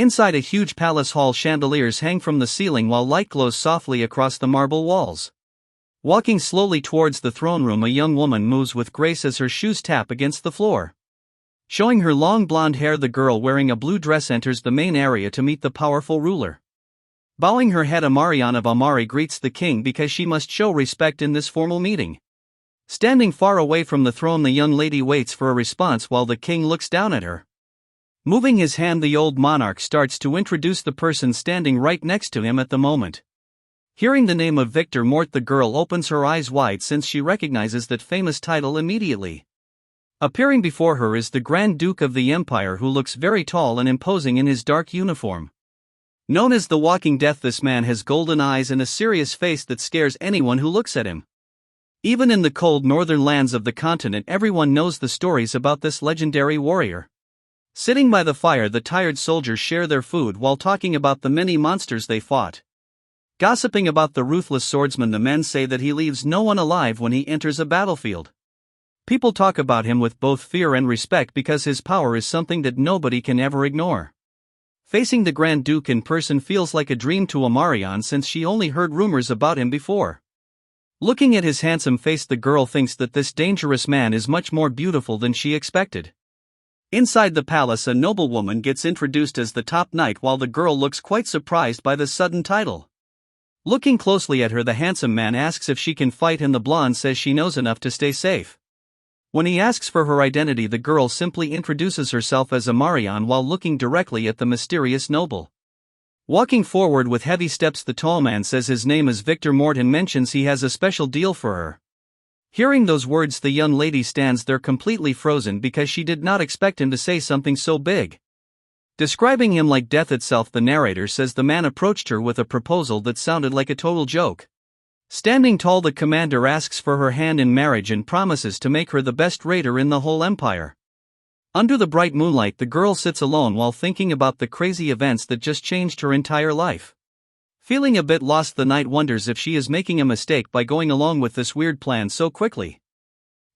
Inside a huge palace hall, chandeliers hang from the ceiling while light glows softly across the marble walls. Walking slowly towards the throne room, a young woman moves with grace as her shoes tap against the floor. Showing her long blonde hair, the girl wearing a blue dress enters the main area to meet the powerful ruler. Bowing her head, Amarian of Amari greets the king because she must show respect in this formal meeting. Standing far away from the throne, the young lady waits for a response while the king looks down at her. Moving his hand, the old monarch starts to introduce the person standing right next to him at the moment. Hearing the name of Victor Mort, the girl opens her eyes wide since she recognizes that famous title immediately. Appearing before her is the Grand Duke of the Empire, who looks very tall and imposing in his dark uniform. Known as the Walking Death, this man has golden eyes and a serious face that scares anyone who looks at him. Even in the cold northern lands of the continent, everyone knows the stories about this legendary warrior. Sitting by the fire, the tired soldiers share their food while talking about the many monsters they fought. Gossiping about the ruthless swordsman, the men say that he leaves no one alive when he enters a battlefield. People talk about him with both fear and respect because his power is something that nobody can ever ignore. Facing the Grand Duke in person feels like a dream to Amarian since she only heard rumors about him before. Looking at his handsome face, the girl thinks that this dangerous man is much more beautiful than she expected. Inside the palace, a noblewoman gets introduced as the top knight while the girl looks quite surprised by the sudden title. Looking closely at her, the handsome man asks if she can fight and the blonde says she knows enough to stay safe. When he asks for her identity, the girl simply introduces herself as Amarian while looking directly at the mysterious noble. Walking forward with heavy steps, the tall man says his name is Victor Mort and mentions he has a special deal for her. Hearing those words, the young lady stands there completely frozen because she did not expect him to say something so big. Describing him like death itself, the narrator says the man approached her with a proposal that sounded like a total joke. Standing tall, the commander asks for her hand in marriage and promises to make her the best raider in the whole empire. Under the bright moonlight, the girl sits alone while thinking about the crazy events that just changed her entire life. Feeling a bit lost, the knight wonders if she is making a mistake by going along with this weird plan so quickly.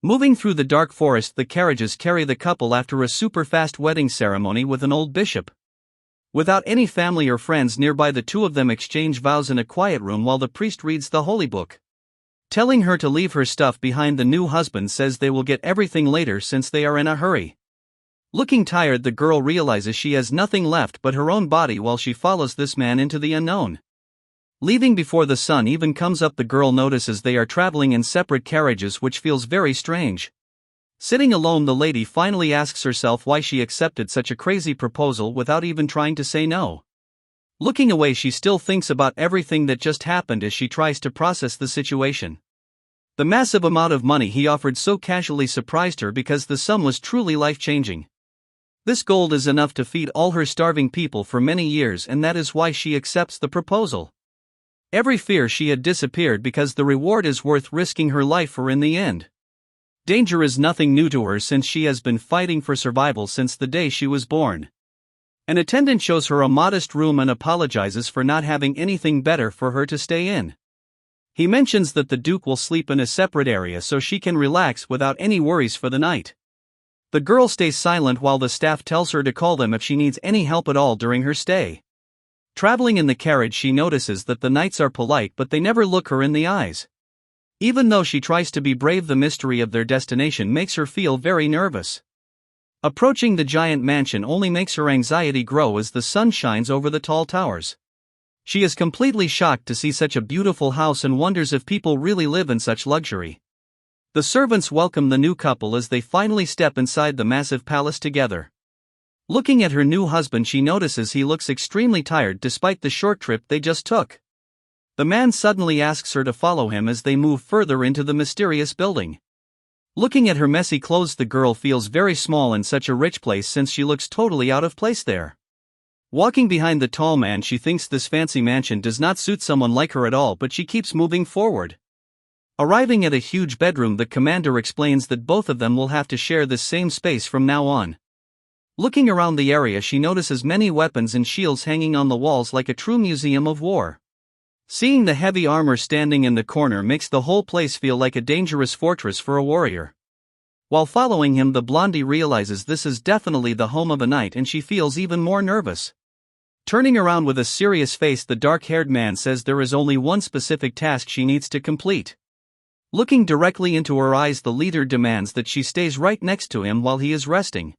Moving through the dark forest, the carriages carry the couple after a super fast wedding ceremony with an old bishop. Without any family or friends nearby, the two of them exchange vows in a quiet room while the priest reads the holy book. Telling her to leave her stuff behind, the new husband says they will get everything later since they are in a hurry. Looking tired, the girl realizes she has nothing left but her own body while she follows this man into the unknown. Leaving before the sun even comes up, the girl notices they are traveling in separate carriages, which feels very strange. Sitting alone, the lady finally asks herself why she accepted such a crazy proposal without even trying to say no. Looking away, she still thinks about everything that just happened as she tries to process the situation. The massive amount of money he offered so casually surprised her because the sum was truly life-changing. This gold is enough to feed all her starving people for many years, and that is why she accepts the proposal. Every fear she had disappeared because the reward is worth risking her life for in the end. Danger is nothing new to her since she has been fighting for survival since the day she was born. An attendant shows her a modest room and apologizes for not having anything better for her to stay in. He mentions that the Duke will sleep in a separate area so she can relax without any worries for the night. The girl stays silent while the staff tells her to call them if she needs any help at all during her stay. Traveling in the carriage, she notices that the knights are polite but they never look her in the eyes. Even though she tries to be brave, the mystery of their destination makes her feel very nervous. Approaching the giant mansion only makes her anxiety grow as the sun shines over the tall towers. She is completely shocked to see such a beautiful house and wonders if people really live in such luxury. The servants welcome the new couple as they finally step inside the massive palace together. Looking at her new husband, she notices he looks extremely tired despite the short trip they just took. The man suddenly asks her to follow him as they move further into the mysterious building. Looking at her messy clothes, the girl feels very small in such a rich place since she looks totally out of place there. Walking behind the tall man, she thinks this fancy mansion does not suit someone like her at all, but she keeps moving forward. Arriving at a huge bedroom, the commander explains that both of them will have to share this same space from now on. Looking around the area, she notices many weapons and shields hanging on the walls like a true museum of war. Seeing the heavy armor standing in the corner makes the whole place feel like a dangerous fortress for a warrior. While following him, the blondie realizes this is definitely the home of a knight and she feels even more nervous. Turning around with a serious face, the dark-haired man says there is only one specific task she needs to complete. Looking directly into her eyes, the leader demands that she stays right next to him while he is resting.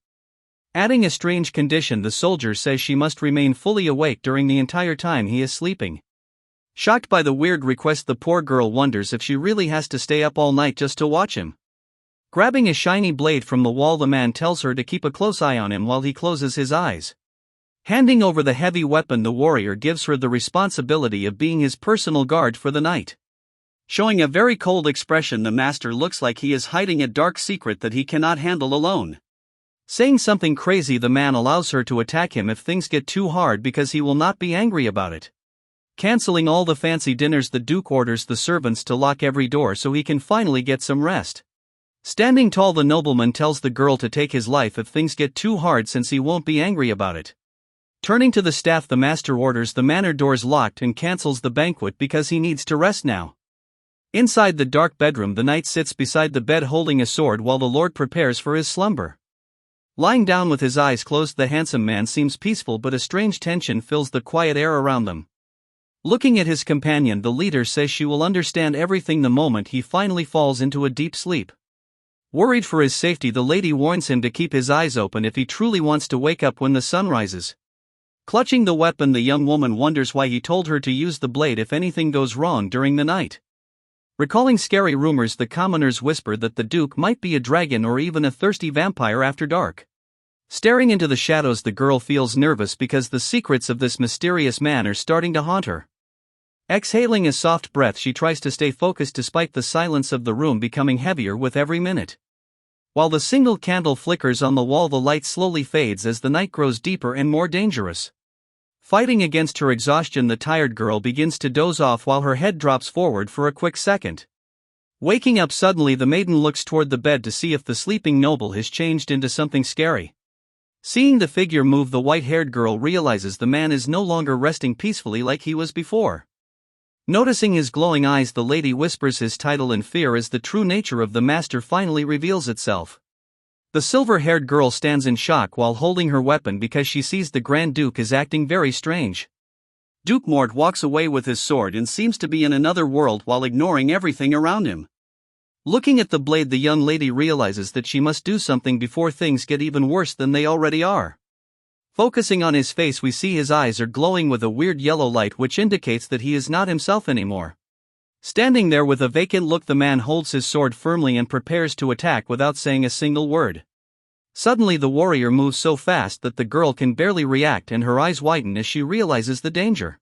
Adding a strange condition, the soldier says she must remain fully awake during the entire time he is sleeping. Shocked by the weird request, the poor girl wonders if she really has to stay up all night just to watch him. Grabbing a shiny blade from the wall, the man tells her to keep a close eye on him while he closes his eyes. Handing over the heavy weapon, the warrior gives her the responsibility of being his personal guard for the night. Showing a very cold expression, the master looks like he is hiding a dark secret that he cannot handle alone. Saying something crazy, the man allows her to attack him if things get too hard because he will not be angry about it. Canceling all the fancy dinners, the Duke orders the servants to lock every door so he can finally get some rest. Standing tall, the nobleman tells the girl to take his life if things get too hard since he won't be angry about it. Turning to the staff, the master orders the manor doors locked and cancels the banquet because he needs to rest now. Inside the dark bedroom, the knight sits beside the bed holding a sword while the lord prepares for his slumber. Lying down with his eyes closed, the handsome man seems peaceful, but a strange tension fills the quiet air around them. Looking at his companion, the leader says she will understand everything the moment he finally falls into a deep sleep. Worried for his safety, the lady warns him to keep his eyes open if he truly wants to wake up when the sun rises. Clutching the weapon, the young woman wonders why he told her to use the blade if anything goes wrong during the night. Recalling scary rumors, the commoners whisper that the Duke might be a dragon or even a thirsty vampire after dark. Staring into the shadows, the girl feels nervous because the secrets of this mysterious man are starting to haunt her. Exhaling a soft breath, she tries to stay focused despite the silence of the room becoming heavier with every minute. While the single candle flickers on the wall, the light slowly fades as the night grows deeper and more dangerous. Fighting against her exhaustion, the tired girl begins to doze off while her head drops forward for a quick second. Waking up suddenly, the maiden looks toward the bed to see if the sleeping noble has changed into something scary. Seeing the figure move, the white-haired girl realizes the man is no longer resting peacefully like he was before. Noticing his glowing eyes, the lady whispers his title in fear as the true nature of the master finally reveals itself. The silver-haired girl stands in shock while holding her weapon because she sees the Grand Duke is acting very strange. Duke Mort walks away with his sword and seems to be in another world while ignoring everything around him. Looking at the blade, the young lady realizes that she must do something before things get even worse than they already are. Focusing on his face, we see his eyes are glowing with a weird yellow light, which indicates that he is not himself anymore. Standing there with a vacant look, the man holds his sword firmly and prepares to attack without saying a single word. Suddenly, the warrior moves so fast that the girl can barely react and her eyes widen as she realizes the danger.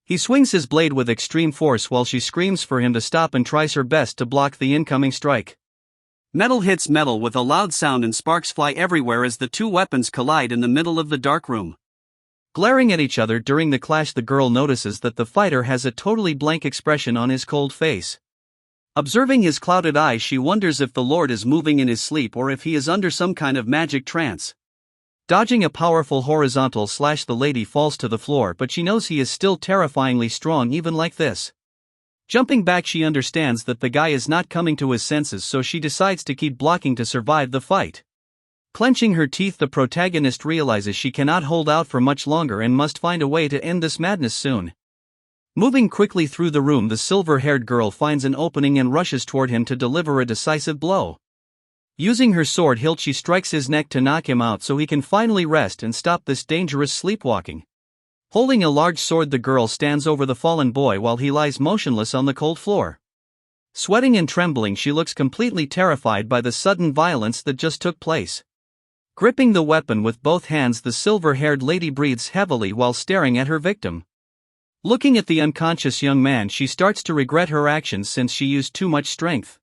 He swings his blade with extreme force while she screams for him to stop and tries her best to block the incoming strike. Metal hits metal with a loud sound and sparks fly everywhere as the two weapons collide in the middle of the dark room. Glaring at each other during the clash, the girl notices that the fighter has a totally blank expression on his cold face. Observing his clouded eyes, she wonders if the lord is moving in his sleep or if he is under some kind of magic trance. Dodging a powerful horizontal slash, the lady falls to the floor, but she knows he is still terrifyingly strong even like this. Jumping back, she understands that the guy is not coming to his senses, so she decides to keep blocking to survive the fight. Clenching her teeth, the protagonist realizes she cannot hold out for much longer and must find a way to end this madness soon. Moving quickly through the room, the silver-haired girl finds an opening and rushes toward him to deliver a decisive blow. Using her sword hilt, she strikes his neck to knock him out so he can finally rest and stop this dangerous sleepwalking. Holding a large sword, the girl stands over the fallen boy while he lies motionless on the cold floor. Sweating and trembling, she looks completely terrified by the sudden violence that just took place. Gripping the weapon with both hands, the silver-haired lady breathes heavily while staring at her victim. Looking at the unconscious young man, she starts to regret her actions since she used too much strength.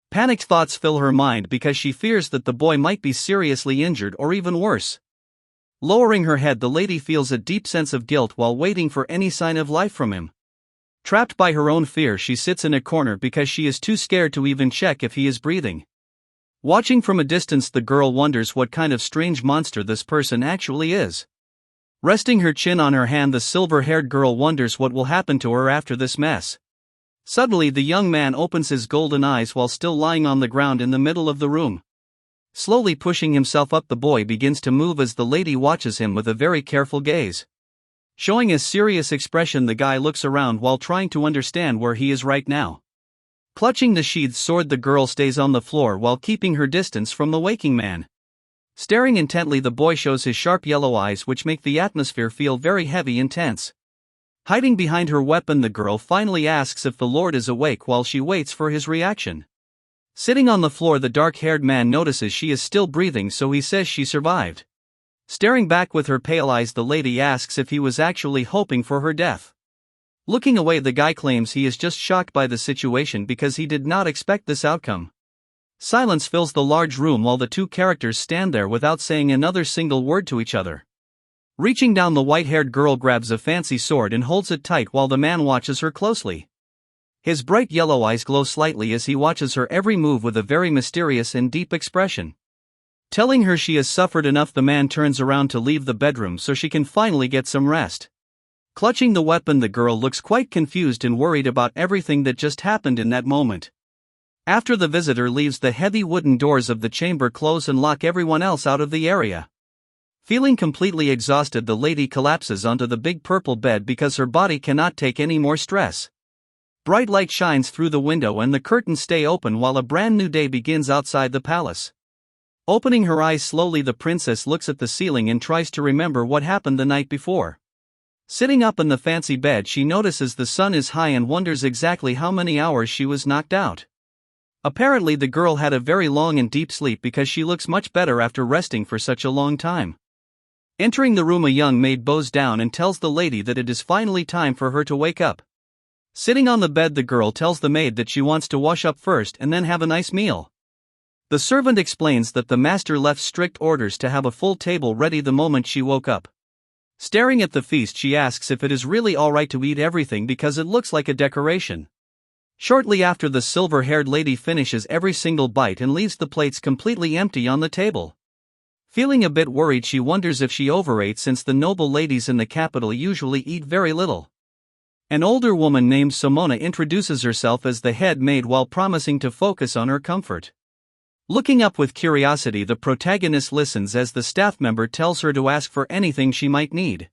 Panicked thoughts fill her mind because she fears that the boy might be seriously injured or even worse. Lowering her head, the lady feels a deep sense of guilt while waiting for any sign of life from him. Trapped by her own fear, she sits in a corner because she is too scared to even check if he is breathing. Watching from a distance, the girl wonders what kind of strange monster this person actually is. Resting her chin on her hand, the silver-haired girl wonders what will happen to her after this mess. Suddenly, the young man opens his golden eyes while still lying on the ground in the middle of the room. Slowly pushing himself up, the boy begins to move as the lady watches him with a very careful gaze. Showing a serious expression, the guy looks around while trying to understand where he is right now. Clutching the sheathed sword, the girl stays on the floor while keeping her distance from the waking man. Staring intently, the boy shows his sharp yellow eyes, which make the atmosphere feel very heavy and tense. Hiding behind her weapon, the girl finally asks if the Lord is awake while she waits for his reaction. Sitting on the floor, the dark-haired man notices she is still breathing, so he says she survived. Staring back with her pale eyes, the lady asks if he was actually hoping for her death. Looking away, the guy claims he is just shocked by the situation because he did not expect this outcome. Silence fills the large room while the two characters stand there without saying another single word to each other. Reaching down, the white-haired girl grabs a fancy sword and holds it tight while the man watches her closely. His bright yellow eyes glow slightly as he watches her every move with a very mysterious and deep expression. Telling her she has suffered enough, the man turns around to leave the bedroom so she can finally get some rest. Clutching the weapon, the girl looks quite confused and worried about everything that just happened in that moment. After the visitor leaves, the heavy wooden doors of the chamber close and lock everyone else out of the area. Feeling completely exhausted, the lady collapses onto the big purple bed because her body cannot take any more stress. Bright light shines through the window and the curtains stay open while a brand new day begins outside the palace. Opening her eyes slowly, the princess looks at the ceiling and tries to remember what happened the night before. Sitting up in the fancy bed, she notices the sun is high and wonders exactly how many hours she was knocked out. Apparently, the girl had a very long and deep sleep because she looks much better after resting for such a long time. Entering the room, a young maid bows down and tells the lady that it is finally time for her to wake up. Sitting on the bed, the girl tells the maid that she wants to wash up first and then have a nice meal. The servant explains that the master left strict orders to have a full table ready the moment she woke up. Staring at the feast, she asks if it is really alright to eat everything because it looks like a decoration. Shortly after, the silver-haired lady finishes every single bite and leaves the plates completely empty on the table. Feeling a bit worried, she wonders if she overate since the noble ladies in the capital usually eat very little. An older woman named Simona introduces herself as the head maid while promising to focus on her comfort. Looking up with curiosity, the protagonist listens as the staff member tells her to ask for anything she might need.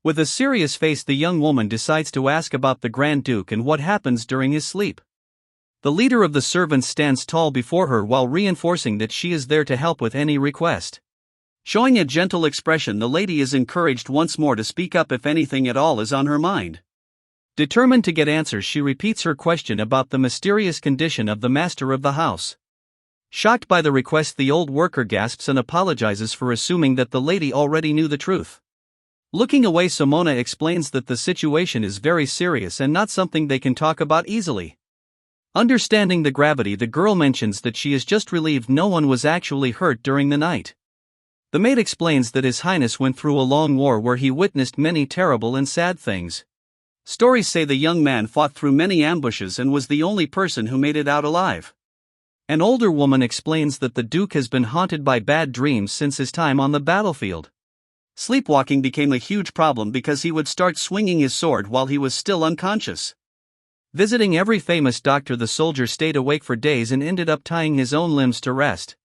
With a serious face, the young woman decides to ask about the Grand Duke and what happens during his sleep. The leader of the servants stands tall before her while reinforcing that she is there to help with any request. Showing a gentle expression, the lady is encouraged once more to speak up if anything at all is on her mind. Determined to get answers, she repeats her question about the mysterious condition of the master of the house. Shocked by the request, the old worker gasps and apologizes for assuming that the lady already knew the truth. Looking away, Simona explains that the situation is very serious and not something they can talk about easily. Understanding the gravity, the girl mentions that she is just relieved no one was actually hurt during the night. The maid explains that His Highness went through a long war where he witnessed many terrible and sad things. Stories say the young man fought through many ambushes and was the only person who made it out alive. An older woman explains that the Duke has been haunted by bad dreams since his time on the battlefield. Sleepwalking became a huge problem because he would start swinging his sword while he was still unconscious. Visiting every famous doctor, the soldier stayed awake for days and ended up tying his own limbs to rest.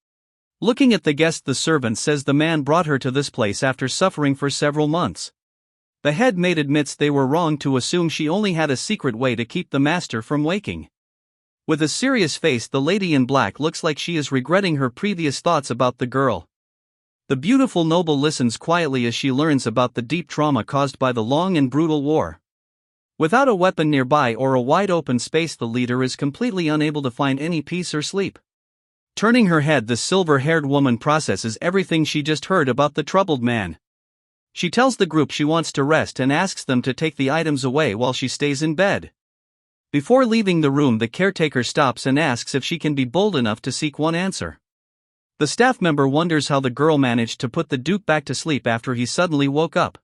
Looking at the guest, the servant says the man brought her to this place after suffering for several months. The head maid admits they were wrong to assume she only had a secret way to keep the master from waking. With a serious face, the lady in black looks like she is regretting her previous thoughts about the girl. The beautiful noble listens quietly as she learns about the deep trauma caused by the long and brutal war. Without a weapon nearby or a wide open space, the leader is completely unable to find any peace or sleep. Turning her head, the silver-haired woman processes everything she just heard about the troubled man. She tells the group she wants to rest and asks them to take the items away while she stays in bed. Before leaving the room, the caretaker stops and asks if she can be bold enough to seek one answer. The staff member wonders how the girl managed to put the Duke back to sleep after he suddenly woke up.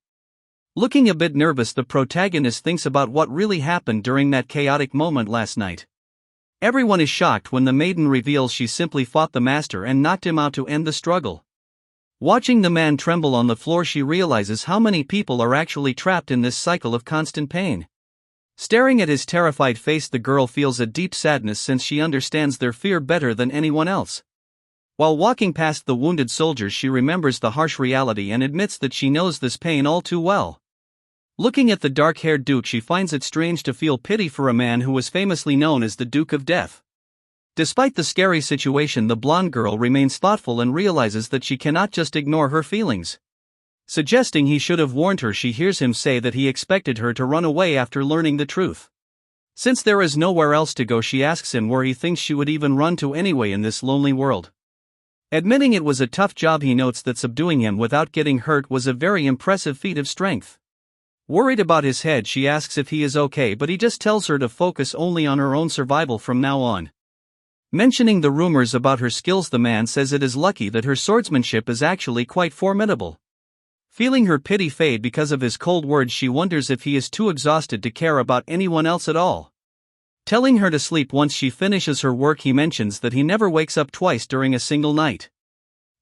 Looking a bit nervous, the protagonist thinks about what really happened during that chaotic moment last night. Everyone is shocked when the maiden reveals she simply fought the master and knocked him out to end the struggle. Watching the man tremble on the floor, she realizes how many people are actually trapped in this cycle of constant pain. Staring at his terrified face, the girl feels a deep sadness since she understands their fear better than anyone else. While walking past the wounded soldiers, she remembers the harsh reality and admits that she knows this pain all too well. Looking at the dark-haired Duke, she finds it strange to feel pity for a man who was famously known as the Duke of Death. Despite the scary situation, the blonde girl remains thoughtful and realizes that she cannot just ignore her feelings. Suggesting he should have warned her, she hears him say that he expected her to run away after learning the truth. Since there is nowhere else to go, she asks him where he thinks she would even run to anyway in this lonely world. Admitting it was a tough job, he notes that subduing him without getting hurt was a very impressive feat of strength. Worried about his head, she asks if he is okay, but he just tells her to focus only on her own survival from now on. Mentioning the rumors about her skills, the man says it is lucky that her swordsmanship is actually quite formidable. Feeling her pity fade because of his cold words, she wonders if he is too exhausted to care about anyone else at all. Telling her to sleep once she finishes her work, he mentions that he never wakes up twice during a single night.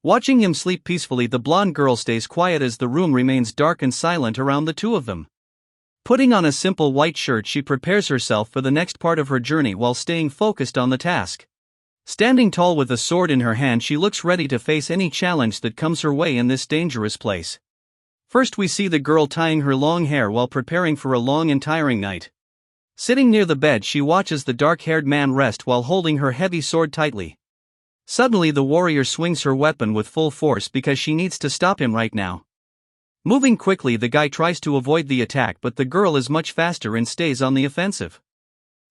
Watching him sleep peacefully, the blonde girl stays quiet as the room remains dark and silent around the two of them. Putting on a simple white shirt, she prepares herself for the next part of her journey while staying focused on the task. Standing tall with a sword in her hand, she looks ready to face any challenge that comes her way in this dangerous place. First, we see the girl tying her long hair while preparing for a long and tiring night. Sitting near the bed, she watches the dark-haired man rest while holding her heavy sword tightly. Suddenly, the warrior swings her weapon with full force because she needs to stop him right now. Moving quickly, the guy tries to avoid the attack, but the girl is much faster and stays on the offensive.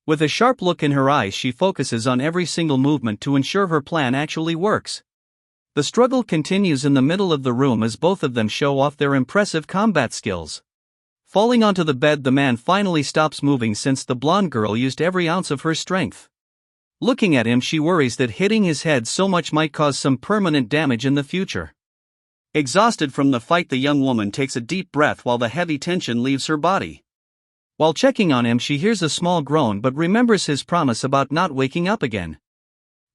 With a sharp look in her eyes, she focuses on every single movement to ensure her plan actually works. The struggle continues in the middle of the room as both of them show off their impressive combat skills. Falling onto the bed, the man finally stops moving since the blonde girl used every ounce of her strength. Looking at him, she worries that hitting his head so much might cause some permanent damage in the future. Exhausted from the fight, the young woman takes a deep breath while the heavy tension leaves her body. While checking on him, she hears a small groan but remembers his promise about not waking up again.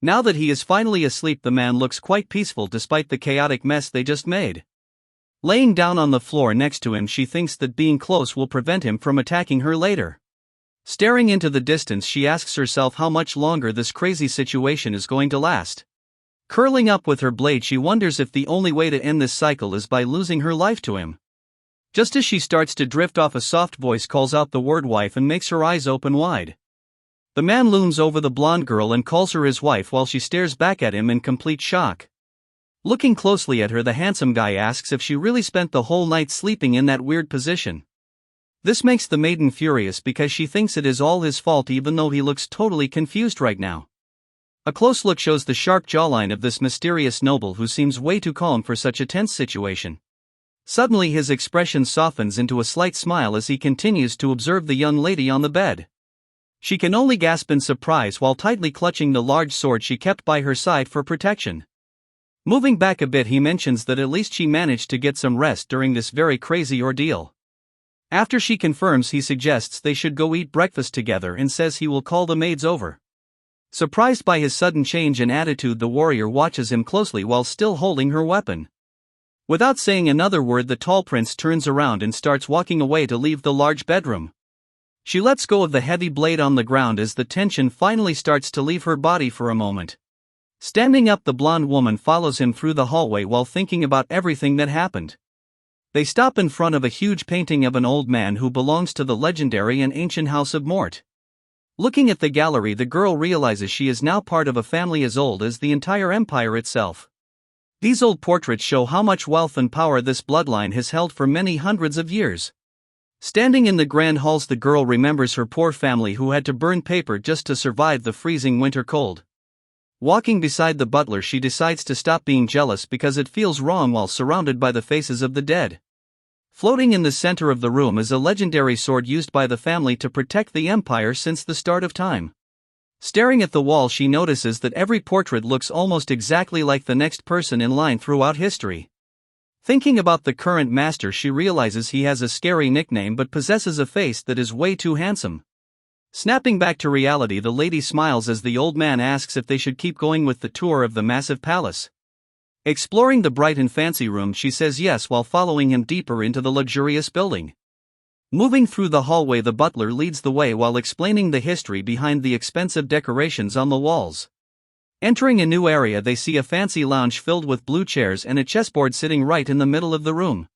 Now that he is finally asleep, the man looks quite peaceful despite the chaotic mess they just made. Laying down on the floor next to him, she thinks that being close will prevent him from attacking her later. Staring into the distance, she asks herself how much longer this crazy situation is going to last. Curling up with her blade, she wonders if the only way to end this cycle is by losing her life to him. Just as she starts to drift off, a soft voice calls out the word wife and makes her eyes open wide. The man looms over the blonde girl and calls her his wife while she stares back at him in complete shock. Looking closely at her, the handsome guy asks if she really spent the whole night sleeping in that weird position. This makes the maiden furious because she thinks it is all his fault, even though he looks totally confused right now. A close look shows the sharp jawline of this mysterious noble who seems way too calm for such a tense situation. Suddenly his expression softens into a slight smile as he continues to observe the young lady on the bed. She can only gasp in surprise while tightly clutching the large sword she kept by her side for protection. Moving back a bit, he mentions that at least she managed to get some rest during this very crazy ordeal. After she confirms, he suggests they should go eat breakfast together and says he will call the maids over. Surprised by his sudden change in attitude, the warrior watches him closely while still holding her weapon. Without saying another word, the tall prince turns around and starts walking away to leave the large bedroom. She lets go of the heavy blade on the ground as the tension finally starts to leave her body for a moment. Standing up, the blonde woman follows him through the hallway while thinking about everything that happened. They stop in front of a huge painting of an old man who belongs to the legendary and ancient House of Mort. Looking at the gallery, the girl realizes she is now part of a family as old as the entire empire itself. These old portraits show how much wealth and power this bloodline has held for many hundreds of years. Standing in the grand halls, the girl remembers her poor family who had to burn paper just to survive the freezing winter cold. Walking beside the butler, she decides to stop being jealous because it feels wrong while surrounded by the faces of the dead. Floating in the center of the room is a legendary sword used by the family to protect the empire since the start of time. Staring at the wall, she notices that every portrait looks almost exactly like the next person in line throughout history. Thinking about the current master, she realizes he has a scary nickname but possesses a face that is way too handsome. Snapping back to reality, the lady smiles as the old man asks if they should keep going with the tour of the massive palace. Exploring the bright and fancy room, she says yes while following him deeper into the luxurious building. Moving through the hallway, the butler leads the way while explaining the history behind the expensive decorations on the walls. Entering a new area, they see a fancy lounge filled with blue chairs and a chessboard sitting right in the middle of the room.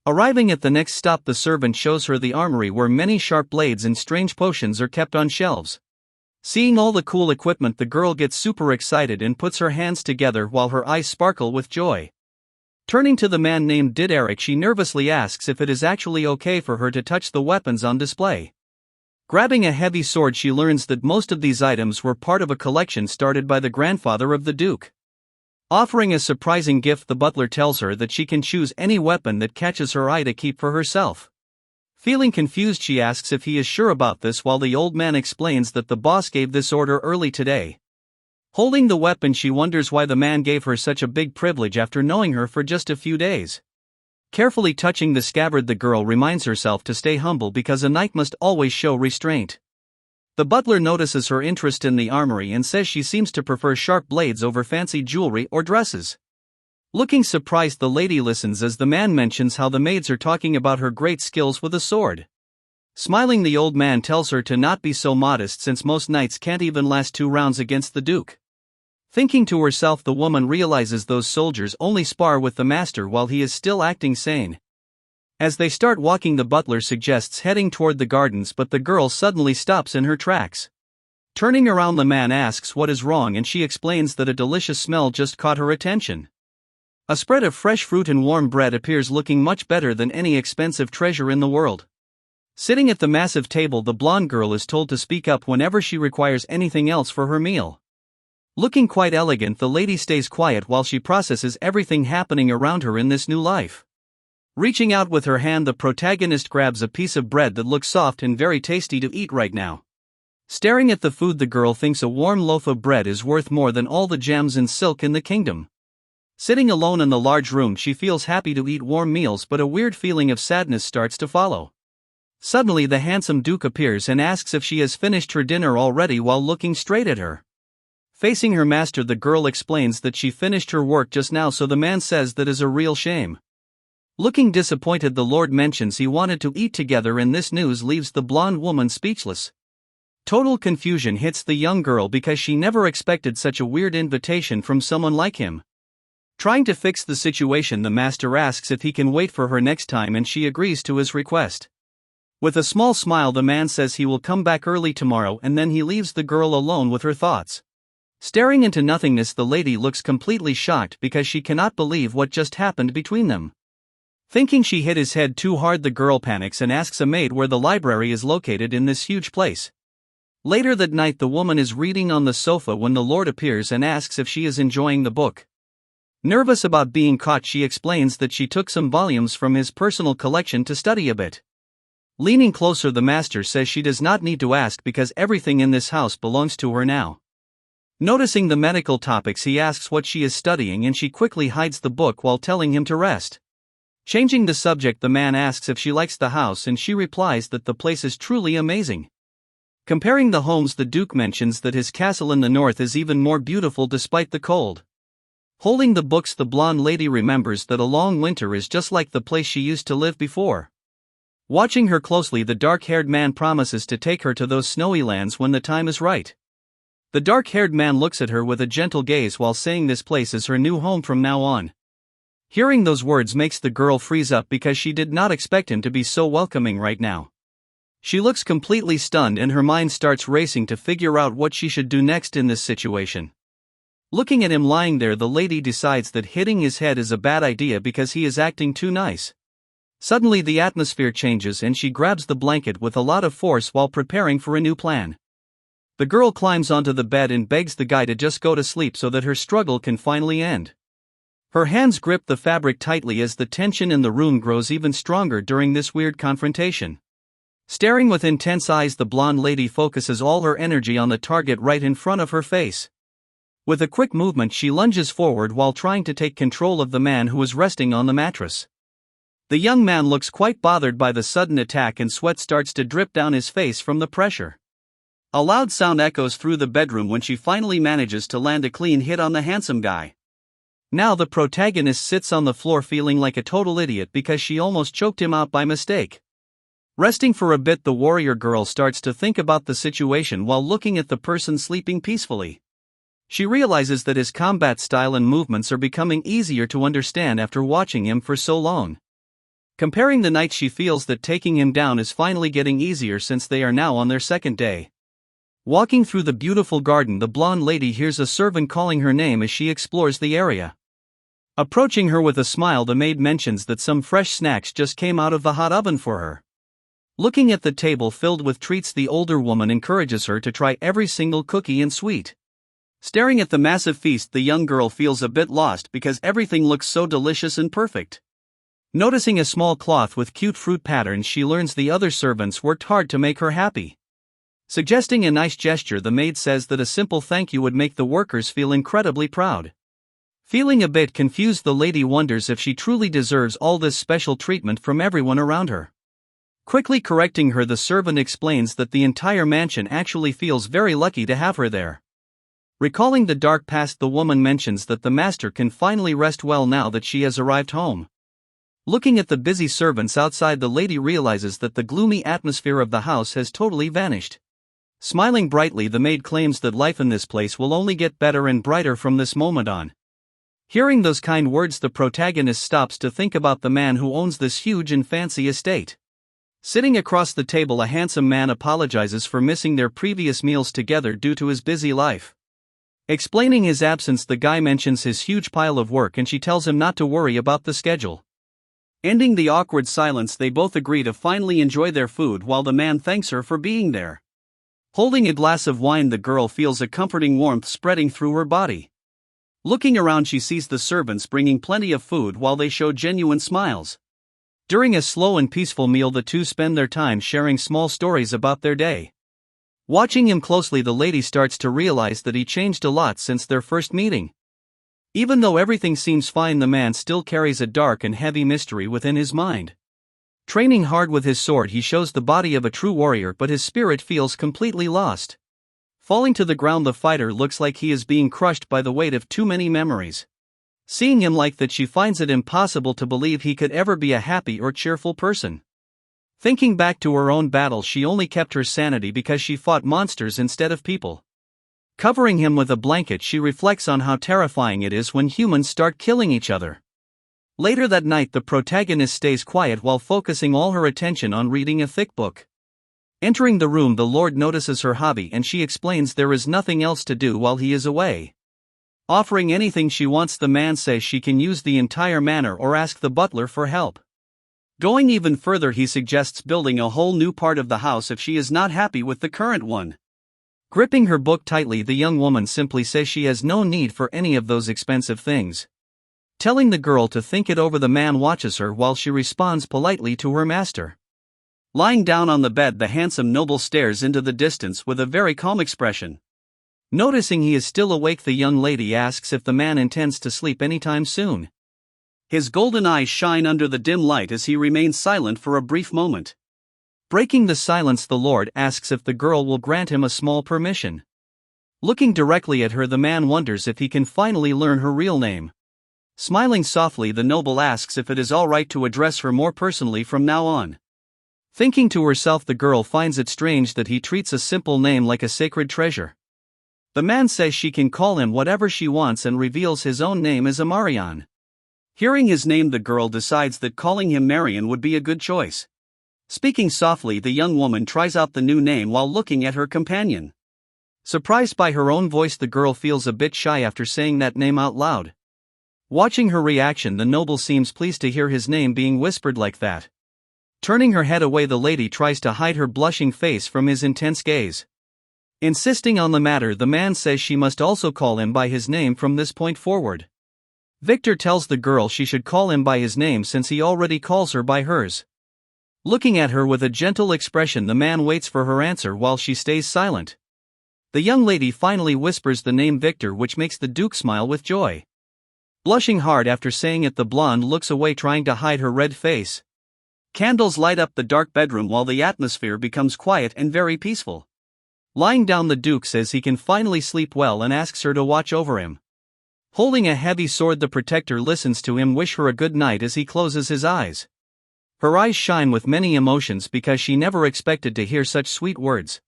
Arriving at the next stop, the servant shows her the armory where many sharp blades and strange potions are kept on shelves. Seeing all the cool equipment, the girl gets super excited and puts her hands together while her eyes sparkle with joy. Turning to the man named Diderik, she nervously asks if it is actually okay for her to touch the weapons on display. Grabbing a heavy sword, she learns that most of these items were part of a collection started by the grandfather of the Duke. Offering a surprising gift, the butler tells her that she can choose any weapon that catches her eye to keep for herself. Feeling confused, she asks if he is sure about this, while the old man explains that the boss gave this order early today. Holding the weapon, she wonders why the man gave her such a big privilege after knowing her for just a few days. Carefully touching the scabbard, the girl reminds herself to stay humble because a knight must always show restraint. The butler notices her interest in the armory and says she seems to prefer sharp blades over fancy jewelry or dresses. Looking surprised, the lady listens as the man mentions how the maids are talking about her great skills with a sword. Smiling, the old man tells her to not be so modest since most knights can't even last 2 rounds against the Duke. Thinking to herself, the woman realizes those soldiers only spar with the master while he is still acting sane. As they start walking, the butler suggests heading toward the gardens, but the girl suddenly stops in her tracks. Turning around, the man asks what is wrong and she explains that a delicious smell just caught her attention. A spread of fresh fruit and warm bread appears, looking much better than any expensive treasure in the world. Sitting at the massive table, the blonde girl is told to speak up whenever she requires anything else for her meal. Looking quite elegant, the lady stays quiet while she processes everything happening around her in this new life. Reaching out with her hand, the protagonist grabs a piece of bread that looks soft and very tasty to eat right now. Staring at the food, the girl thinks a warm loaf of bread is worth more than all the gems and silk in the kingdom. Sitting alone in the large room, she feels happy to eat warm meals, but a weird feeling of sadness starts to follow. Suddenly, the handsome Duke appears and asks if she has finished her dinner already while looking straight at her. Facing her master, the girl explains that she finished her work just now, so the man says that is a real shame. Looking disappointed, the lord mentions he wanted to eat together, and this news leaves the blonde woman speechless. Total confusion hits the young girl because she never expected such a weird invitation from someone like him. Trying to fix the situation, the master asks if he can wait for her next time and she agrees to his request. With a small smile, the man says he will come back early tomorrow, and then he leaves the girl alone with her thoughts. Staring into nothingness, the lady looks completely shocked because she cannot believe what just happened between them. Thinking she hit his head too hard, the girl panics and asks a maid where the library is located in this huge place. Later that night, the woman is reading on the sofa when the lord appears and asks if she is enjoying the book. Nervous about being caught, she explains that she took some volumes from his personal collection to study a bit. Leaning closer, the master says she does not need to ask because everything in this house belongs to her now. Noticing the medical topics, he asks what she is studying and she quickly hides the book while telling him to rest. Changing the subject, the man asks if she likes the house and she replies that the place is truly amazing. Comparing the homes, the Duke mentions that his castle in the north is even more beautiful despite the cold. Holding the books, the blonde lady remembers that a long winter is just like the place she used to live before. Watching her closely, the dark-haired man promises to take her to those snowy lands when the time is right. The dark-haired man looks at her with a gentle gaze while saying this place is her new home from now on. Hearing those words makes the girl freeze up because she did not expect him to be so welcoming right now. She looks completely stunned and her mind starts racing to figure out what she should do next in this situation. Looking at him lying there, the lady decides that hitting his head is a bad idea because he is acting too nice. Suddenly, the atmosphere changes and she grabs the blanket with a lot of force while preparing for a new plan. The girl climbs onto the bed and begs the guy to just go to sleep so that her struggle can finally end. Her hands grip the fabric tightly as the tension in the room grows even stronger during this weird confrontation. Staring with intense eyes, the blonde lady focuses all her energy on the target right in front of her face. With a quick movement, she lunges forward while trying to take control of the man who is resting on the mattress. The young man looks quite bothered by the sudden attack and sweat starts to drip down his face from the pressure. A loud sound echoes through the bedroom when she finally manages to land a clean hit on the handsome guy. Now the protagonist sits on the floor feeling like a total idiot because she almost choked him out by mistake. Resting for a bit, the warrior girl starts to think about the situation while looking at the person sleeping peacefully. She realizes that his combat style and movements are becoming easier to understand after watching him for so long. Comparing the nights, she feels that taking him down is finally getting easier since they are now on their second day. Walking through the beautiful garden, the blonde lady hears a servant calling her name as she explores the area. Approaching her with a smile, the maid mentions that some fresh snacks just came out of the hot oven for her. Looking at the table filled with treats, the older woman encourages her to try every single cookie and sweet. Staring at the massive feast, the young girl feels a bit lost because everything looks so delicious and perfect. Noticing a small cloth with cute fruit patterns, she learns the other servants worked hard to make her happy. Suggesting a nice gesture, the maid says that a simple thank you would make the workers feel incredibly proud. Feeling a bit confused, the lady wonders if she truly deserves all this special treatment from everyone around her. Quickly correcting her, the servant explains that the entire mansion actually feels very lucky to have her there. Recalling the dark past, the woman mentions that the master can finally rest well now that she has arrived home. Looking at the busy servants outside, the lady realizes that the gloomy atmosphere of the house has totally vanished. Smiling brightly, the maid claims that life in this place will only get better and brighter from this moment on. Hearing those kind words, the protagonist stops to think about the man who owns this huge and fancy estate. Sitting across the table, a handsome man apologizes for missing their previous meals together due to his busy life. Explaining his absence, the guy mentions his huge pile of work and she tells him not to worry about the schedule. Ending the awkward silence, they both agree to finally enjoy their food while the man thanks her for being there. Holding a glass of wine, the girl feels a comforting warmth spreading through her body. Looking around, she sees the servants bringing plenty of food while they show genuine smiles. During a slow and peaceful meal, the two spend their time sharing small stories about their day. Watching him closely, the lady starts to realize that he changed a lot since their first meeting. Even though everything seems fine, the man still carries a dark and heavy mystery within his mind. Training hard with his sword, he shows the body of a true warrior, but his spirit feels completely lost. Falling to the ground, the fighter looks like he is being crushed by the weight of too many memories. Seeing him like that, she finds it impossible to believe he could ever be a happy or cheerful person. Thinking back to her own battle, she only kept her sanity because she fought monsters instead of people. Covering him with a blanket, she reflects on how terrifying it is when humans start killing each other. Later that night, the protagonist stays quiet while focusing all her attention on reading a thick book. Entering the room, the lord notices her hobby and she explains there is nothing else to do while he is away. Offering anything she wants, the man says she can use the entire manor or ask the butler for help. Going even further, he suggests building a whole new part of the house if she is not happy with the current one. Gripping her book tightly, the young woman simply says she has no need for any of those expensive things. Telling the girl to think it over, the man watches her while she responds politely to her master. Lying down on the bed, the handsome noble stares into the distance with a very calm expression. Noticing he is still awake, the young lady asks if the man intends to sleep anytime soon. His golden eyes shine under the dim light as he remains silent for a brief moment. Breaking the silence, the lord asks if the girl will grant him a small permission. Looking directly at her, the man wonders if he can finally learn her real name. Smiling softly, the noble asks if it is alright to address her more personally from now on. Thinking to herself, the girl finds it strange that he treats a simple name like a sacred treasure. The man says she can call him whatever she wants and reveals his own name as Amarian. Hearing his name, the girl decides that calling him Marion would be a good choice. Speaking softly, the young woman tries out the new name while looking at her companion. Surprised by her own voice, the girl feels a bit shy after saying that name out loud. Watching her reaction, the noble seems pleased to hear his name being whispered like that. Turning her head away, the lady tries to hide her blushing face from his intense gaze. Insisting on the matter, the man says she must also call him by his name from this point forward. Victor tells the girl she should call him by his name since he already calls her by hers. Looking at her with a gentle expression, the man waits for her answer while she stays silent. The young lady finally whispers the name Victor, which makes the Duke smile with joy. Blushing hard after saying it, the blonde looks away, trying to hide her red face. Candles light up the dark bedroom while the atmosphere becomes quiet and very peaceful. Lying down, the Duke says he can finally sleep well and asks her to watch over him. Holding a heavy sword, the protector listens to him wish her a good night as he closes his eyes. Her eyes shine with many emotions because she never expected to hear such sweet words.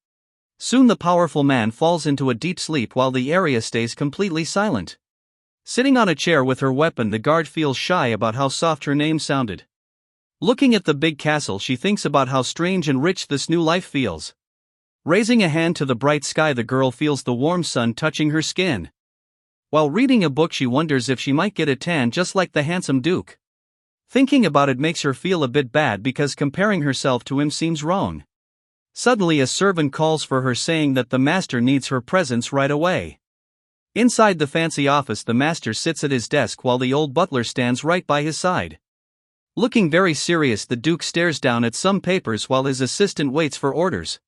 Soon the powerful man falls into a deep sleep while the area stays completely silent. Sitting on a chair with her weapon, the guard feels shy about how soft her name sounded. Looking at the big castle, she thinks about how strange and rich this new life feels. Raising a hand to the bright sky, the girl feels the warm sun touching her skin. While reading a book, she wonders if she might get a tan just like the handsome Duke. Thinking about it makes her feel a bit bad because comparing herself to him seems wrong. Suddenly a servant calls for her, saying that the master needs her presence right away. Inside the fancy office, the master sits at his desk while the old butler stands right by his side. Looking very serious, the Duke stares down at some papers while his assistant waits for orders.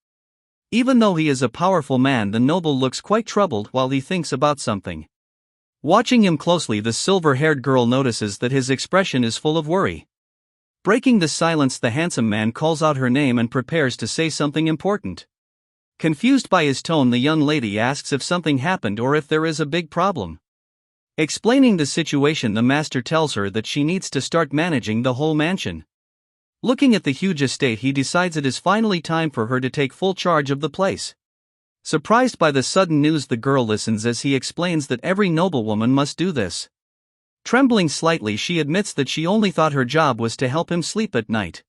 Even though he is a powerful man, the noble looks quite troubled while he thinks about something. Watching him closely, the silver-haired girl notices that his expression is full of worry. Breaking the silence, the handsome man calls out her name and prepares to say something important. Confused by his tone, the young lady asks if something happened or if there is a big problem. Explaining the situation, the master tells her that she needs to start managing the whole mansion. Looking at the huge estate, he decides it is finally time for her to take full charge of the place. Surprised by the sudden news, the girl listens as he explains that every noblewoman must do this. Trembling slightly, she admits that she only thought her job was to help him sleep at night.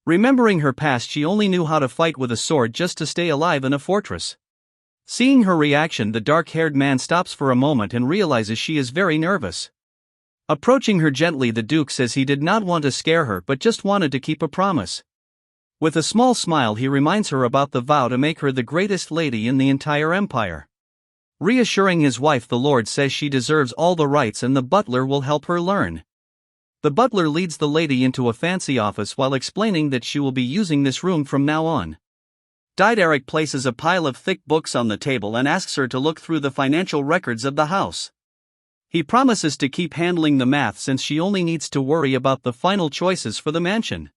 Remembering her past, she only knew how to fight with a sword just to stay alive in a fortress. Seeing her reaction, the dark-haired man stops for a moment and realizes she is very nervous. Approaching her gently, the Duke says he did not want to scare her but just wanted to keep a promise. With a small smile, he reminds her about the vow to make her the greatest lady in the entire empire. Reassuring his wife, the Lord says she deserves all the rights and the butler will help her learn. The butler leads the lady into a fancy office while explaining that she will be using this room from now on. Didarik places a pile of thick books on the table and asks her to look through the financial records of the house. He promises to keep handling the math since she only needs to worry about the final choices for the mansion.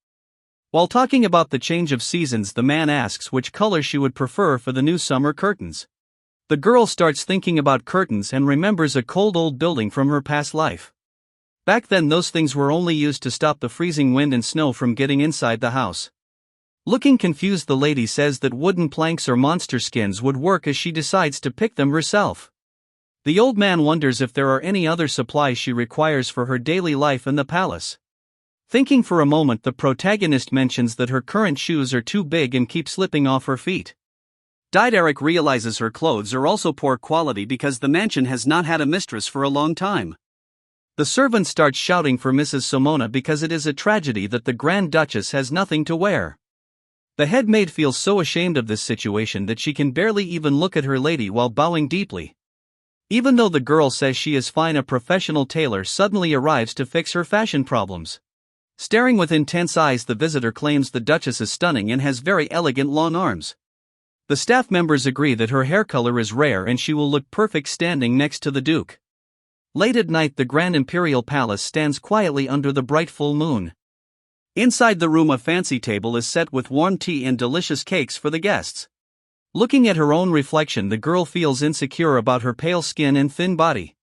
While talking about the change of seasons, the man asks which color she would prefer for the new summer curtains. The girl starts thinking about curtains and remembers a cold old building from her past life. Back then, those things were only used to stop the freezing wind and snow from getting inside the house. Looking confused, the lady says that wooden planks or monster skins would work as she decides to pick them herself. The old man wonders if there are any other supplies she requires for her daily life in the palace. Thinking for a moment, the protagonist mentions that her current shoes are too big and keep slipping off her feet. Didarik realizes her clothes are also poor quality because the mansion has not had a mistress for a long time. The servant starts shouting for Mrs. Somona because it is a tragedy that the Grand Duchess has nothing to wear. The head maid feels so ashamed of this situation that she can barely even look at her lady while bowing deeply. Even though the girl says she is fine, a professional tailor suddenly arrives to fix her fashion problems. Staring with intense eyes, the visitor claims the Duchess is stunning and has very elegant long arms. The staff members agree that her hair color is rare and she will look perfect standing next to the Duke. Late at night, the Grand Imperial Palace stands quietly under the bright full moon. Inside the room, a fancy table is set with warm tea and delicious cakes for the guests. Looking at her own reflection, the girl feels insecure about her pale skin and thin body.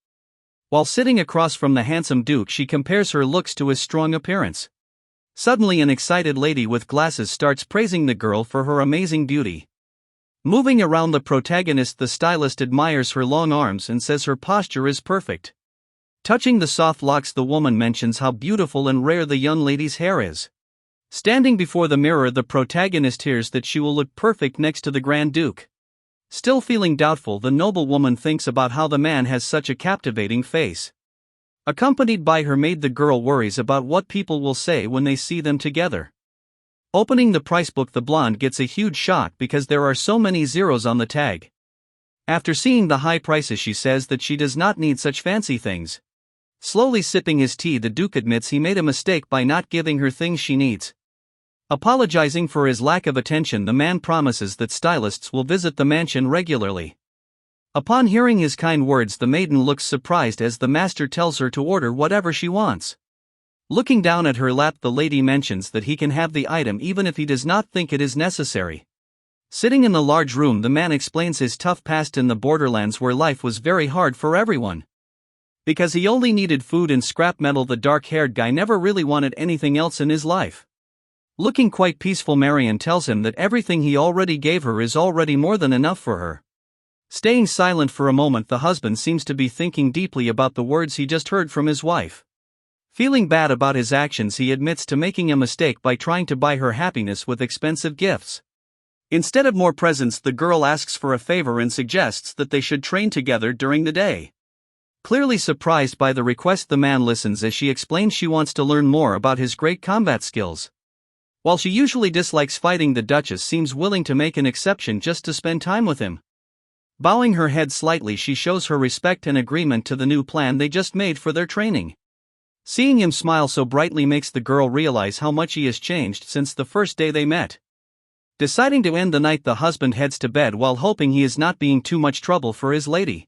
While sitting across from the handsome Duke, she compares her looks to his strong appearance. Suddenly, an excited lady with glasses starts praising the girl for her amazing beauty. Moving around the protagonist, the stylist admires her long arms and says her posture is perfect. Touching the soft locks, the woman mentions how beautiful and rare the young lady's hair is. Standing before the mirror, the protagonist hears that she will look perfect next to the Grand Duke. Still feeling doubtful, the noblewoman thinks about how the man has such a captivating face. Accompanied by her maid, the girl worries about what people will say when they see them together. Opening the price book, the blonde gets a huge shock because there are so many zeros on the tag. After seeing the high prices, she says that she does not need such fancy things. Slowly sipping his tea, the Duke admits he made a mistake by not giving her things she needs. Apologizing for his lack of attention, the man promises that stylists will visit the mansion regularly. Upon hearing his kind words, the maiden looks surprised as the master tells her to order whatever she wants. Looking down at her lap, the lady mentions that he can have the item even if he does not think it is necessary. Sitting in the large room, the man explains his tough past in the borderlands where life was very hard for everyone. Because he only needed food and scrap metal, the dark-haired guy never really wanted anything else in his life. Looking quite peaceful, Marion tells him that everything he already gave her is already more than enough for her. Staying silent for a moment, the husband seems to be thinking deeply about the words he just heard from his wife. Feeling bad about his actions, he admits to making a mistake by trying to buy her happiness with expensive gifts. Instead of more presents, the girl asks for a favor and suggests that they should train together during the day. Clearly surprised by the request, the man listens as she explains she wants to learn more about his great combat skills. While she usually dislikes fighting, the Duchess seems willing to make an exception just to spend time with him. Bowing her head slightly, she shows her respect and agreement to the new plan they just made for their training. Seeing him smile so brightly makes the girl realize how much he has changed since the first day they met. Deciding to end the night, the husband heads to bed while hoping he is not being too much trouble for his lady.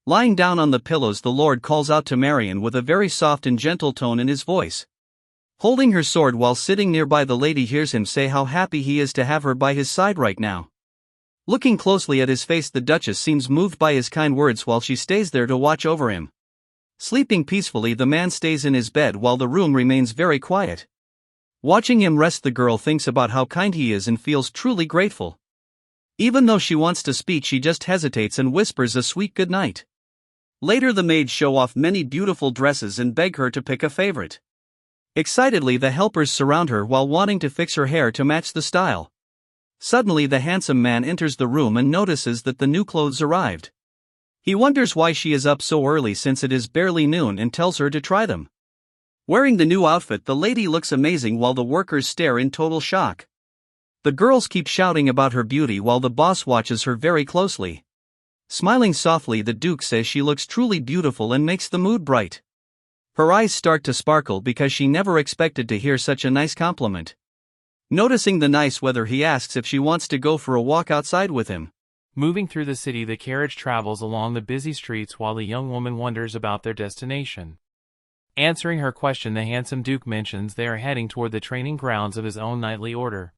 Lying down on the pillows, the Lord calls out to Marion with a very soft and gentle tone in his voice. Holding her sword while sitting nearby, the lady hears him say how happy he is to have her by his side right now. Looking closely at his face, the Duchess seems moved by his kind words while she stays there to watch over him. Sleeping peacefully, the man stays in his bed while the room remains very quiet. Watching him rest, the girl thinks about how kind he is and feels truly grateful. Even though she wants to speak, she just hesitates and whispers a sweet goodnight. Later, the maids show off many beautiful dresses and beg her to pick a favorite. Excitedly, the helpers surround her while wanting to fix her hair to match the style. Suddenly, the handsome man enters the room and notices that the new clothes arrived. He wonders why she is up so early since it is barely noon and tells her to try them. Wearing the new outfit, the lady looks amazing while the workers stare in total shock. The girls keep shouting about her beauty while the boss watches her very closely. Smiling softly, the Duke says she looks truly beautiful and makes the mood bright. Her eyes start to sparkle because she never expected to hear such a nice compliment. Noticing the nice weather, he asks if she wants to go for a walk outside with him. Moving through the city, the carriage travels along the busy streets while the young woman wonders about their destination. Answering her question, the handsome Duke mentions they are heading toward the training grounds of his own knightly order.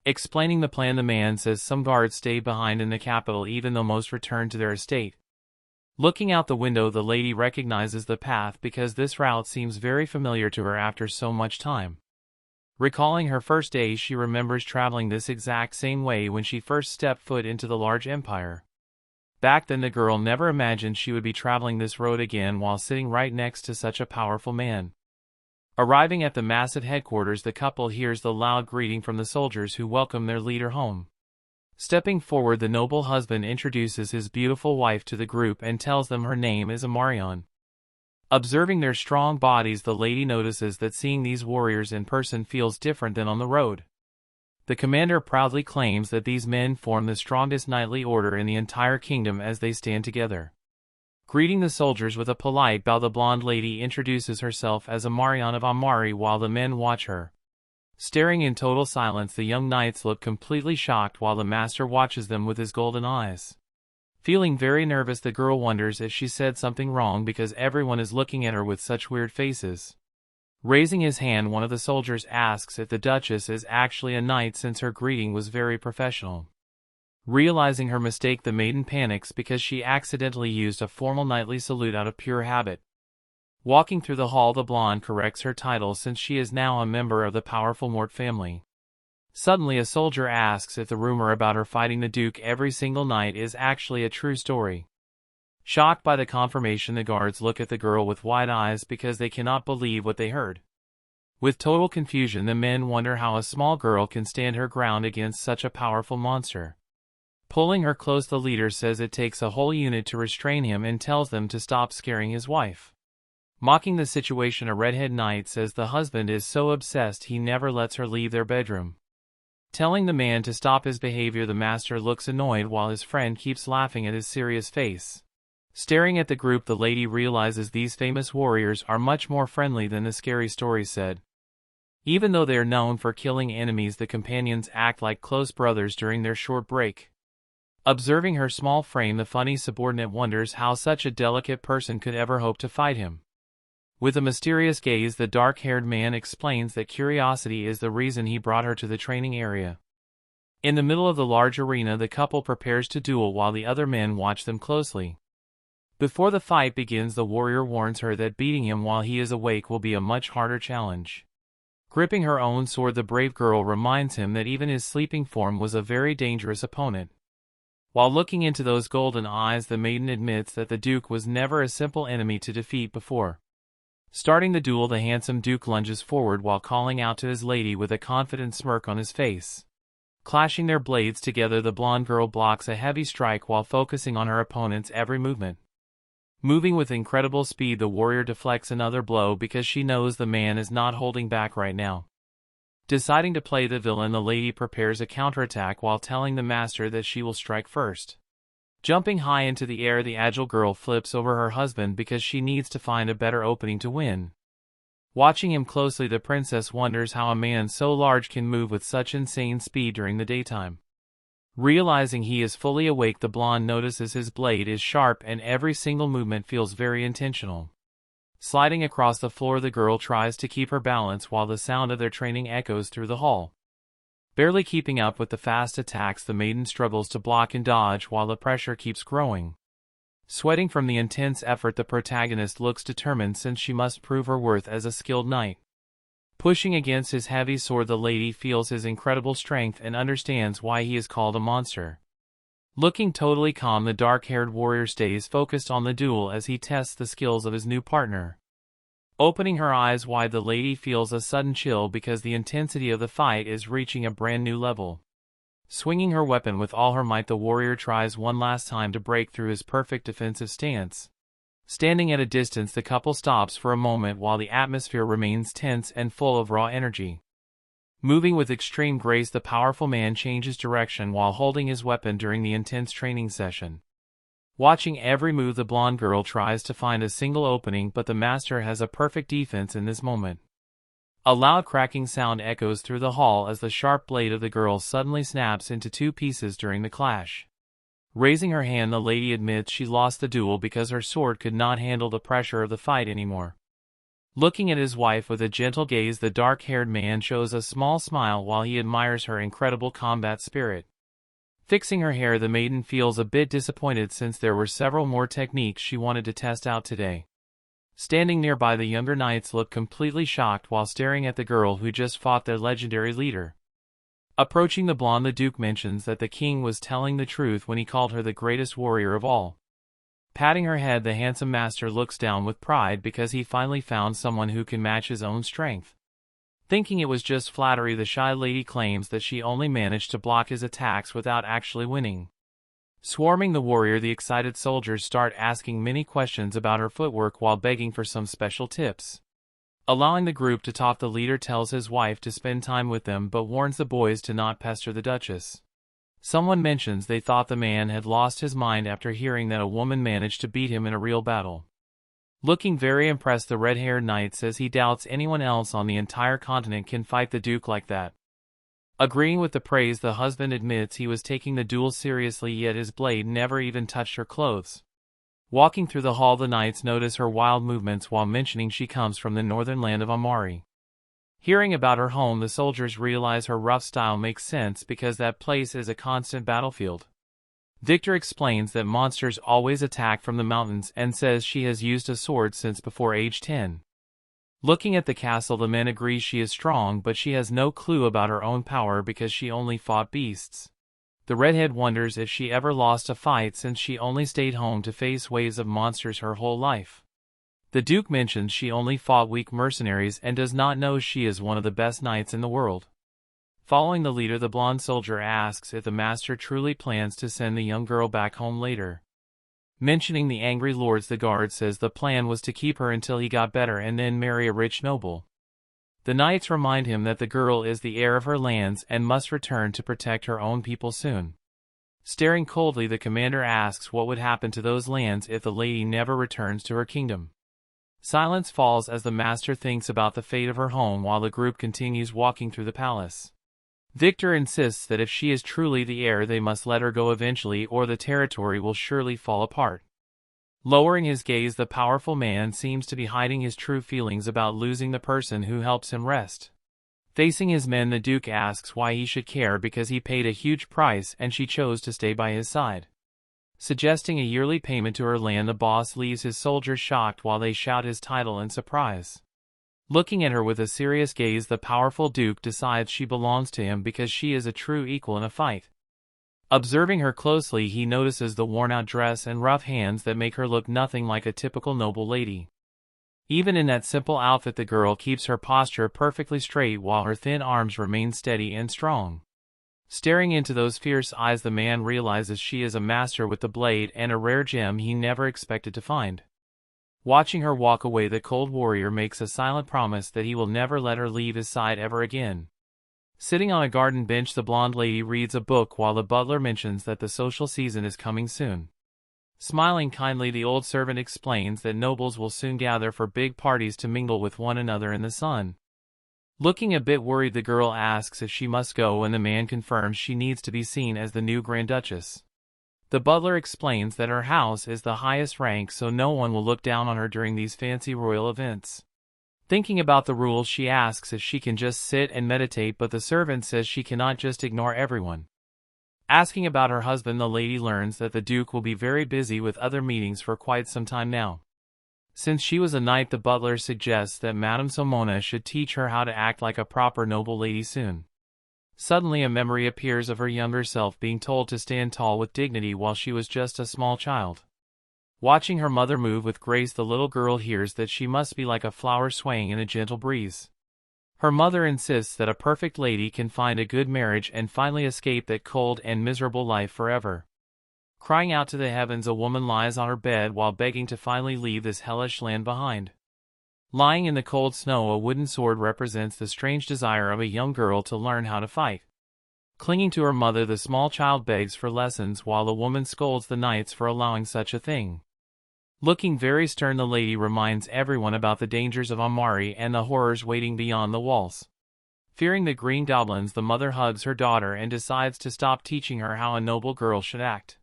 Explaining the plan, the man says some guards stay behind in the capital even though most return to their estate. Looking out the window, the lady recognizes the path because this route seems very familiar to her after so much time. Recalling her first days, she remembers traveling this exact same way when she first stepped foot into the large empire. Back then, the girl never imagined she would be traveling this road again while sitting right next to such a powerful man. Arriving at the massive headquarters, the couple hears the loud greeting from the soldiers who welcome their leader home. Stepping forward, the noble husband introduces his beautiful wife to the group and tells them her name is Amarion. Observing their strong bodies, the lady notices that seeing these warriors in person feels different than on the road. The commander proudly claims that these men form the strongest knightly order in the entire kingdom as they stand together. Greeting the soldiers with a polite bow, the blonde lady introduces herself as Amarion of Amari while the men watch her. Staring in total silence, the young knights look completely shocked while the master watches them with his golden eyes. Feeling very nervous, the girl wonders if she said something wrong because everyone is looking at her with such weird faces. Raising his hand, one of the soldiers asks if the Duchess is actually a knight since her greeting was very professional. Realizing her mistake, the maiden panics because she accidentally used a formal knightly salute out of pure habit. Walking through the hall, the blonde corrects her title since she is now a member of the powerful Mort family. Suddenly, a soldier asks if the rumor about her fighting the Duke every single night is actually a true story. Shocked by the confirmation, the guards look at the girl with wide eyes because they cannot believe what they heard. With total confusion, the men wonder how a small girl can stand her ground against such a powerful monster. Pulling her close, the leader says it takes a whole unit to restrain him and tells them to stop scaring his wife. Mocking the situation, a redhead knight says the husband is so obsessed he never lets her leave their bedroom. Telling the man to stop his behavior, the master looks annoyed while his friend keeps laughing at his serious face. Staring at the group, the lady realizes these famous warriors are much more friendly than the scary stories said. Even though they are known for killing enemies, the companions act like close brothers during their short break. Observing her small frame, the funny subordinate wonders how such a delicate person could ever hope to fight him. With a mysterious gaze, the dark-haired man explains that curiosity is the reason he brought her to the training area. In the middle of the large arena, the couple prepares to duel while the other men watch them closely. Before the fight begins, the warrior warns her that beating him while he is awake will be a much harder challenge. Gripping her own sword, the brave girl reminds him that even his sleeping form was a very dangerous opponent. While looking into those golden eyes, the maiden admits that the Duke was never a simple enemy to defeat before. Starting the duel, the handsome Duke lunges forward while calling out to his lady with a confident smirk on his face. Clashing their blades together, the blonde girl blocks a heavy strike while focusing on her opponent's every movement. Moving with incredible speed, the warrior deflects another blow because she knows the man is not holding back right now. Deciding to play the villain, the lady prepares a counterattack while telling the master that she will strike first. Jumping high into the air, the agile girl flips over her husband because she needs to find a better opening to win. Watching him closely, the princess wonders how a man so large can move with such insane speed during the daytime. Realizing he is fully awake, the blonde notices his blade is sharp and every single movement feels very intentional. Sliding across the floor, the girl tries to keep her balance while the sound of their training echoes through the hall. Barely keeping up with the fast attacks, the maiden struggles to block and dodge while the pressure keeps growing. Sweating from the intense effort, the protagonist looks determined since she must prove her worth as a skilled knight. Pushing against his heavy sword, the lady feels his incredible strength and understands why he is called a monster. Looking totally calm, the dark-haired warrior stays focused on the duel as he tests the skills of his new partner. Opening her eyes wide, the lady feels a sudden chill because the intensity of the fight is reaching a brand new level. Swinging her weapon with all her might, the warrior tries one last time to break through his perfect defensive stance. Standing at a distance, the couple stops for a moment while the atmosphere remains tense and full of raw energy. Moving with extreme grace, the powerful man changes direction while holding his weapon during the intense training session. Watching every move, the blonde girl tries to find a single opening, but the master has a perfect defense in this moment. A loud cracking sound echoes through the hall as the sharp blade of the girl suddenly snaps into two pieces during the clash. Raising her hand, the lady admits she lost the duel because her sword could not handle the pressure of the fight anymore. Looking at his wife with a gentle gaze, the dark-haired man shows a small smile while he admires her incredible combat spirit. Fixing her hair, the maiden feels a bit disappointed since there were several more techniques she wanted to test out today. Standing nearby, the younger knights look completely shocked while staring at the girl who just fought their legendary leader. Approaching the blonde, the Duke mentions that the king was telling the truth when he called her the greatest warrior of all. Patting her head, the handsome master looks down with pride because he finally found someone who can match his own strength. Thinking it was just flattery, the shy lady claims that she only managed to block his attacks without actually winning. Swarming the warrior, the excited soldiers start asking many questions about her footwork while begging for some special tips. Allowing the group to talk, the leader tells his wife to spend time with them but warns the boys to not pester the Duchess. Someone mentions they thought the man had lost his mind after hearing that a woman managed to beat him in a real battle. Looking very impressed, the red-haired knight says he doubts anyone else on the entire continent can fight the Duke like that. Agreeing with the praise, the husband admits he was taking the duel seriously, yet his blade never even touched her clothes. Walking through the hall, the knights notice her wild movements while mentioning she comes from the northern land of Amari. Hearing about her home, the soldiers realize her rough style makes sense because that place is a constant battlefield. Victor explains that monsters always attack from the mountains and says she has used a sword since before age 10. Looking at the castle, the men agree she is strong, but she has no clue about her own power because she only fought beasts. The redhead wonders if she ever lost a fight since she only stayed home to face waves of monsters her whole life. The Duke mentions she only fought weak mercenaries and does not know she is one of the best knights in the world. Following the leader, the blonde soldier asks if the master truly plans to send the young girl back home later. Mentioning the angry lords, the guard says the plan was to keep her until he got better and then marry a rich noble. The knights remind him that the girl is the heir of her lands and must return to protect her own people soon. Staring coldly, the commander asks what would happen to those lands if the lady never returns to her kingdom. Silence falls as the master thinks about the fate of her home while the group continues walking through the palace. Victor insists that if she is truly the heir, they must let her go eventually or the territory will surely fall apart. Lowering his gaze, the powerful man seems to be hiding his true feelings about losing the person who helps him rest. Facing his men, the Duke asks why he should care because he paid a huge price and she chose to stay by his side. Suggesting a yearly payment to her land, the boss leaves his soldiers shocked while they shout his title in surprise. Looking at her with a serious gaze, the powerful Duke decides she belongs to him because she is a true equal in a fight. Observing her closely, he notices the worn-out dress and rough hands that make her look nothing like a typical noble lady. Even in that simple outfit, the girl keeps her posture perfectly straight while her thin arms remain steady and strong. Staring into those fierce eyes, the man realizes she is a master with the blade and a rare gem he never expected to find. Watching her walk away, the cold warrior makes a silent promise that he will never let her leave his side ever again. Sitting on a garden bench, the blonde lady reads a book while the butler mentions that the social season is coming soon. Smiling kindly, the old servant explains that nobles will soon gather for big parties to mingle with one another in the sun. Looking a bit worried, the girl asks if she must go, and the man confirms she needs to be seen as the new Grand Duchess. The butler explains that her house is the highest rank, so no one will look down on her during these fancy royal events. Thinking about the rules, she asks if she can just sit and meditate, but the servant says she cannot just ignore everyone. Asking about her husband, the lady learns that the Duke will be very busy with other meetings for quite some time now. Since she was a knight, the butler suggests that Madame Somona should teach her how to act like a proper noble lady soon. Suddenly a memory appears of her younger self being told to stand tall with dignity while she was just a small child. Watching her mother move with grace, the little girl hears that she must be like a flower swaying in a gentle breeze. Her mother insists that a perfect lady can find a good marriage and finally escape that cold and miserable life forever. Crying out to the heavens, a woman lies on her bed while begging to finally leave this hellish land behind. Lying in the cold snow, a wooden sword represents the strange desire of a young girl to learn how to fight. Clinging to her mother, the small child begs for lessons while the woman scolds the knights for allowing such a thing. Looking very stern, the lady reminds everyone about the dangers of Amari and the horrors waiting beyond the walls. Fearing the green goblins, the mother hugs her daughter and decides to stop teaching her how a noble girl should act.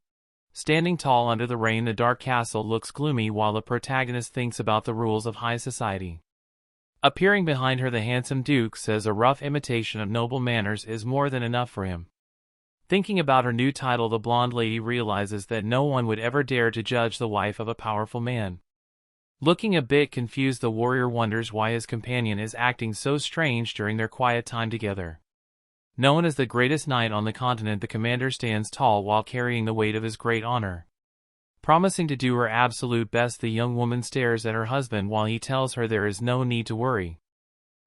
Standing tall under the rain, the dark castle looks gloomy while the protagonist thinks about the rules of high society. Appearing behind her, the handsome Duke says a rough imitation of noble manners is more than enough for him. Thinking about her new title, the blonde lady realizes that no one would ever dare to judge the wife of a powerful man. Looking a bit confused, the warrior wonders why his companion is acting so strange during their quiet time together. Known as the greatest knight on the continent, the commander stands tall while carrying the weight of his great honor. Promising to do her absolute best, the young woman stares at her husband while he tells her there is no need to worry.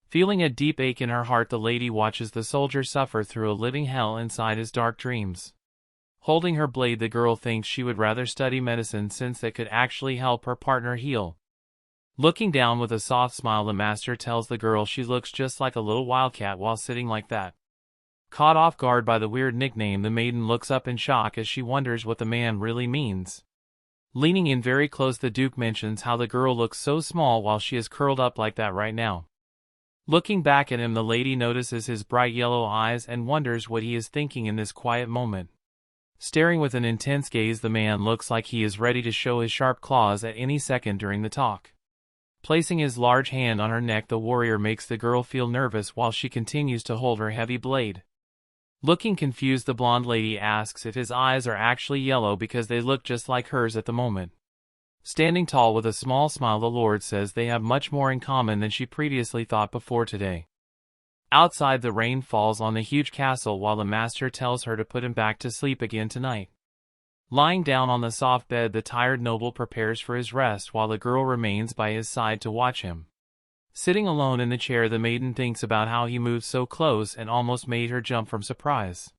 Feeling a deep ache in her heart, the lady watches the soldier suffer through a living hell inside his dark dreams. Holding her blade, the girl thinks she would rather study medicine since that could actually help her partner heal. Looking down with a soft smile, the master tells the girl she looks just like a little wildcat while sitting like that. Caught off guard by the weird nickname, the maiden looks up in shock as she wonders what the man really means. Leaning in very close, the Duke mentions how the girl looks so small while she is curled up like that right now. Looking back at him, the lady notices his bright yellow eyes and wonders what he is thinking in this quiet moment. Staring with an intense gaze, the man looks like he is ready to show his sharp claws at any second during the talk. Placing his large hand on her neck, the warrior makes the girl feel nervous while she continues to hold her heavy blade. Looking confused, the blonde lady asks if his eyes are actually yellow because they look just like hers at the moment. Standing tall with a small smile, the Lord says they have much more in common than she previously thought before today. Outside, the rain falls on the huge castle while the master tells her to put him back to sleep again tonight. Lying down on the soft bed, the tired noble prepares for his rest while the girl remains by his side to watch him. Sitting alone in the chair, the maiden thinks about how he moved so close and almost made her jump from surprise.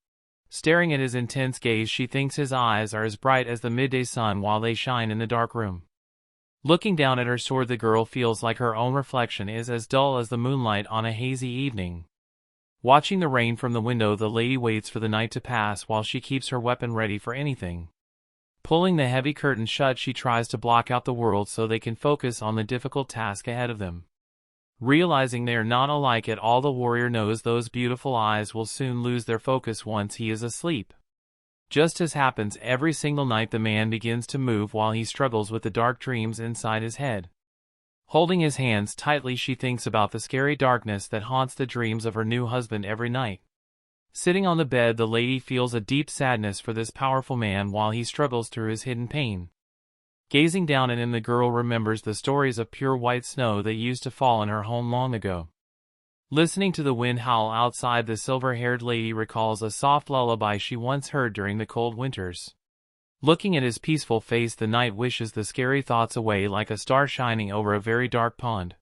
Staring at his intense gaze, she thinks his eyes are as bright as the midday sun while they shine in the dark room. Looking down at her sword, the girl feels like her own reflection is as dull as the moonlight on a hazy evening. Watching the rain from the window, the lady waits for the night to pass while she keeps her weapon ready for anything. Pulling the heavy curtain shut, she tries to block out the world so they can focus on the difficult task ahead of them. Realizing they are not alike at all, the warrior knows those beautiful eyes will soon lose their focus once he is asleep. Just as happens every single night, the man begins to move while he struggles with the dark dreams inside his head. Holding his hands tightly, she thinks about the scary darkness that haunts the dreams of her new husband every night. Sitting on the bed, the lady feels a deep sadness for this powerful man while he struggles through his hidden pain. Gazing down at him, the girl remembers the stories of pure white snow that used to fall in her home long ago. Listening to the wind howl outside, the silver-haired lady recalls a soft lullaby she once heard during the cold winters. Looking at his peaceful face, the knight wishes the scary thoughts away like a star shining over a very dark pond.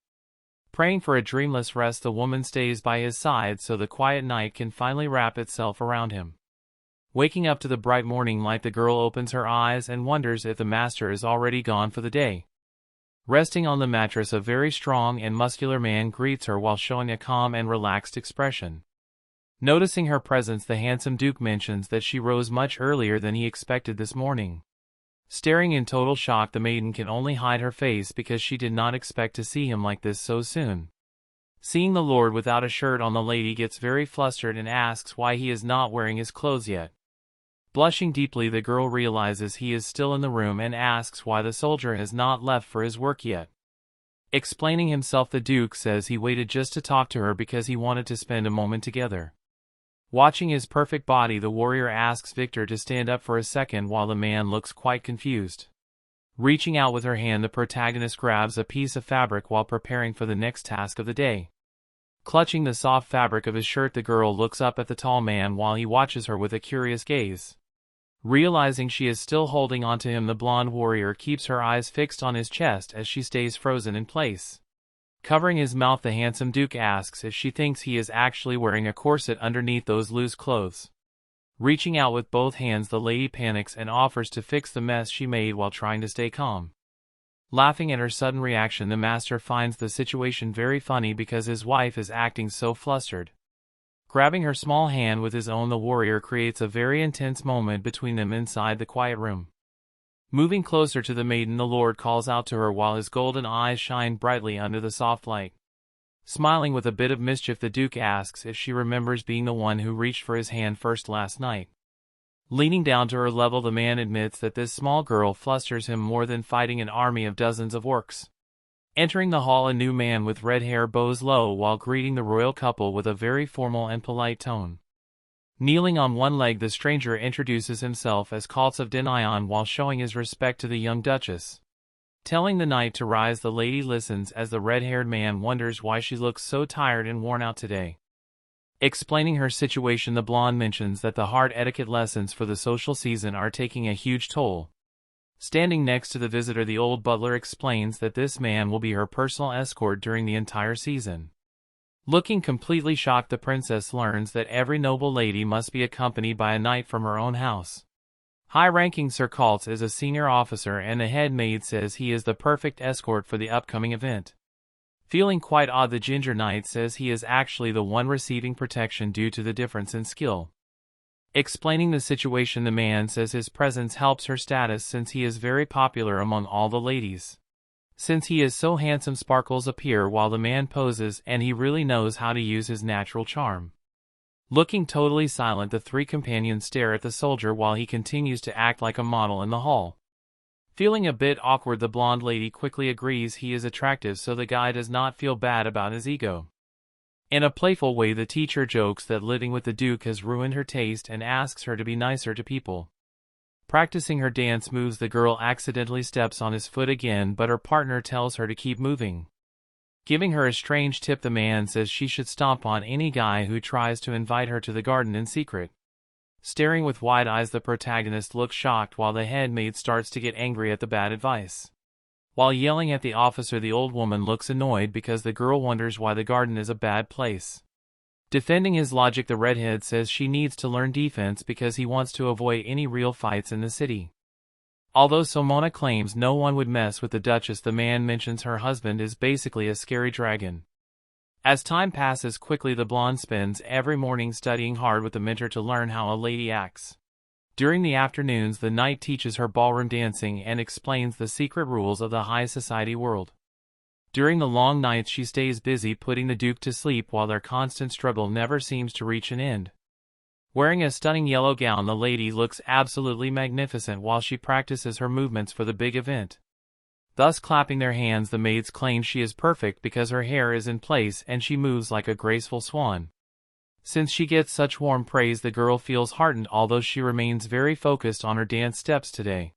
Praying for a dreamless rest, the woman stays by his side so the quiet night can finally wrap itself around him. Waking up to the bright morning light, the girl opens her eyes and wonders if the master is already gone for the day. Resting on the mattress, a very strong and muscular man greets her while showing a calm and relaxed expression. Noticing her presence, the handsome duke mentions that she rose much earlier than he expected this morning. Staring in total shock, the maiden can only hide her face because she did not expect to see him like this so soon. Seeing the lord without a shirt on, the lady gets very flustered and asks why he is not wearing his clothes yet. Blushing deeply, the girl realizes he is still in the room and asks why the soldier has not left for his work yet. Explaining himself, the duke says he waited just to talk to her because he wanted to spend a moment together. Watching his perfect body, the warrior asks Victor to stand up for a second while the man looks quite confused. Reaching out with her hand, the protagonist grabs a piece of fabric while preparing for the next task of the day. Clutching the soft fabric of his shirt, the girl looks up at the tall man while he watches her with a curious gaze. Realizing she is still holding onto him, the blonde warrior keeps her eyes fixed on his chest as she stays frozen in place. Covering his mouth, the handsome duke asks if she thinks he is actually wearing a corset underneath those loose clothes. Reaching out with both hands, the lady panics and offers to fix the mess she made while trying to stay calm. Laughing at her sudden reaction, the master finds the situation very funny because his wife is acting so flustered. Grabbing her small hand with his own, the warrior creates a very intense moment between them inside the quiet room. Moving closer to the maiden, the lord calls out to her while his golden eyes shine brightly under the soft light. Smiling with a bit of mischief, the duke asks if she remembers being the one who reached for his hand first last night. Leaning down to her level, the man admits that this small girl flusters him more than fighting an army of dozens of orcs. Entering the hall, a new man with red hair bows low while greeting the royal couple with a very formal and polite tone. Kneeling on one leg, the stranger introduces himself as Kaltz of Denion while showing his respect to the young duchess. Telling the knight to rise, the lady listens as the red-haired man wonders why she looks so tired and worn out today. Explaining her situation, the blonde mentions that the hard etiquette lessons for the social season are taking a huge toll. Standing next to the visitor, the old butler explains that this man will be her personal escort during the entire season. Looking completely shocked, the princess learns that every noble lady must be accompanied by a knight from her own house. High-ranking Sir Kaltz is a senior officer, and the head maid says he is the perfect escort for the upcoming event. Feeling quite odd, the ginger knight says he is actually the one receiving protection due to the difference in skill. Explaining the situation, the man says his presence helps her status since he is very popular among all the ladies. Since he is so handsome, sparkles appear while the man poses, and he really knows how to use his natural charm. Looking totally silent, the three companions stare at the soldier while he continues to act like a model in the hall. Feeling a bit awkward, the blonde lady quickly agrees he is attractive so the guy does not feel bad about his ego. In a playful way, the teacher jokes that living with the duke has ruined her taste and asks her to be nicer to people. Practicing her dance moves, the girl accidentally steps on his foot again, but her partner tells her to keep moving. Giving her a strange tip, the man says she should stomp on any guy who tries to invite her to the garden in secret. Staring with wide eyes, the protagonist looks shocked while the head maid starts to get angry at the bad advice. While yelling at the officer, the old woman looks annoyed because the girl wonders why the garden is a bad place. Defending his logic, the redhead says she needs to learn defense because he wants to avoid any real fights in the city. Although Somona claims no one would mess with the Duchess, the man mentions her husband is basically a scary dragon. As time passes quickly, the blonde spends every morning studying hard with the mentor to learn how a lady acts. During the afternoons, the knight teaches her ballroom dancing and explains the secret rules of the high society world. During the long nights, she stays busy putting the duke to sleep while their constant struggle never seems to reach an end. Wearing a stunning yellow gown, the lady looks absolutely magnificent while she practices her movements for the big event. Thus clapping their hands, the maids claim she is perfect because her hair is in place and she moves like a graceful swan. Since she gets such warm praise, the girl feels heartened, although she remains very focused on her dance steps today.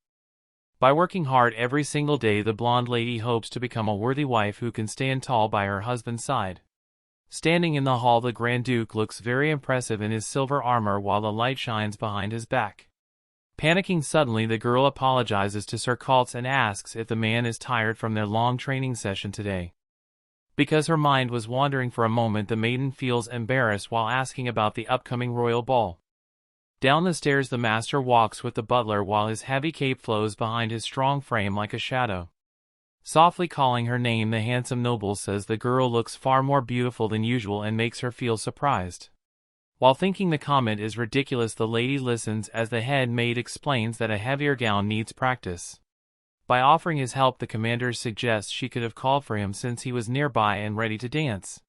By working hard every single day, the blonde lady hopes to become a worthy wife who can stand tall by her husband's side. Standing in the hall, the Grand Duke looks very impressive in his silver armor while the light shines behind his back. Panicking suddenly, the girl apologizes to Sir Kultz and asks if the man is tired from their long training session today. Because her mind was wandering for a moment, the maiden feels embarrassed while asking about the upcoming royal ball. Down the stairs the master walks with the butler while his heavy cape flows behind his strong frame like a shadow. Softly calling her name, the handsome noble says the girl looks far more beautiful than usual and makes her feel surprised. While thinking the comment is ridiculous, the lady listens as the head maid explains that a heavier gown needs practice. By offering his help, the commander suggests she could have called for him since he was nearby and ready to dance.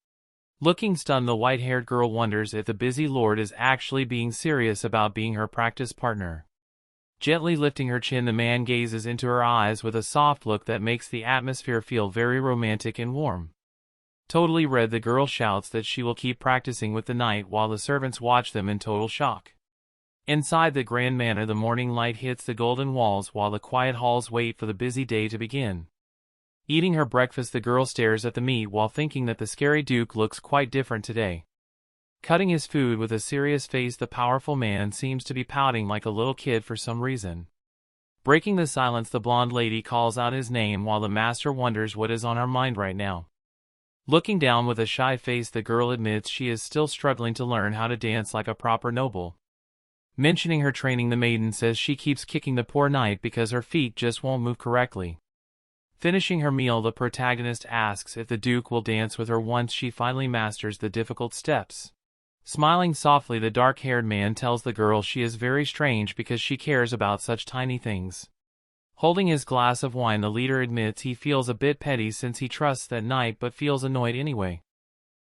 Looking stunned, the white-haired girl wonders if the busy lord is actually being serious about being her practice partner. Gently lifting her chin, the man gazes into her eyes with a soft look that makes the atmosphere feel very romantic and warm. Totally red, the girl shouts that she will keep practicing with the knight while the servants watch them in total shock. Inside the grand manor, the morning light hits the golden walls while the quiet halls wait for the busy day to begin. Eating her breakfast, the girl stares at the meat while thinking that the scary duke looks quite different today. Cutting his food with a serious face, the powerful man seems to be pouting like a little kid for some reason. Breaking the silence, the blonde lady calls out his name while the master wonders what is on her mind right now. Looking down with a shy face, the girl admits she is still struggling to learn how to dance like a proper noble. Mentioning her training, the maiden says she keeps kicking the poor knight because her feet just won't move correctly. Finishing her meal, the protagonist asks if the duke will dance with her once she finally masters the difficult steps. Smiling softly, the dark-haired man tells the girl she is very strange because she cares about such tiny things. Holding his glass of wine, the leader admits he feels a bit petty since he trusts that knight but feels annoyed anyway.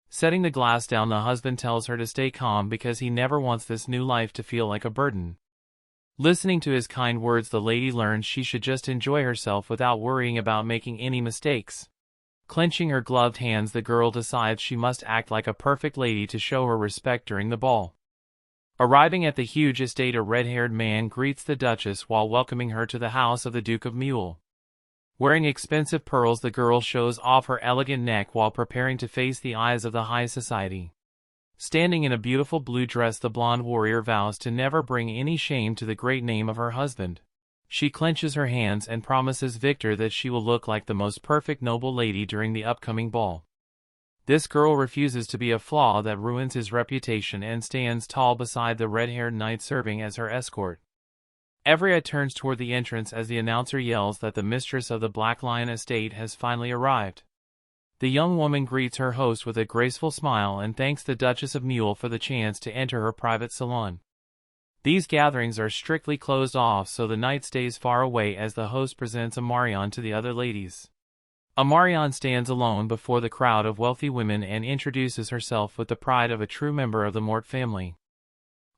Setting the glass down, the husband tells her to stay calm because he never wants this new life to feel like a burden. Listening to his kind words, the lady learns she should just enjoy herself without worrying about making any mistakes. Clenching her gloved hands, the girl decides she must act like a perfect lady to show her respect during the ball. Arriving at the huge estate, a red-haired man greets the Duchess while welcoming her to the house of the Duke of Mule. Wearing expensive pearls, the girl shows off her elegant neck while preparing to face the eyes of the high society. Standing in a beautiful blue dress, the blonde warrior vows to never bring any shame to the great name of her husband. She clenches her hands and promises Victor that she will look like the most perfect noble lady during the upcoming ball. This girl refuses to be a flaw that ruins his reputation and stands tall beside the red-haired knight serving as her escort. Evria turns toward the entrance as the announcer yells that the mistress of the Black Lion estate has finally arrived. The young woman greets her host with a graceful smile and thanks the Duchess of Mule for the chance to enter her private salon. These gatherings are strictly closed off, so the knight stays far away as the host presents Amarion to the other ladies. Amarion stands alone before the crowd of wealthy women and introduces herself with the pride of a true member of the Mort family.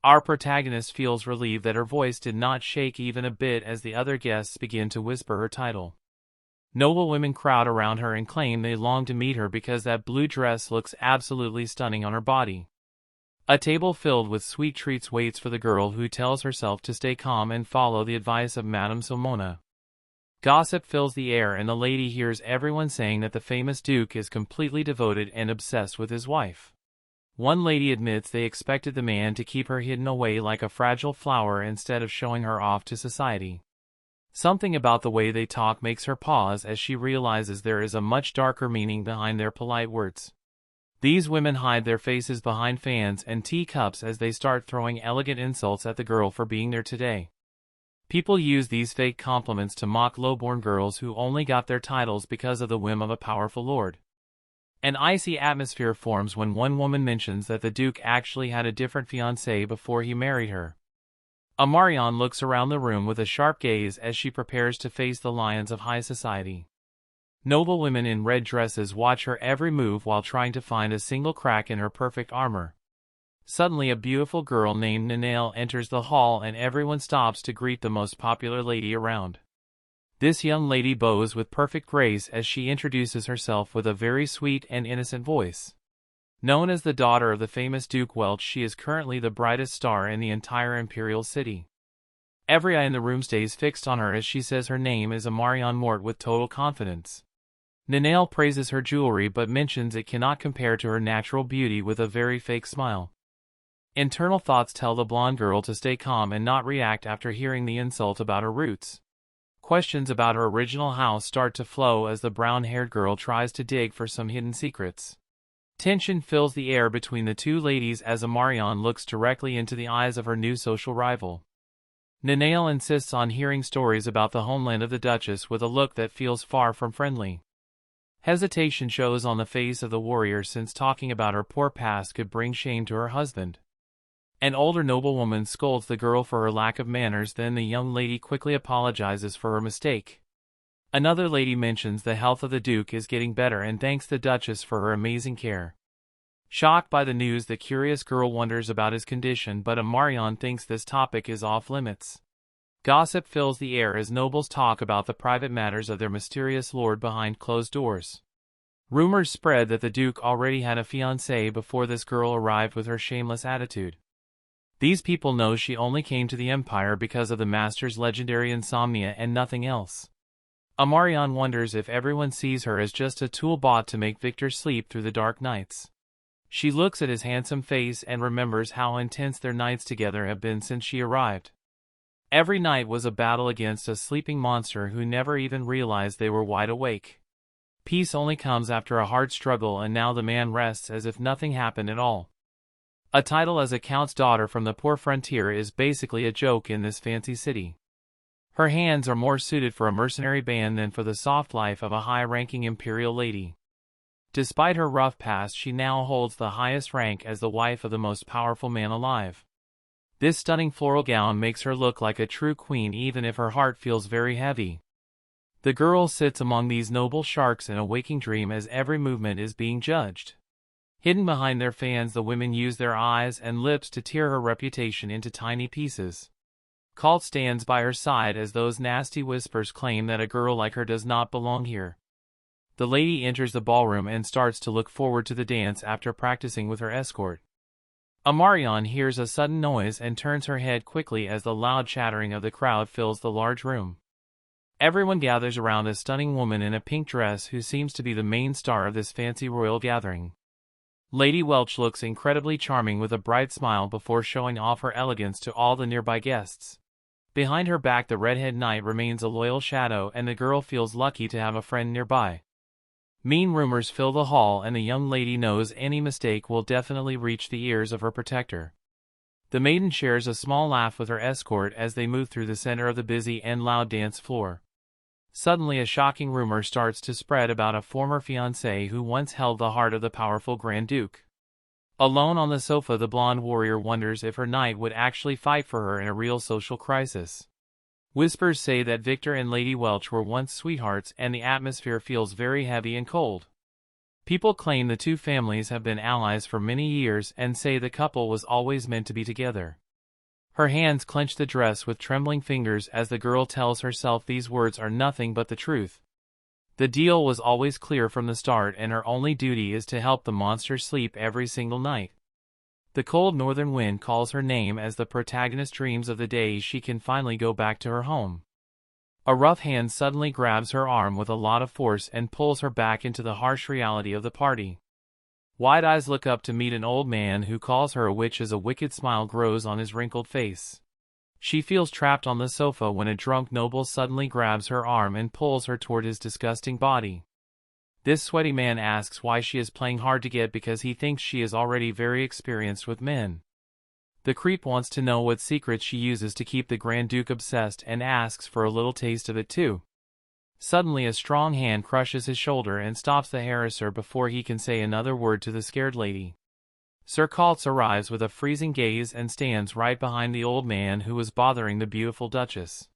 Our protagonist feels relieved that her voice did not shake even a bit as the other guests begin to whisper her title. Noble women crowd around her and claim they long to meet her because that blue dress looks absolutely stunning on her body. A table filled with sweet treats waits for the girl, who tells herself to stay calm and follow the advice of Madame Simona. Gossip fills the air and the lady hears everyone saying that the famous Duke is completely devoted and obsessed with his wife. One lady admits they expected the man to keep her hidden away like a fragile flower instead of showing her off to society. Something about the way they talk makes her pause as she realizes there is a much darker meaning behind their polite words. These women hide their faces behind fans and teacups as they start throwing elegant insults at the girl for being there today. People use these fake compliments to mock lowborn girls who only got their titles because of the whim of a powerful lord. An icy atmosphere forms when one woman mentions that the Duke actually had a different fiancée before he married her. Amarion looks around the room with a sharp gaze as she prepares to face the lions of high society. Noble women in red dresses watch her every move while trying to find a single crack in her perfect armor. Suddenly, a beautiful girl named Nanelle enters the hall and everyone stops to greet the most popular lady around. This young lady bows with perfect grace as she introduces herself with a very sweet and innocent voice. Known as the daughter of the famous Duke Welch, she is currently the brightest star in the entire imperial city. Every eye in the room stays fixed on her as she says her name is Amarion Mort with total confidence. Nanelle praises her jewelry but mentions it cannot compare to her natural beauty with a very fake smile. Internal thoughts tell the blonde girl to stay calm and not react after hearing the insult about her roots. Questions about her original house start to flow as the brown-haired girl tries to dig for some hidden secrets. Tension fills the air between the two ladies as Amarion looks directly into the eyes of her new social rival. Nanale insists on hearing stories about the homeland of the Duchess with a look that feels far from friendly. Hesitation shows on the face of the warrior since talking about her poor past could bring shame to her husband. An older noblewoman scolds the girl for her lack of manners, then the young lady quickly apologizes for her mistake. Another lady mentions the health of the Duke is getting better and thanks the Duchess for her amazing care. Shocked by the news, the curious girl wonders about his condition, but Amarion thinks this topic is off limits. Gossip fills the air as nobles talk about the private matters of their mysterious lord behind closed doors. Rumors spread that the Duke already had a fiancé before this girl arrived with her shameless attitude. These people know she only came to the Empire because of the Master's legendary insomnia and nothing else. Amarion wonders if everyone sees her as just a tool bought to make Victor sleep through the dark nights. She looks at his handsome face and remembers how intense their nights together have been since she arrived. Every night was a battle against a sleeping monster who never even realized they were wide awake. Peace only comes after a hard struggle, and now the man rests as if nothing happened at all. A title as a count's daughter from the poor frontier is basically a joke in this fancy city. Her hands are more suited for a mercenary band than for the soft life of a high-ranking imperial lady. Despite her rough past, she now holds the highest rank as the wife of the most powerful man alive. This stunning floral gown makes her look like a true queen even if her heart feels very heavy. The girl sits among these noble sharks in a waking dream as every movement is being judged. Hidden behind their fans, the women use their eyes and lips to tear her reputation into tiny pieces. Colt stands by her side as those nasty whispers claim that a girl like her does not belong here. The lady enters the ballroom and starts to look forward to the dance after practicing with her escort. Amarion hears a sudden noise and turns her head quickly as the loud chattering of the crowd fills the large room. Everyone gathers around a stunning woman in a pink dress who seems to be the main star of this fancy royal gathering. Lady Welch looks incredibly charming with a bright smile before showing off her elegance to all the nearby guests. Behind her back, the redhead knight remains a loyal shadow, and the girl feels lucky to have a friend nearby. Mean rumors fill the hall, and the young lady knows any mistake will definitely reach the ears of her protector. The maiden shares a small laugh with her escort as they move through the center of the busy and loud dance floor. Suddenly, a shocking rumor starts to spread about a former fiancé who once held the heart of the powerful Grand Duke. Alone on the sofa, the blonde warrior wonders if her knight would actually fight for her in a real social crisis. Whispers say that Victor and Lady Welch were once sweethearts, and the atmosphere feels very heavy and cold. People claim the two families have been allies for many years and say the couple was always meant to be together. Her hands clench the dress with trembling fingers as the girl tells herself these words are nothing but the truth. The deal was always clear from the start, and her only duty is to help the monster sleep every single night. The cold northern wind calls her name as the protagonist dreams of the day she can finally go back to her home. A rough hand suddenly grabs her arm with a lot of force and pulls her back into the harsh reality of the party. Wide eyes look up to meet an old man who calls her a witch as a wicked smile grows on his wrinkled face. She feels trapped on the sofa when a drunk noble suddenly grabs her arm and pulls her toward his disgusting body. This sweaty man asks why she is playing hard to get because he thinks she is already very experienced with men. The creep wants to know what secrets she uses to keep the Grand Duke obsessed and asks for a little taste of it too. Suddenly, a strong hand crushes his shoulder and stops the harasser before he can say another word to the scared lady. Sir Kaltz arrives with a freezing gaze and stands right behind the old man who was bothering the beautiful Duchess.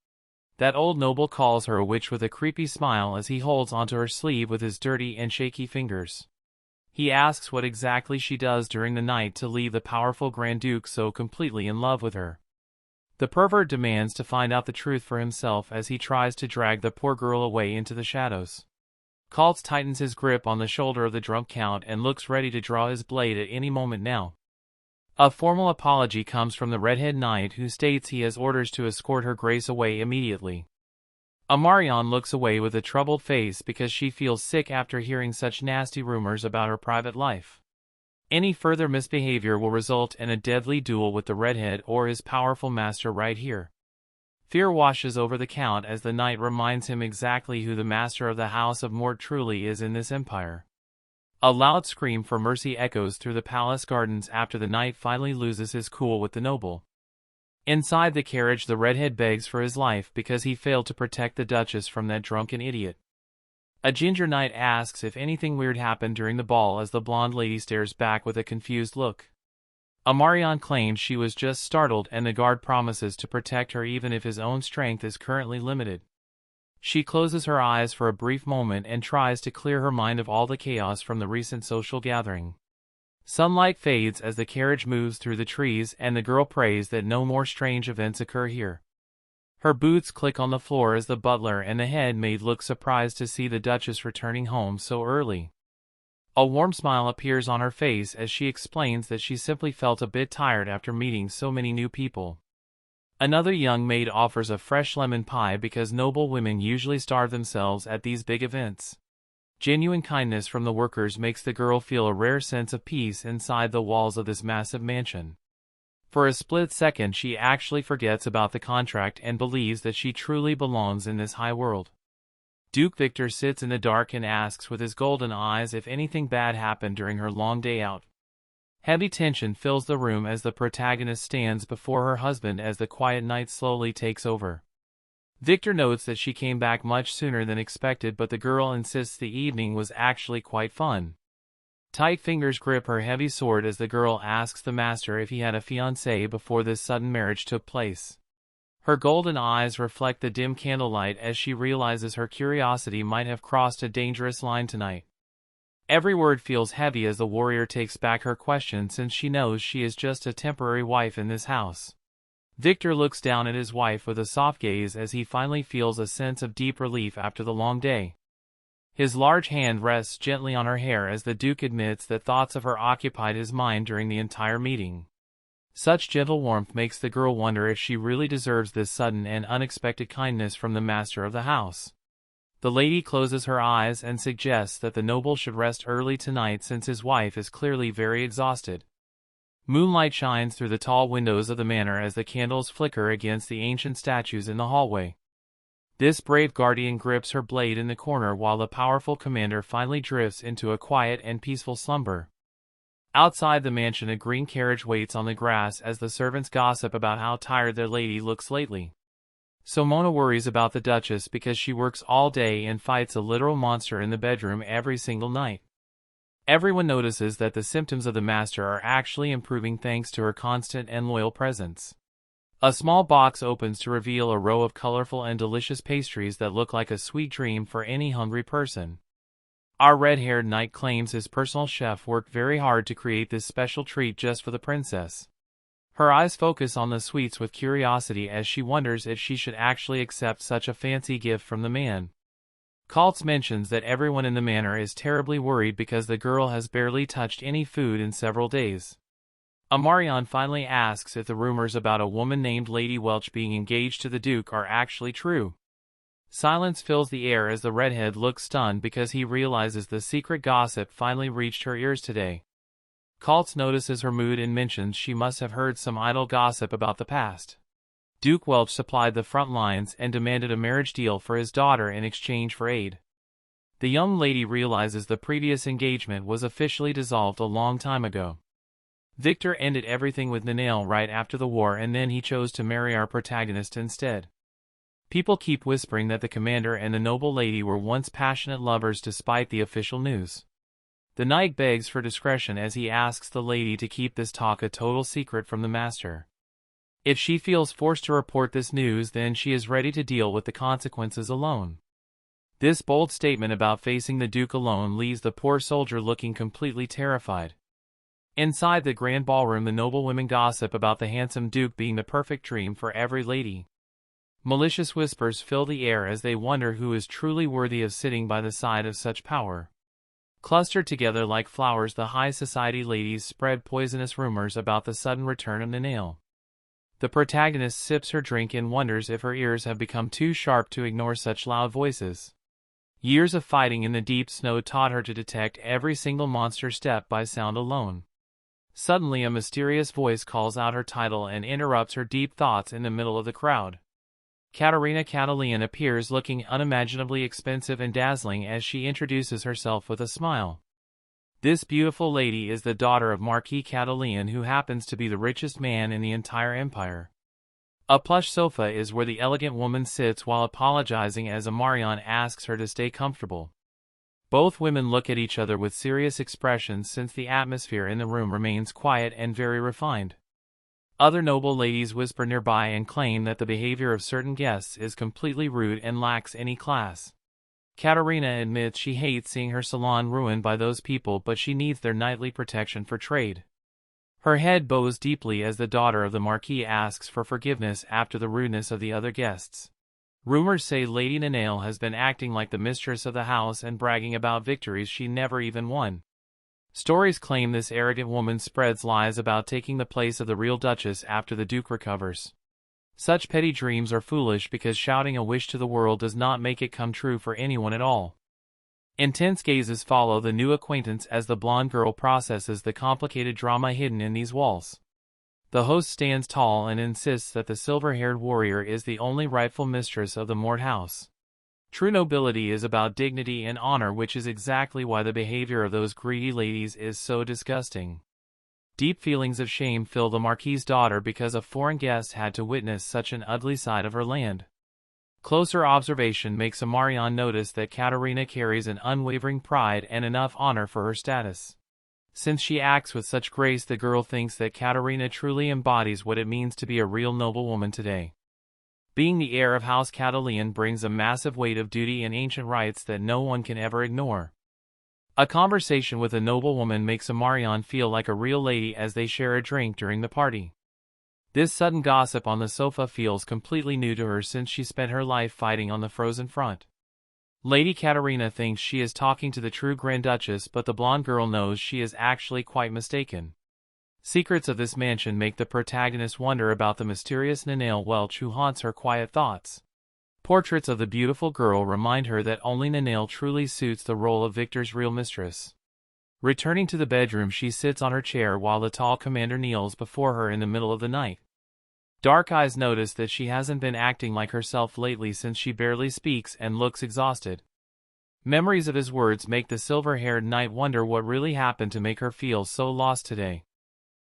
That old noble calls her a witch with a creepy smile as he holds onto her sleeve with his dirty and shaky fingers. He asks what exactly she does during the night to leave the powerful Grand Duke so completely in love with her. The pervert demands to find out the truth for himself as he tries to drag the poor girl away into the shadows. Kaltz tightens his grip on the shoulder of the drunk count and looks ready to draw his blade at any moment now. A formal apology comes from the redhead knight who states he has orders to escort her grace away immediately. Amarion looks away with a troubled face because she feels sick after hearing such nasty rumors about her private life. Any further misbehavior will result in a deadly duel with the redhead or his powerful master right here. Fear washes over the Count as the knight reminds him exactly who the master of the House of Mort truly is in this empire. A loud scream for mercy echoes through the palace gardens after the knight finally loses his cool with the noble. Inside the carriage, the redhead begs for his life because he failed to protect the Duchess from that drunken idiot. A ginger knight asks if anything weird happened during the ball as the blonde lady stares back with a confused look. Amarion claims she was just startled and the guard promises to protect her even if his own strength is currently limited. She closes her eyes for a brief moment and tries to clear her mind of all the chaos from the recent social gathering. Sunlight fades as the carriage moves through the trees and the girl prays that no more strange events occur here. Her boots click on the floor as the butler and the head maid look surprised to see the Duchess returning home so early. A warm smile appears on her face as she explains that she simply felt a bit tired after meeting so many new people. Another young maid offers a fresh lemon pie because noble women usually starve themselves at these big events. Genuine kindness from the workers makes the girl feel a rare sense of peace inside the walls of this massive mansion. For a split second she actually forgets about the contract and believes that she truly belongs in this high world. Duke Victor sits in the dark and asks with his golden eyes if anything bad happened during her long day out. Heavy tension fills the room as the protagonist stands before her husband as the quiet night slowly takes over. Victor notes that she came back much sooner than expected, but the girl insists the evening was actually quite fun. Tight fingers grip her heavy sword as the girl asks the master if he had a fiancée before this sudden marriage took place. Her golden eyes reflect the dim candlelight as she realizes her curiosity might have crossed a dangerous line tonight. Every word feels heavy as the warrior takes back her question since she knows she is just a temporary wife in this house. Victor looks down at his wife with a soft gaze as he finally feels a sense of deep relief after the long day. His large hand rests gently on her hair as the Duke admits that thoughts of her occupied his mind during the entire meeting. Such gentle warmth makes the girl wonder if she really deserves this sudden and unexpected kindness from the master of the house. The lady closes her eyes and suggests that the noble should rest early tonight since his wife is clearly very exhausted. Moonlight shines through the tall windows of the manor as the candles flicker against the ancient statues in the hallway. This brave guardian grips her blade in the corner while the powerful commander finally drifts into a quiet and peaceful slumber. Outside the mansion, a green carriage waits on the grass as the servants gossip about how tired their lady looks lately. Somona worries about the Duchess because she works all day and fights a literal monster in the bedroom every single night. Everyone notices that the symptoms of the master are actually improving thanks to her constant and loyal presence. A small box opens to reveal a row of colorful and delicious pastries that look like a sweet dream for any hungry person. Our red-haired knight claims his personal chef worked very hard to create this special treat just for the princess. Her eyes focus on the sweets with curiosity as she wonders if she should actually accept such a fancy gift from the man. Kaltz mentions that everyone in the manor is terribly worried because the girl has barely touched any food in several days. Amarion finally asks if the rumors about a woman named Lady Welch being engaged to the Duke are actually true. Silence fills the air as the redhead looks stunned because he realizes the secret gossip finally reached her ears today. Kaltz notices her mood and mentions she must have heard some idle gossip about the past. Duke Welch supplied the front lines and demanded a marriage deal for his daughter in exchange for aid. The young lady realizes the previous engagement was officially dissolved a long time ago. Victor ended everything with Nanelle right after the war and then he chose to marry our protagonist instead. People keep whispering that the commander and the noble lady were once passionate lovers despite the official news. The knight begs for discretion as he asks the lady to keep this talk a total secret from the master. If she feels forced to report this news, then she is ready to deal with the consequences alone. This bold statement about facing the Duke alone leaves the poor soldier looking completely terrified. Inside the grand ballroom, the noble women gossip about the handsome Duke being the perfect dream for every lady. Malicious whispers fill the air as they wonder who is truly worthy of sitting by the side of such power. Clustered together like flowers, the high society ladies spread poisonous rumors about the sudden return of Nanelle. The protagonist sips her drink and wonders if her ears have become too sharp to ignore such loud voices. Years of fighting in the deep snow taught her to detect every single monster step by sound alone. Suddenly a mysterious voice calls out her title and interrupts her deep thoughts in the middle of the crowd. Katarina Catalan appears looking unimaginably expensive and dazzling as she introduces herself with a smile. This beautiful lady is the daughter of Marquis Catalan, who happens to be the richest man in the entire empire. A plush sofa is where the elegant woman sits while apologizing as Amarion asks her to stay comfortable. Both women look at each other with serious expressions since the atmosphere in the room remains quiet and very refined. Other noble ladies whisper nearby and claim that the behavior of certain guests is completely rude and lacks any class. Katarina admits she hates seeing her salon ruined by those people, but she needs their nightly protection for trade. Her head bows deeply as the daughter of the Marquis asks for forgiveness after the rudeness of the other guests. Rumors say Lady Nanale has been acting like the mistress of the house and bragging about victories she never even won. Stories claim this arrogant woman spreads lies about taking the place of the real Duchess after the Duke recovers. Such petty dreams are foolish because shouting a wish to the world does not make it come true for anyone at all. Intense gazes follow the new acquaintance as the blonde girl processes the complicated drama hidden in these walls. The host stands tall and insists that the silver-haired warrior is the only rightful mistress of the Mort house. True nobility is about dignity and honor, which is exactly why the behavior of those greedy ladies is so disgusting. Deep feelings of shame fill the Marquis's daughter because a foreign guest had to witness such an ugly side of her land. Closer observation makes Amarion notice that Katarina carries an unwavering pride and enough honor for her status. Since she acts with such grace, the girl thinks that Katarina truly embodies what it means to be a real noblewoman today. Being the heir of House Catalan brings a massive weight of duty and ancient rights that no one can ever ignore. A conversation with a noblewoman makes Amarion feel like a real lady as they share a drink during the party. This sudden gossip on the sofa feels completely new to her since she spent her life fighting on the frozen front. Lady Katarina thinks she is talking to the true Grand Duchess, but the blonde girl knows she is actually quite mistaken. Secrets of this mansion make the protagonist wonder about the mysterious Nanale Welch who haunts her quiet thoughts. Portraits of the beautiful girl remind her that only Nanale truly suits the role of Victor's real mistress. Returning to the bedroom, she sits on her chair while the tall commander kneels before her in the middle of the night. Dark Eyes notice that she hasn't been acting like herself lately since she barely speaks and looks exhausted. Memories of his words make the silver-haired knight wonder what really happened to make her feel so lost today.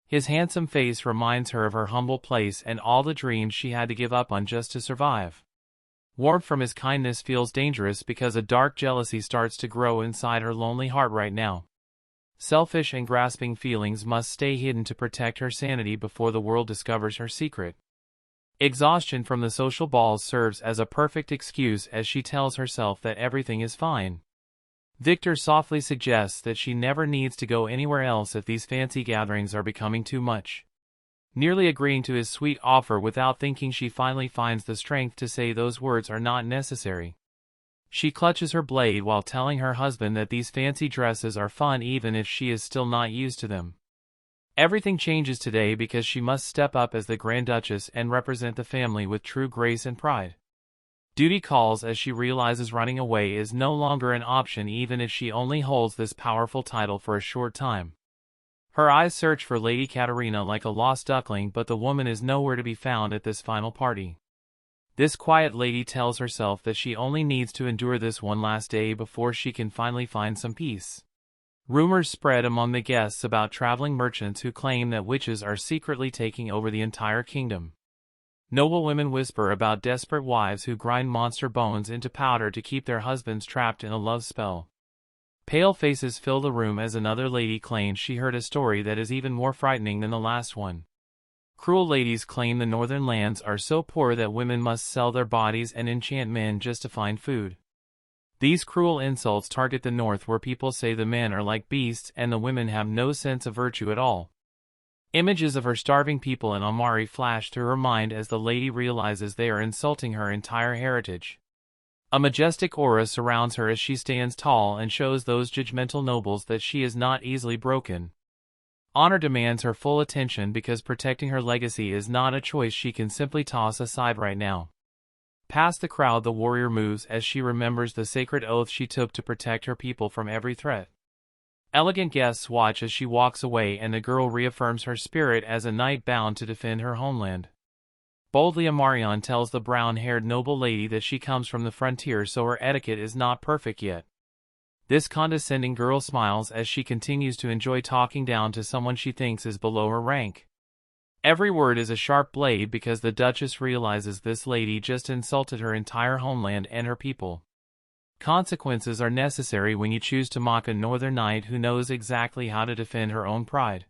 His handsome face reminds her of her humble place and all the dreams she had to give up on just to survive. Warmth from his kindness feels dangerous because a dark jealousy starts to grow inside her lonely heart right now. Selfish and grasping feelings must stay hidden to protect her sanity before the world discovers her secret. Exhaustion from the social balls serves as a perfect excuse as she tells herself that everything is fine. Victor softly suggests that she never needs to go anywhere else if these fancy gatherings are becoming too much. Nearly agreeing to his sweet offer without thinking, she finally finds the strength to say those words are not necessary. She clutches her blade while telling her husband that these fancy dresses are fun even if she is still not used to them. Everything changes today because she must step up as the Grand Duchess and represent the family with true grace and pride. Duty calls as she realizes running away is no longer an option even if she only holds this powerful title for a short time. Her eyes search for Lady Katarina like a lost duckling, but the woman is nowhere to be found at this final party. This quiet lady tells herself that she only needs to endure this one last day before she can finally find some peace. Rumors spread among the guests about traveling merchants who claim that witches are secretly taking over the entire kingdom. Noble women whisper about desperate wives who grind monster bones into powder to keep their husbands trapped in a love spell. Pale faces fill the room as another lady claims she heard a story that is even more frightening than the last one. Cruel ladies claim the northern lands are so poor that women must sell their bodies and enchant men just to find food. These cruel insults target the north, where people say the men are like beasts and the women have no sense of virtue at all. Images of her starving people in Amari flash through her mind as the lady realizes they are insulting her entire heritage. A majestic aura surrounds her as she stands tall and shows those judgmental nobles that she is not easily broken. Honor demands her full attention because protecting her legacy is not a choice she can simply toss aside right now. Past the crowd, the warrior moves as she remembers the sacred oath she took to protect her people from every threat. Elegant guests watch as she walks away, and the girl reaffirms her spirit as a knight bound to defend her homeland. Boldly Amarion tells the brown-haired noble lady that she comes from the frontier, so her etiquette is not perfect yet. This condescending girl smiles as she continues to enjoy talking down to someone she thinks is below her rank. Every word is a sharp blade because the Duchess realizes this lady just insulted her entire homeland and her people. Consequences are necessary when you choose to mock a northern knight who knows exactly how to defend her own pride.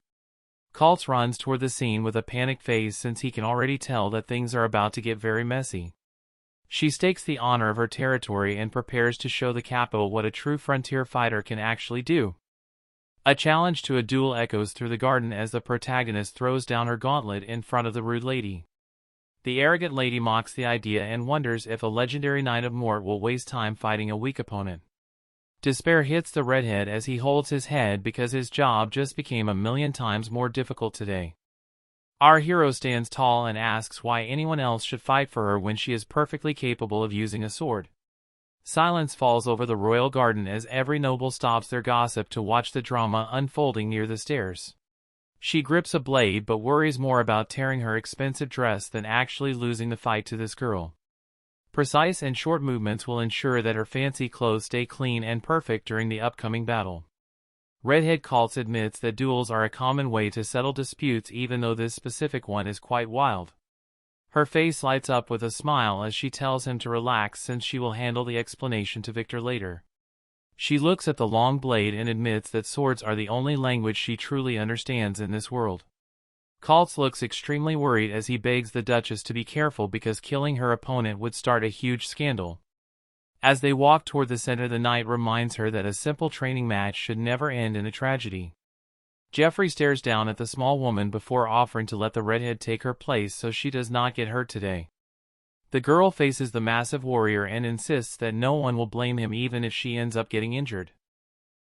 Kaltz runs toward the scene with a panicked face since he can already tell that things are about to get very messy. She stakes the honor of her territory and prepares to show the capital what a true frontier fighter can actually do. A challenge to a duel echoes through the garden as the protagonist throws down her gauntlet in front of the rude lady. The arrogant lady mocks the idea and wonders if a legendary knight of Mort will waste time fighting a weak opponent. Despair hits the redhead as he holds his head because his job just became 1,000,000 times more difficult today. Our hero stands tall and asks why anyone else should fight for her when she is perfectly capable of using a sword. Silence falls over the royal garden as every noble stops their gossip to watch the drama unfolding near the stairs. She grips a blade but worries more about tearing her expensive dress than actually losing the fight to this girl. Precise and short movements will ensure that her fancy clothes stay clean and perfect during the upcoming battle. Redhead Kaltz admits that duels are a common way to settle disputes, even though this specific one is quite wild. Her face lights up with a smile as she tells him to relax since she will handle the explanation to Victor later. She looks at the long blade and admits that swords are the only language she truly understands in this world. Kaltz looks extremely worried as he begs the Duchess to be careful because killing her opponent would start a huge scandal. As they walk toward the center, the knight reminds her that a simple training match should never end in a tragedy. Jeffrey stares down at the small woman before offering to let the redhead take her place so she does not get hurt today. The girl faces the massive warrior and insists that no one will blame him even if she ends up getting injured.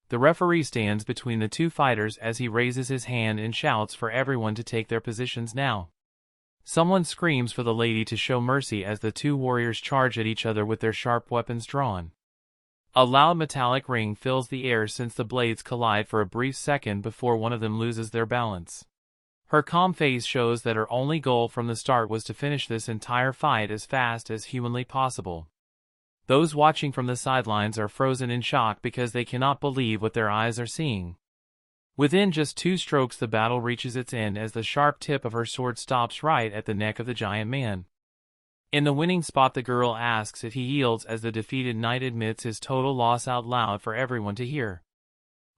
The referee stands between the two fighters as he raises his hand and shouts for everyone to take their positions now. Someone screams for the lady to show mercy as the two warriors charge at each other with their sharp weapons drawn. A loud metallic ring fills the air since the blades collide for a brief second before one of them loses their balance. Her calm face shows that her only goal from the start was to finish this entire fight as fast as humanly possible. Those watching from the sidelines are frozen in shock because they cannot believe what their eyes are seeing. Within just 2 strokes, the battle reaches its end as the sharp tip of her sword stops right at the neck of the giant man. In the winning spot, the girl asks if he yields as the defeated knight admits his total loss out loud for everyone to hear.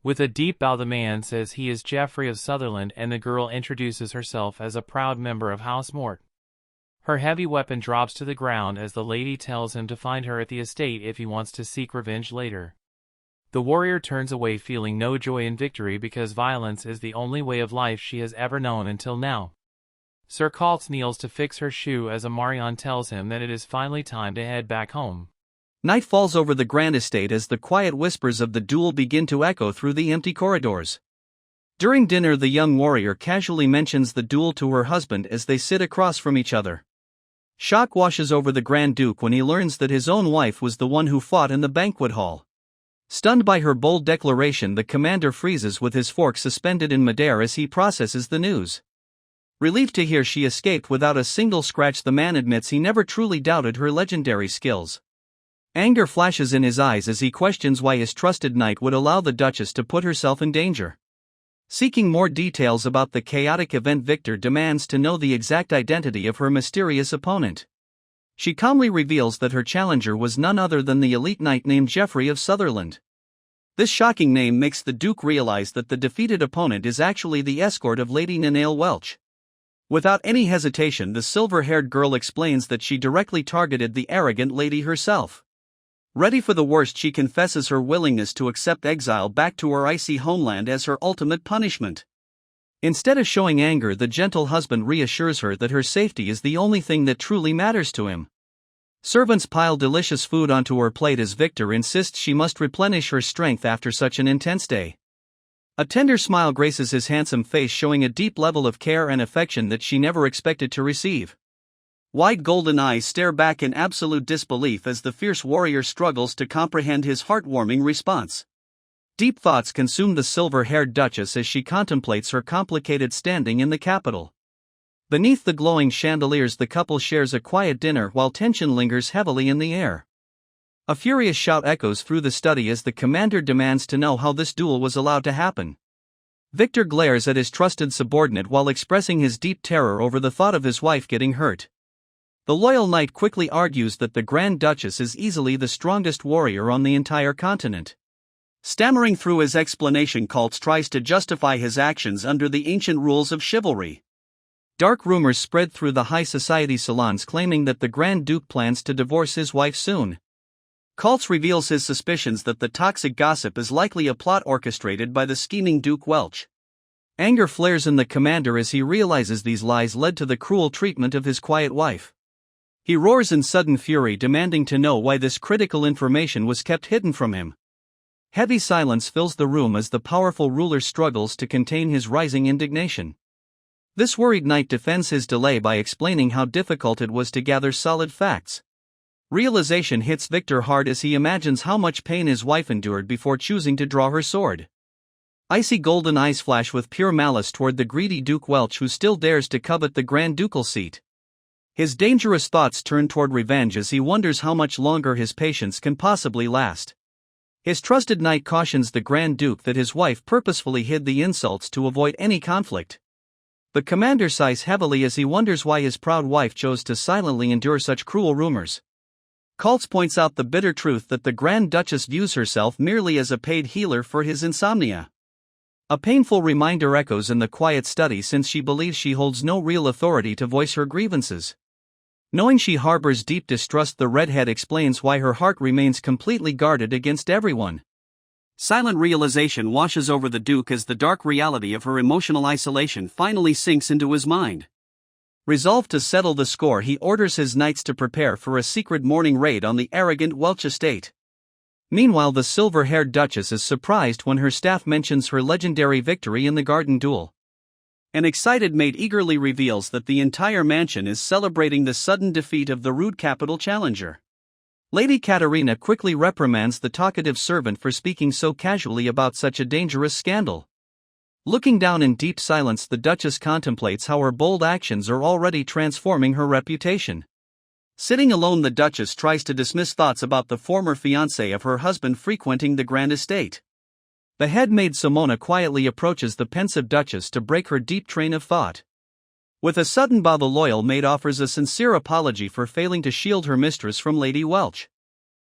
With a deep bow, the man says he is Geoffrey of Sutherland, and the girl introduces herself as a proud member of House Mort. Her heavy weapon drops to the ground as the lady tells him to find her at the estate if he wants to seek revenge later. The warrior turns away feeling no joy in victory because violence is the only way of life she has ever known until now. Sir Kaltz kneels to fix her shoe as Amarion tells him that it is finally time to head back home. Night falls over the grand estate as the quiet whispers of the duel begin to echo through the empty corridors. During dinner, the young warrior casually mentions the duel to her husband as they sit across from each other. Shock washes over the Grand Duke when he learns that his own wife was the one who fought in the banquet hall. Stunned by her bold declaration, the commander freezes with his fork suspended in midair as he processes the news. Relieved to hear she escaped without a single scratch, the man admits he never truly doubted her legendary skills. Anger flashes in his eyes as he questions why his trusted knight would allow the Duchess to put herself in danger. Seeking more details about the chaotic event, Victor demands to know the exact identity of her mysterious opponent. She calmly reveals that her challenger was none other than the elite knight named Geoffrey of Sutherland. This shocking name makes the Duke realize that the defeated opponent is actually the escort of Lady Nanail Welch. Without any hesitation, the silver-haired girl explains that she directly targeted the arrogant lady herself. Ready for the worst, she confesses her willingness to accept exile back to her icy homeland as her ultimate punishment. Instead of showing anger, the gentle husband reassures her that her safety is the only thing that truly matters to him. Servants pile delicious food onto her plate as Victor insists she must replenish her strength after such an intense day. A tender smile graces his handsome face, showing a deep level of care and affection that she never expected to receive. Wide golden eyes stare back in absolute disbelief as the fierce warrior struggles to comprehend his heartwarming response. Deep thoughts consume the silver-haired Duchess as she contemplates her complicated standing in the capital. Beneath the glowing chandeliers, the couple shares a quiet dinner while tension lingers heavily in the air. A furious shout echoes through the study as the commander demands to know how this duel was allowed to happen. Victor glares at his trusted subordinate while expressing his deep terror over the thought of his wife getting hurt. The loyal knight quickly argues that the Grand Duchess is easily the strongest warrior on the entire continent. Stammering through his explanation, Kaltz tries to justify his actions under the ancient rules of chivalry. Dark rumors spread through the high society salons claiming that the Grand Duke plans to divorce his wife soon. Kaltz reveals his suspicions that the toxic gossip is likely a plot orchestrated by the scheming Duke Welch. Anger flares in the commander as he realizes these lies led to the cruel treatment of his quiet wife. He roars in sudden fury, demanding to know why this critical information was kept hidden from him. Heavy silence fills the room as the powerful ruler struggles to contain his rising indignation. This worried knight defends his delay by explaining how difficult it was to gather solid facts. Realization hits Victor hard as he imagines how much pain his wife endured before choosing to draw her sword. Icy golden eyes flash with pure malice toward the greedy Duke Welch, who still dares to covet the Grand Ducal seat. His dangerous thoughts turn toward revenge as he wonders how much longer his patience can possibly last. His trusted knight cautions the Grand Duke that his wife purposefully hid the insults to avoid any conflict. The commander sighs heavily as he wonders why his proud wife chose to silently endure such cruel rumors. Kaltz points out the bitter truth that the Grand Duchess views herself merely as a paid healer for his insomnia. A painful reminder echoes in the quiet study since she believes she holds no real authority to voice her grievances. Knowing she harbors deep distrust, the redhead explains why her heart remains completely guarded against everyone. Silent realization washes over the Duke as the dark reality of her emotional isolation finally sinks into his mind. Resolved to settle the score, he orders his knights to prepare for a secret morning raid on the arrogant Welch estate. Meanwhile, the silver-haired Duchess is surprised when her staff mentions her legendary victory in the garden duel. An excited maid eagerly reveals that the entire mansion is celebrating the sudden defeat of the rude capital challenger. Lady Katerina quickly reprimands the talkative servant for speaking so casually about such a dangerous scandal. Looking down in deep silence, the Duchess contemplates how her bold actions are already transforming her reputation. Sitting alone, the Duchess tries to dismiss thoughts about the former fiancé of her husband frequenting the grand estate. The head maid Simona quietly approaches the pensive Duchess to break her deep train of thought. With a sudden bow, the loyal maid offers a sincere apology for failing to shield her mistress from Lady Welch.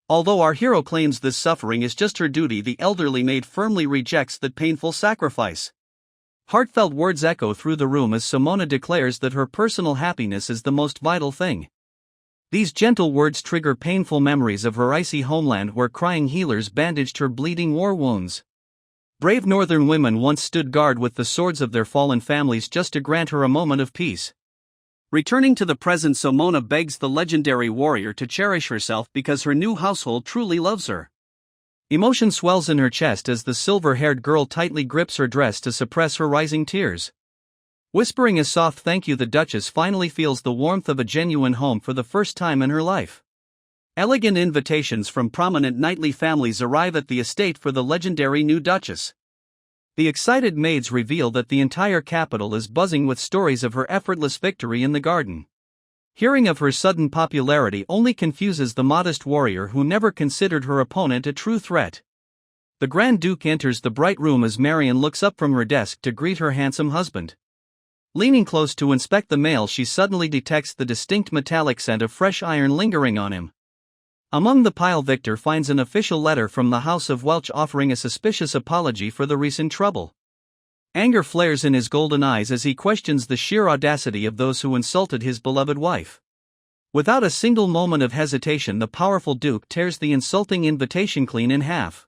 Although our hero claims this suffering is just her duty, the elderly maid firmly rejects that painful sacrifice. Heartfelt words echo through the room as Simona declares that her personal happiness is the most vital thing. These gentle words trigger painful memories of her icy homeland where crying healers bandaged her bleeding war wounds. Brave northern women once stood guard with the swords of their fallen families just to grant her a moment of peace. Returning to the present, Simona begs the legendary warrior to cherish herself because her new household truly loves her. Emotion swells in her chest as the silver-haired girl tightly grips her dress to suppress her rising tears. Whispering a soft thank you, the Duchess finally feels the warmth of a genuine home for the first time in her life. Elegant invitations from prominent knightly families arrive at the estate for the legendary new Duchess. The excited maids reveal that the entire capital is buzzing with stories of her effortless victory in the garden. Hearing of her sudden popularity only confuses the modest warrior who never considered her opponent a true threat. The Grand Duke enters the bright room as Marion looks up from her desk to greet her handsome husband. Leaning close to inspect the mail, she suddenly detects the distinct metallic scent of fresh iron lingering on him. Among the pile, Victor finds an official letter from the House of Welch offering a suspicious apology for the recent trouble. Anger flares in his golden eyes as he questions the sheer audacity of those who insulted his beloved wife. Without a single moment of hesitation, the powerful Duke tears the insulting invitation clean in half.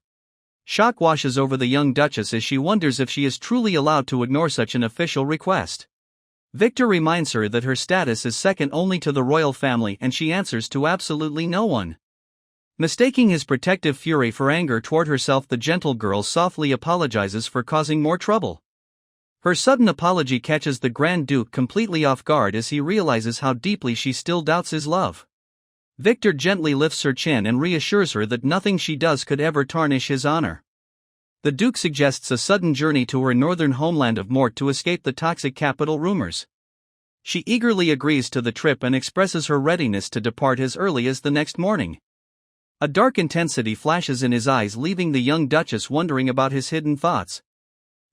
Shock washes over the young Duchess as she wonders if she is truly allowed to ignore such an official request. Victor reminds her that her status is second only to the royal family, and she answers to absolutely no one. Mistaking his protective fury for anger toward herself, the gentle girl softly apologizes for causing more trouble. Her sudden apology catches the Grand Duke completely off guard as he realizes how deeply she still doubts his love. Victor gently lifts her chin and reassures her that nothing she does could ever tarnish his honor. The Duke suggests a sudden journey to her northern homeland of Mort to escape the toxic capital rumors. She eagerly agrees to the trip and expresses her readiness to depart as early as the next morning. A dark intensity flashes in his eyes, leaving the young Duchess wondering about his hidden thoughts.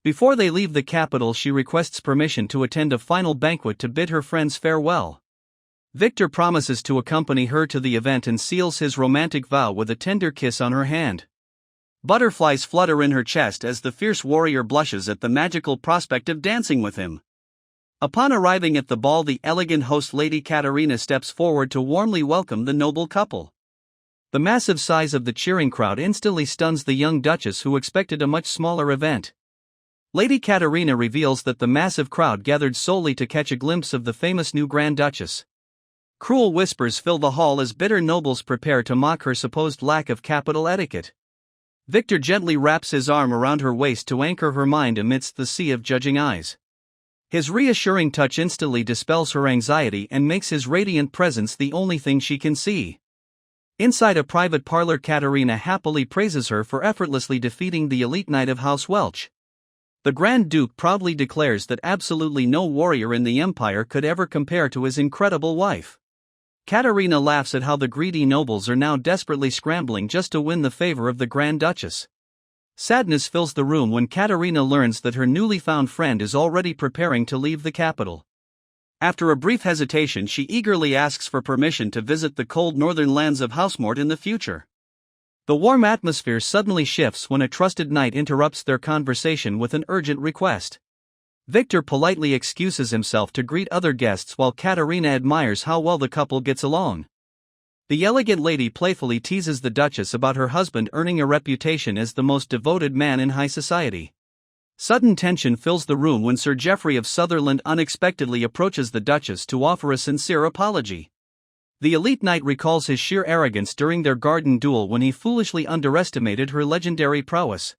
Before they leave the capital, she requests permission to attend a final banquet to bid her friends farewell. Victor promises to accompany her to the event and seals his romantic vow with a tender kiss on her hand. Butterflies flutter in her chest as the fierce warrior blushes at the magical prospect of dancing with him. Upon arriving at the ball, the elegant host Lady Katarina steps forward to warmly welcome the noble couple. The massive size of the cheering crowd instantly stuns the young Duchess, who expected a much smaller event. Lady Katarina reveals that the massive crowd gathered solely to catch a glimpse of the famous new Grand Duchess. Cruel whispers fill the hall as bitter nobles prepare to mock her supposed lack of capital etiquette. Victor gently wraps his arm around her waist to anchor her mind amidst the sea of judging eyes. His reassuring touch instantly dispels her anxiety and makes his radiant presence the only thing she can see. Inside a private parlor, Katarina happily praises her for effortlessly defeating the elite knight of House Welch. The Grand Duke proudly declares that absolutely no warrior in the empire could ever compare to his incredible wife. Katarina laughs at how the greedy nobles are now desperately scrambling just to win the favor of the Grand Duchess. Sadness fills the room when Katarina learns that her newly found friend is already preparing to leave the capital. After a brief hesitation, she eagerly asks for permission to visit the cold northern lands of Housemort in the future. The warm atmosphere suddenly shifts when a trusted knight interrupts their conversation with an urgent request. Victor politely excuses himself to greet other guests while Katarina admires how well the couple gets along. The elegant lady playfully teases the Duchess about her husband earning a reputation as the most devoted man in high society. Sudden tension fills the room when Sir Geoffrey of Sutherland unexpectedly approaches the Duchess to offer a sincere apology. The elite knight recalls his sheer arrogance during their garden duel when he foolishly underestimated her legendary prowess.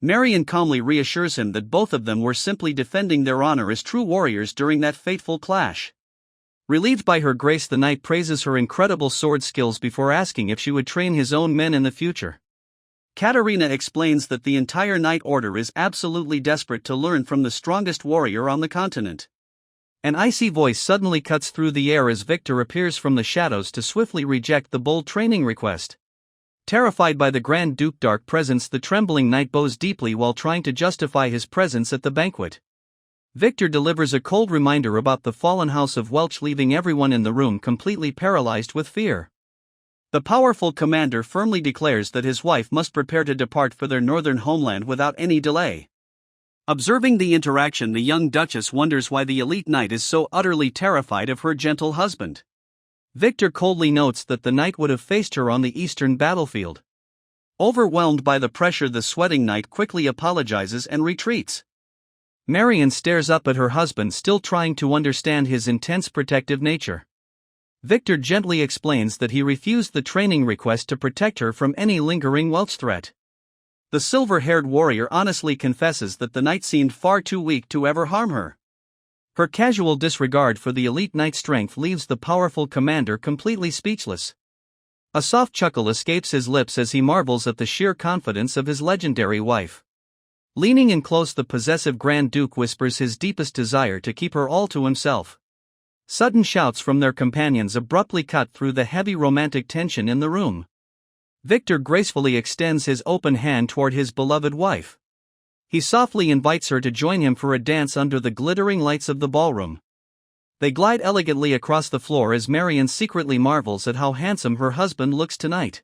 Marion calmly reassures him that both of them were simply defending their honor as true warriors during that fateful clash. Relieved by her grace, the knight praises her incredible sword skills before asking if she would train his own men in the future. Katarina explains that the entire Knight Order is absolutely desperate to learn from the strongest warrior on the continent. An icy voice suddenly cuts through the air as Victor appears from the shadows to swiftly reject the bold training request. Terrified by the Grand Duke's dark presence, the trembling knight bows deeply while trying to justify his presence at the banquet. Victor delivers a cold reminder about the fallen House of Welch, leaving everyone in the room completely paralyzed with fear. The powerful commander firmly declares that his wife must prepare to depart for their northern homeland without any delay. Observing the interaction, the young Duchess wonders why the elite knight is so utterly terrified of her gentle husband. Victor coldly notes that the knight would have faced her on the eastern battlefield. Overwhelmed by the pressure, the sweating knight quickly apologizes and retreats. Marion stares up at her husband, still trying to understand his intense protective nature. Victor gently explains that he refused the training request to protect her from any lingering Welch threat. The silver-haired warrior honestly confesses that the knight seemed far too weak to ever harm her. Her casual disregard for the elite knight's strength leaves the powerful commander completely speechless. A soft chuckle escapes his lips as he marvels at the sheer confidence of his legendary wife. Leaning in close, the possessive Grand Duke whispers his deepest desire to keep her all to himself. Sudden shouts from their companions abruptly cut through the heavy romantic tension in the room. Victor gracefully extends his open hand toward his beloved wife. He softly invites her to join him for a dance under the glittering lights of the ballroom. They glide elegantly across the floor as Marion secretly marvels at how handsome her husband looks tonight.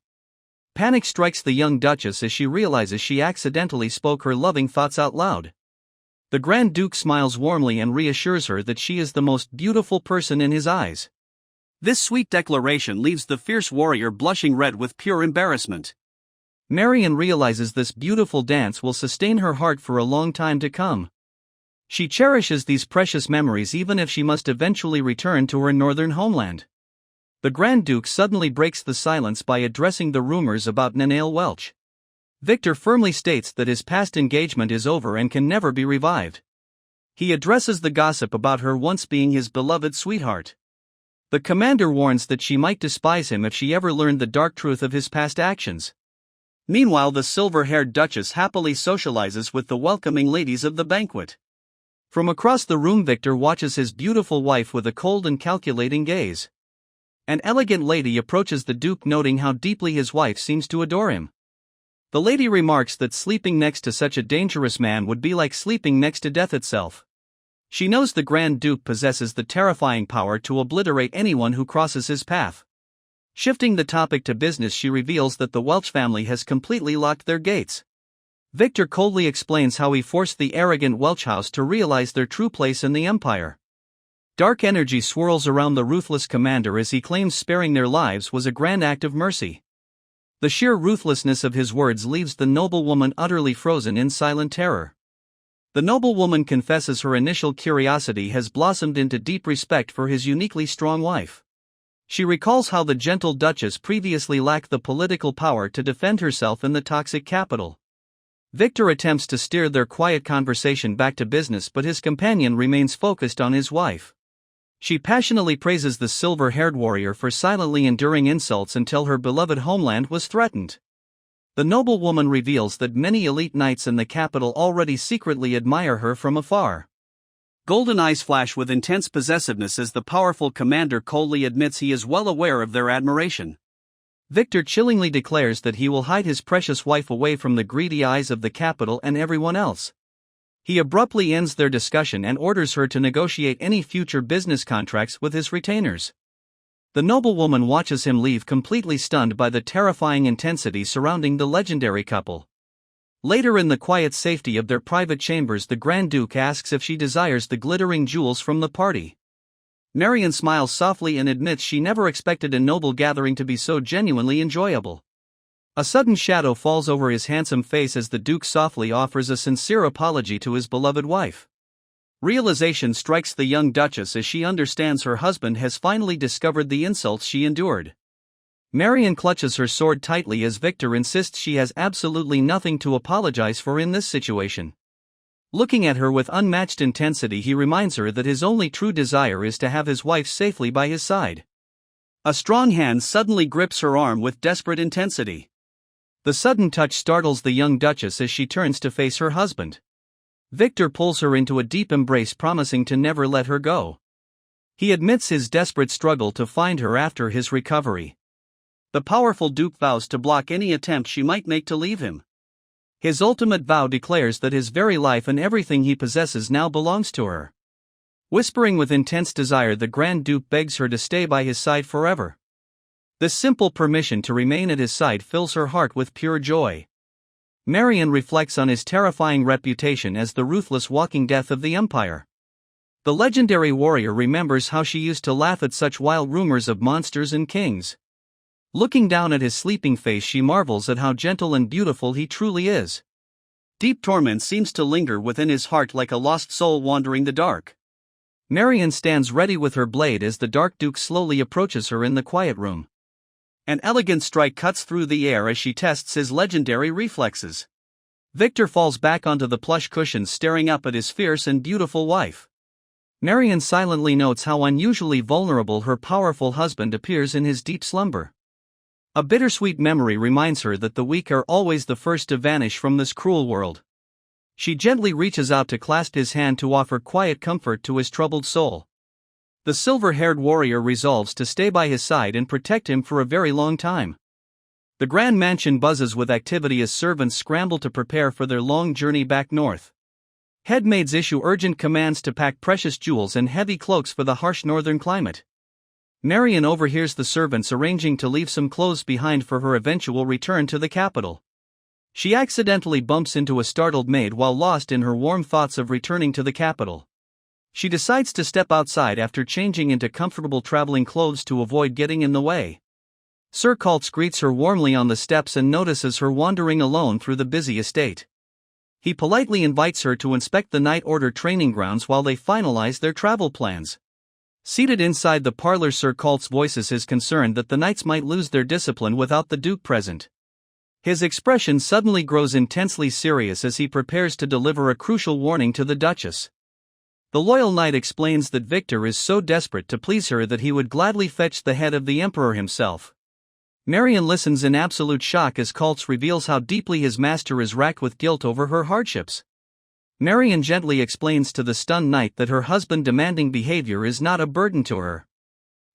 Panic strikes the young Duchess as she realizes she accidentally spoke her loving thoughts out loud. The Grand Duke smiles warmly and reassures her that she is the most beautiful person in his eyes. This sweet declaration leaves the fierce warrior blushing red with pure embarrassment. Marion realizes this beautiful dance will sustain her heart for a long time to come. She cherishes these precious memories even if she must eventually return to her northern homeland. The Grand Duke suddenly breaks the silence by addressing the rumors about Nanale Welch. Victor firmly states that his past engagement is over and can never be revived. He addresses the gossip about her once being his beloved sweetheart. The commander warns that she might despise him if she ever learned the dark truth of his past actions. Meanwhile, the silver-haired Duchess happily socializes with the welcoming ladies of the banquet. From across the room, Victor watches his beautiful wife with a cold and calculating gaze. An elegant lady approaches the Duke, noting how deeply his wife seems to adore him. The lady remarks that sleeping next to such a dangerous man would be like sleeping next to death itself. She knows the Grand Duke possesses the terrifying power to obliterate anyone who crosses his path. Shifting the topic to business, she reveals that the Welch family has completely locked their gates. Victor coldly explains how he forced the arrogant Welch house to realize their true place in the empire. Dark energy swirls around the ruthless commander as he claims sparing their lives was a grand act of mercy. The sheer ruthlessness of his words leaves the noblewoman utterly frozen in silent terror. The noblewoman confesses her initial curiosity has blossomed into deep respect for his uniquely strong wife. She recalls how the gentle Duchess previously lacked the political power to defend herself in the toxic capital. Victor attempts to steer their quiet conversation back to business, but his companion remains focused on his wife. She passionately praises the silver-haired warrior for silently enduring insults until her beloved homeland was threatened. The noblewoman reveals that many elite knights in the capital already secretly admire her from afar. Golden eyes flash with intense possessiveness as the powerful commander coldly admits he is well aware of their admiration. Victor chillingly declares that he will hide his precious wife away from the greedy eyes of the capital and everyone else. He abruptly ends their discussion and orders her to negotiate any future business contracts with his retainers. The noblewoman watches him leave, completely stunned by the terrifying intensity surrounding the legendary couple. Later, in the quiet safety of their private chambers, the Grand Duke asks if she desires the glittering jewels from the party. Marion smiles softly and admits she never expected a noble gathering to be so genuinely enjoyable. A sudden shadow falls over his handsome face as the Duke softly offers a sincere apology to his beloved wife. Realization strikes the young Duchess as she understands her husband has finally discovered the insults she endured. Marion clutches her sword tightly as Victor insists she has absolutely nothing to apologize for in this situation. Looking at her with unmatched intensity, he reminds her that his only true desire is to have his wife safely by his side. A strong hand suddenly grips her arm with desperate intensity. The sudden touch startles the young Duchess as she turns to face her husband. Victor pulls her into a deep embrace, promising to never let her go. He admits his desperate struggle to find her after his recovery. The powerful Duke vows to block any attempt she might make to leave him. His ultimate vow declares that his very life and everything he possesses now belongs to her. Whispering with intense desire, the Grand Duke begs her to stay by his side forever. This simple permission to remain at his side fills her heart with pure joy. Marion reflects on his terrifying reputation as the ruthless walking death of the empire. The legendary warrior remembers how she used to laugh at such wild rumors of monsters and kings. Looking down at his sleeping face, she marvels at how gentle and beautiful he truly is. Deep torment seems to linger within his heart like a lost soul wandering the dark. Marion stands ready with her blade as the Dark Duke slowly approaches her in the quiet room. An elegant strike cuts through the air as she tests his legendary reflexes. Victor falls back onto the plush cushions, staring up at his fierce and beautiful wife. Marion silently notes how unusually vulnerable her powerful husband appears in his deep slumber. A bittersweet memory reminds her that the weak are always the first to vanish from this cruel world. She gently reaches out to clasp his hand to offer quiet comfort to his troubled soul. The silver-haired warrior resolves to stay by his side and protect him for a very long time. The grand mansion buzzes with activity as servants scramble to prepare for their long journey back north. Headmaids issue urgent commands to pack precious jewels and heavy cloaks for the harsh northern climate. Marion overhears the servants arranging to leave some clothes behind for her eventual return to the capital. She accidentally bumps into a startled maid while lost in her warm thoughts of returning to the capital. She decides to step outside after changing into comfortable traveling clothes to avoid getting in the way. Sir Kaltz greets her warmly on the steps and notices her wandering alone through the busy estate. He politely invites her to inspect the Night Order training grounds while they finalize their travel plans. Seated inside the parlor, Sir Kaltz voices his concern that the knights might lose their discipline without the Duke present. His expression suddenly grows intensely serious as he prepares to deliver a crucial warning to the Duchess. The loyal knight explains that Victor is so desperate to please her that he would gladly fetch the head of the Emperor himself. Marion listens in absolute shock as Kaltz reveals how deeply his master is racked with guilt over her hardships. Marion gently explains to the stunned knight that her husband's demanding behavior is not a burden to her.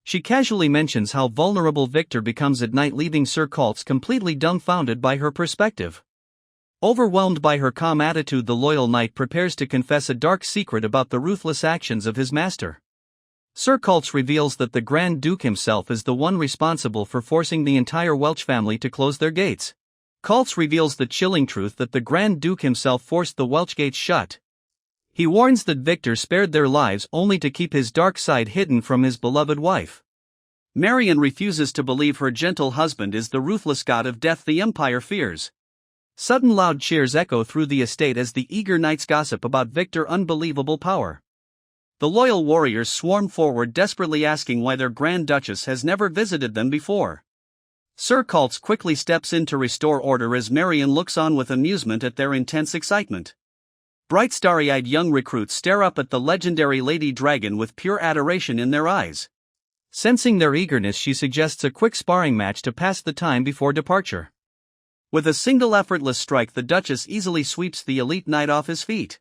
She casually mentions how vulnerable Victor becomes at night, leaving Sir Kaltz completely dumbfounded by her perspective. Overwhelmed by her calm attitude, the loyal knight prepares to confess a dark secret about the ruthless actions of his master. Sir Kaltz reveals that the Grand Duke himself is the one responsible for forcing the entire Welch family to close their gates. Kaltz reveals the chilling truth that the Grand Duke himself forced the Welch gates shut. He warns that Victor spared their lives only to keep his dark side hidden from his beloved wife. Marion refuses to believe her gentle husband is the ruthless god of death the Empire fears. Sudden loud cheers echo through the estate as the eager knights gossip about Victor's unbelievable power. The loyal warriors swarm forward, desperately asking why their Grand Duchess has never visited them before. Sir Kaltz quickly steps in to restore order as Marion looks on with amusement at their intense excitement. Bright starry-eyed young recruits stare up at the legendary Lady Dragon with pure adoration in their eyes. Sensing their eagerness, she suggests a quick sparring match to pass the time before departure. With a single effortless strike, the Duchess easily sweeps the elite knight off his feet.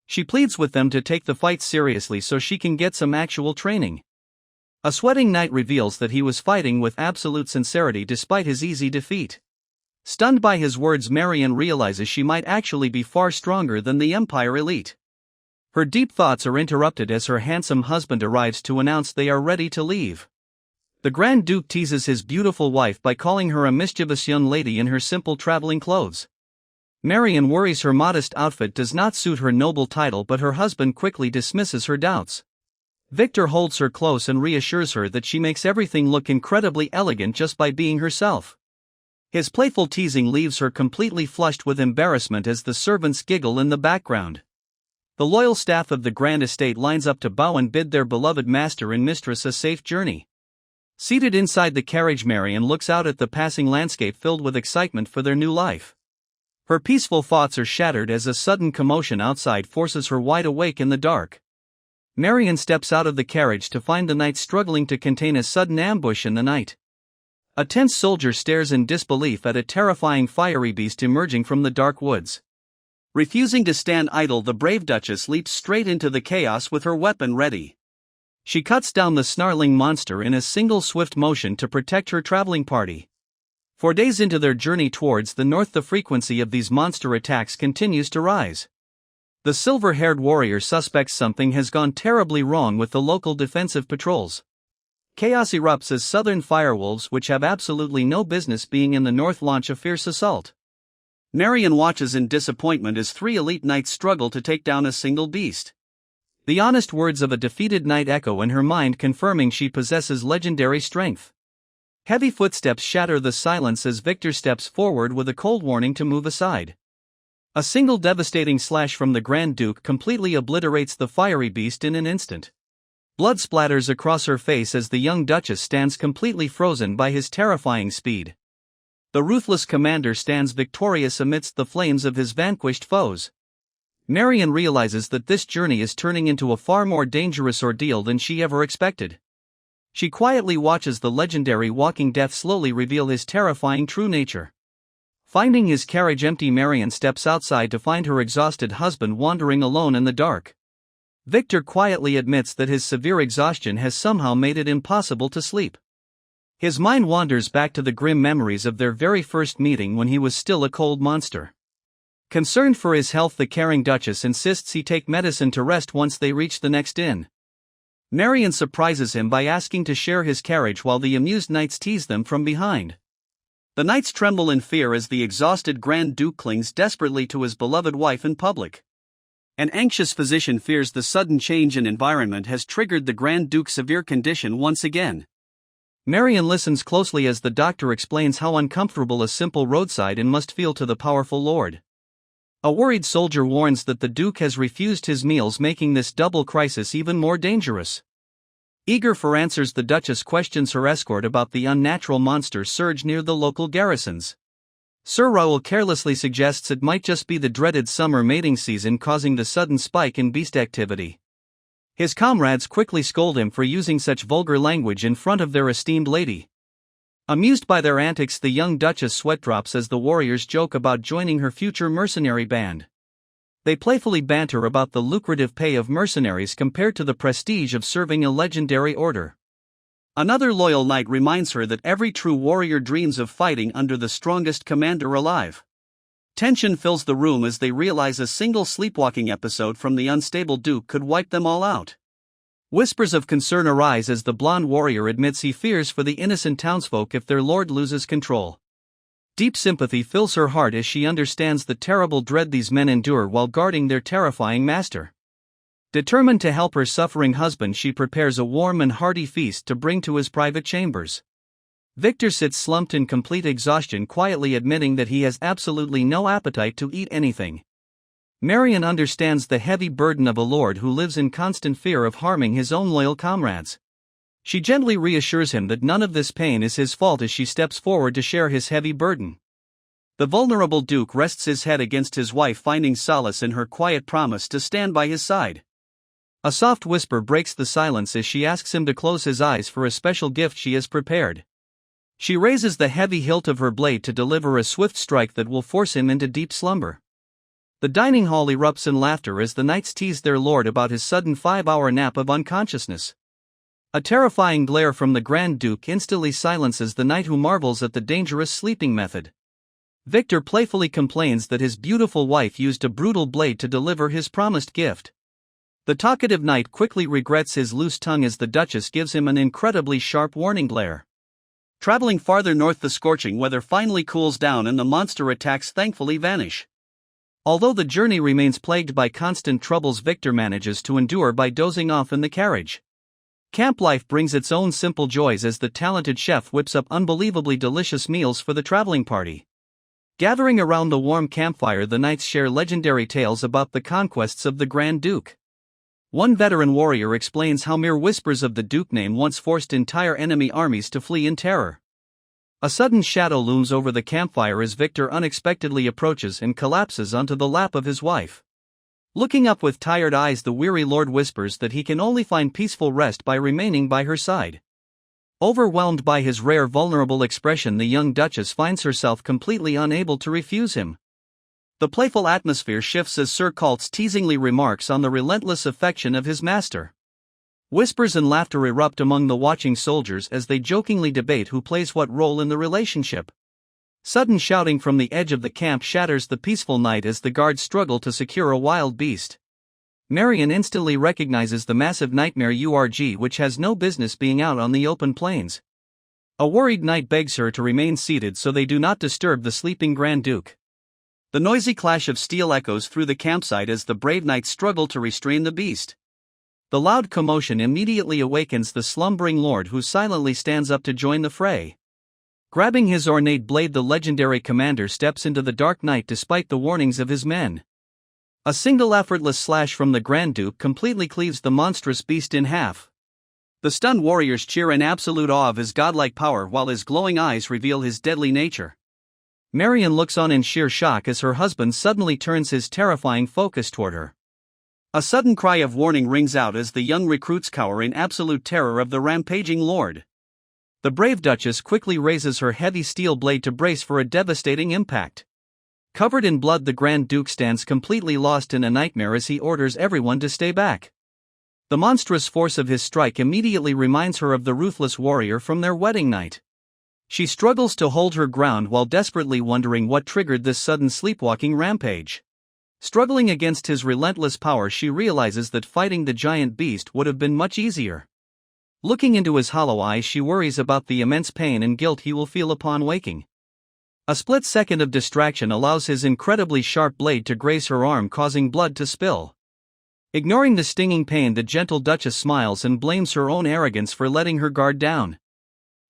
She pleads with them to take the fight seriously so she can get some actual training. A sweating knight reveals that he was fighting with absolute sincerity despite his easy defeat. Stunned by his words, Marion realizes she might actually be far stronger than the Empire elite. Her deep thoughts are interrupted as her handsome husband arrives to announce they are ready to leave. The Grand Duke teases his beautiful wife by calling her a mischievous young lady in her simple traveling clothes. Marion worries her modest outfit does not suit her noble title, but her husband quickly dismisses her doubts. Victor holds her close and reassures her that she makes everything look incredibly elegant just by being herself. His playful teasing leaves her completely flushed with embarrassment as the servants giggle in the background. The loyal staff of the Grand Estate lines up to bow and bid their beloved master and mistress a safe journey. Seated inside the carriage, Marion looks out at the passing landscape filled with excitement for their new life. Her peaceful thoughts are shattered as a sudden commotion outside forces her wide awake in the dark. Marion steps out of the carriage to find the knight struggling to contain a sudden ambush in the night. A tense soldier stares in disbelief at a terrifying fiery beast emerging from the dark woods. Refusing to stand idle, the brave Duchess leaps straight into the chaos with her weapon ready. She cuts down the snarling monster in a single swift motion to protect her traveling party. 4 days into their journey towards the north, the frequency of these monster attacks continues to rise. The silver-haired warrior suspects something has gone terribly wrong with the local defensive patrols. Chaos erupts as southern firewolves, which have absolutely no business being in the north, launch a fierce assault. Marion watches in disappointment as 3 elite knights struggle to take down a single beast. The honest words of a defeated knight echo in her mind, confirming she possesses legendary strength. Heavy footsteps shatter the silence as Victor steps forward with a cold warning to move aside. A single devastating slash from the Grand Duke completely obliterates the fiery beast in an instant. Blood splatters across her face as the young Duchess stands completely frozen by his terrifying speed. The ruthless commander stands victorious amidst the flames of his vanquished foes. Marion realizes that this journey is turning into a far more dangerous ordeal than she ever expected. She quietly watches the legendary walking death slowly reveal his terrifying true nature. Finding his carriage empty, Marion steps outside to find her exhausted husband wandering alone in the dark. Victor quietly admits that his severe exhaustion has somehow made it impossible to sleep. His mind wanders back to the grim memories of their very first meeting when he was still a cold monster. Concerned for his health, the caring Duchess insists he take medicine to rest once they reach the next inn. Marion surprises him by asking to share his carriage while the amused knights tease them from behind. The knights tremble in fear as the exhausted Grand Duke clings desperately to his beloved wife in public. An anxious physician fears the sudden change in environment has triggered the Grand Duke's severe condition once again. Marion listens closely as the doctor explains how uncomfortable a simple roadside inn must feel to the powerful lord. A worried soldier warns that the Duke has refused his meals, making this double crisis even more dangerous. Eager for answers, the Duchess questions her escort about the unnatural monster surge near the local garrisons. Sir Raoul carelessly suggests it might just be the dreaded summer mating season causing the sudden spike in beast activity. His comrades quickly scold him for using such vulgar language in front of their esteemed lady. Amused by their antics, the young Duchess sweat drops as the warriors joke about joining her future mercenary band. They playfully banter about the lucrative pay of mercenaries compared to the prestige of serving a legendary order. Another loyal knight reminds her that every true warrior dreams of fighting under the strongest commander alive. Tension fills the room as they realize a single sleepwalking episode from the unstable Duke could wipe them all out. Whispers of concern arise as the blonde warrior admits he fears for the innocent townsfolk if their lord loses control. Deep sympathy fills her heart as she understands the terrible dread these men endure while guarding their terrifying master. Determined to help her suffering husband, she prepares a warm and hearty feast to bring to his private chambers. Victor sits slumped in complete exhaustion, quietly admitting that he has absolutely no appetite to eat anything. Marion understands the heavy burden of a lord who lives in constant fear of harming his own loyal comrades. She gently reassures him that none of this pain is his fault as she steps forward to share his heavy burden. The vulnerable Duke rests his head against his wife, finding solace in her quiet promise to stand by his side. A soft whisper breaks the silence as she asks him to close his eyes for a special gift she has prepared. She raises the heavy hilt of her blade to deliver a swift strike that will force him into deep slumber. The dining hall erupts in laughter as the knights tease their lord about his sudden 5-hour nap of unconsciousness. A terrifying glare from the Grand Duke instantly silences the knight, who marvels at the dangerous sleeping method. Victor playfully complains that his beautiful wife used a brutal blade to deliver his promised gift. The talkative knight quickly regrets his loose tongue as the Duchess gives him an incredibly sharp warning glare. Traveling farther north, the scorching weather finally cools down and the monster attacks thankfully vanish. Although the journey remains plagued by constant troubles, Victor manages to endure by dozing off in the carriage. Camp life brings its own simple joys as the talented chef whips up unbelievably delicious meals for the traveling party. Gathering around the warm campfire, the knights share legendary tales about the conquests of the Grand Duke. One veteran warrior explains how mere whispers of the Duke name once forced entire enemy armies to flee in terror. A sudden shadow looms over the campfire as Victor unexpectedly approaches and collapses onto the lap of his wife. Looking up with tired eyes, the weary lord whispers that he can only find peaceful rest by remaining by her side. Overwhelmed by his rare vulnerable expression, the young Duchess finds herself completely unable to refuse him. The playful atmosphere shifts as Sir Kaltz teasingly remarks on the relentless affection of his master. Whispers and laughter erupt among the watching soldiers as they jokingly debate who plays what role in the relationship. Sudden shouting from the edge of the camp shatters the peaceful night as the guards struggle to secure a wild beast. Marion instantly recognizes the massive nightmare URG, which has no business being out on the open plains. A worried knight begs her to remain seated so they do not disturb the sleeping Grand Duke. The noisy clash of steel echoes through the campsite as the brave knights struggle to restrain the beast. The loud commotion immediately awakens the slumbering lord, who silently stands up to join the fray. Grabbing his ornate blade, the legendary commander steps into the dark night despite the warnings of his men. A single effortless slash from the Grand Duke completely cleaves the monstrous beast in half. The stunned warriors cheer in absolute awe of his godlike power while his glowing eyes reveal his deadly nature. Marion looks on in sheer shock as her husband suddenly turns his terrifying focus toward her. A sudden cry of warning rings out as the young recruits cower in absolute terror of the rampaging lord. The brave Duchess quickly raises her heavy steel blade to brace for a devastating impact. Covered in blood, the Grand Duke stands completely lost in a nightmare as he orders everyone to stay back. The monstrous force of his strike immediately reminds her of the ruthless warrior from their wedding night. She struggles to hold her ground while desperately wondering what triggered this sudden sleepwalking rampage. Struggling against his relentless power, she realizes that fighting the giant beast would have been much easier. Looking into his hollow eyes, she worries about the immense pain and guilt he will feel upon waking. A split second of distraction allows his incredibly sharp blade to graze her arm, causing blood to spill. Ignoring the stinging pain, the gentle Duchess smiles and blames her own arrogance for letting her guard down.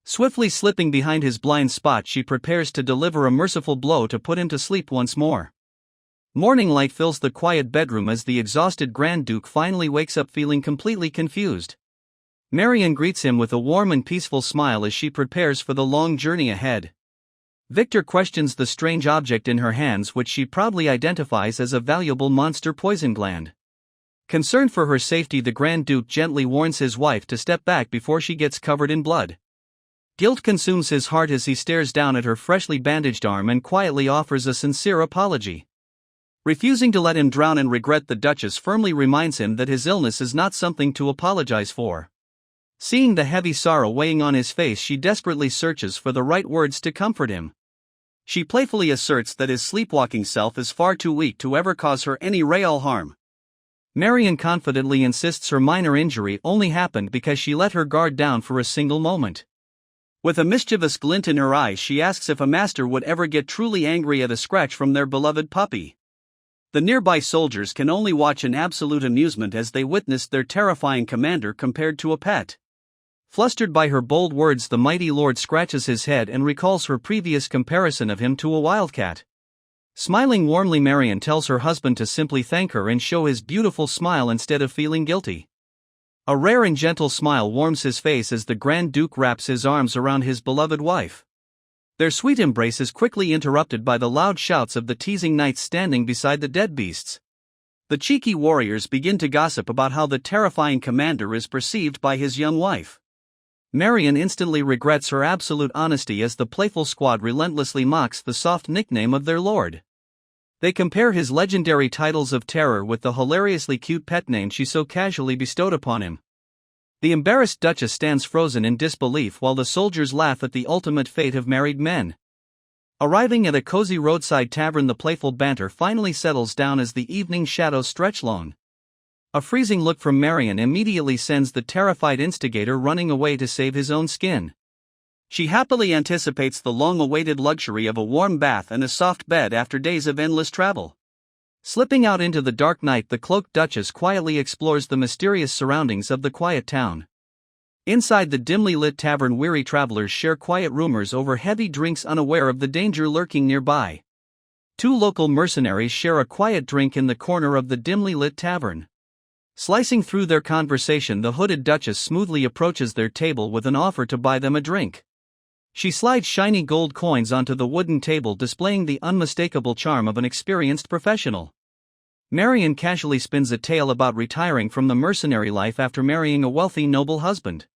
Swiftly slipping behind his blind spot, she prepares to deliver a merciful blow to put him to sleep once more. Morning light fills the quiet bedroom as the exhausted Grand Duke finally wakes up feeling completely confused. Marion greets him with a warm and peaceful smile as she prepares for the long journey ahead. Victor questions the strange object in her hands, which she proudly identifies as a valuable monster poison gland. Concerned for her safety, the Grand Duke gently warns his wife to step back before she gets covered in blood. Guilt consumes his heart as he stares down at her freshly bandaged arm and quietly offers a sincere apology. Refusing to let him drown in regret, the Duchess firmly reminds him that his illness is not something to apologize for. Seeing the heavy sorrow weighing on his face, she desperately searches for the right words to comfort him. She playfully asserts that his sleepwalking self is far too weak to ever cause her any real harm. Marion confidently insists her minor injury only happened because she let her guard down for a single moment. With a mischievous glint in her eyes, she asks if a master would ever get truly angry at a scratch from their beloved puppy. The nearby soldiers can only watch in absolute amusement as they witness their terrifying commander compared to a pet. Flustered by her bold words, the mighty lord scratches his head and recalls her previous comparison of him to a wildcat. Smiling warmly, Marion tells her husband to simply thank her and show his beautiful smile instead of feeling guilty. A rare and gentle smile warms his face as the Grand Duke wraps his arms around his beloved wife. Their sweet embrace is quickly interrupted by the loud shouts of the teasing knights standing beside the dead beasts. The cheeky warriors begin to gossip about how the terrifying commander is perceived by his young wife. Marion instantly regrets her absolute honesty as the playful squad relentlessly mocks the soft nickname of their lord. They compare his legendary titles of terror with the hilariously cute pet name she so casually bestowed upon him. The embarrassed Duchess stands frozen in disbelief while the soldiers laugh at the ultimate fate of married men. Arriving at a cozy roadside tavern, the playful banter finally settles down as the evening shadows stretch long. A freezing look from Marion immediately sends the terrified instigator running away to save his own skin. She happily anticipates the long-awaited luxury of a warm bath and a soft bed after days of endless travel. Slipping out into the dark night, the cloaked Duchess quietly explores the mysterious surroundings of the quiet town. Inside the dimly lit tavern, weary travelers share quiet rumors over heavy drinks, unaware of the danger lurking nearby. Two local mercenaries share a quiet drink in the corner of the dimly lit tavern. Slicing through their conversation, the hooded Duchess smoothly approaches their table with an offer to buy them a drink. She slides shiny gold coins onto the wooden table, displaying the unmistakable charm of an experienced professional. Marion casually spins a tale about retiring from the mercenary life after marrying a wealthy noble husband.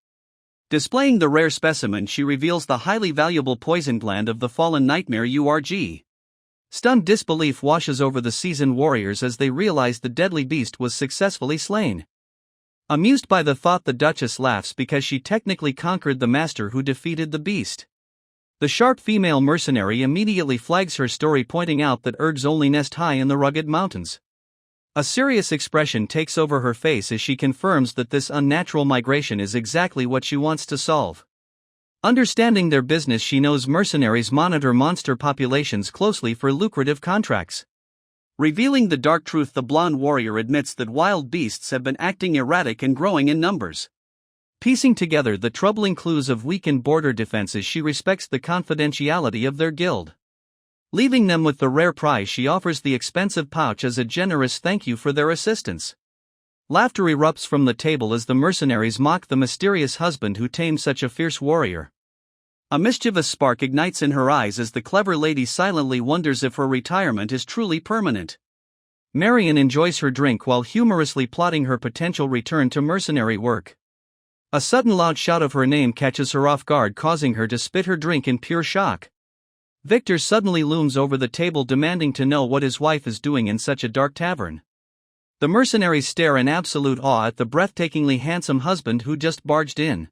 Displaying the rare specimen, she reveals the highly valuable poison gland of the fallen nightmare URG. Stunned disbelief washes over the seasoned warriors as they realize the deadly beast was successfully slain. Amused by the thought, the Duchess laughs because she technically conquered the master who defeated the beast. The sharp female mercenary immediately flags her story, pointing out that Urgs only nest high in the rugged mountains. A serious expression takes over her face as she confirms that this unnatural migration is exactly what she wants to solve. Understanding their business, she knows mercenaries monitor monster populations closely for lucrative contracts. Revealing the dark truth, the blonde warrior admits that wild beasts have been acting erratic and growing in numbers. Piecing together the troubling clues of weakened border defenses, she respects the confidentiality of their guild. Leaving them with the rare prize, she offers the expensive pouch as a generous thank you for their assistance. Laughter erupts from the table as the mercenaries mock the mysterious husband who tamed such a fierce warrior. A mischievous spark ignites in her eyes as the clever lady silently wonders if her retirement is truly permanent. Marion enjoys her drink while humorously plotting her potential return to mercenary work. A sudden loud shout of her name catches her off guard, causing her to spit her drink in pure shock. Victor suddenly looms over the table, demanding to know what his wife is doing in such a dark tavern. The mercenaries stare in absolute awe at the breathtakingly handsome husband who just barged in.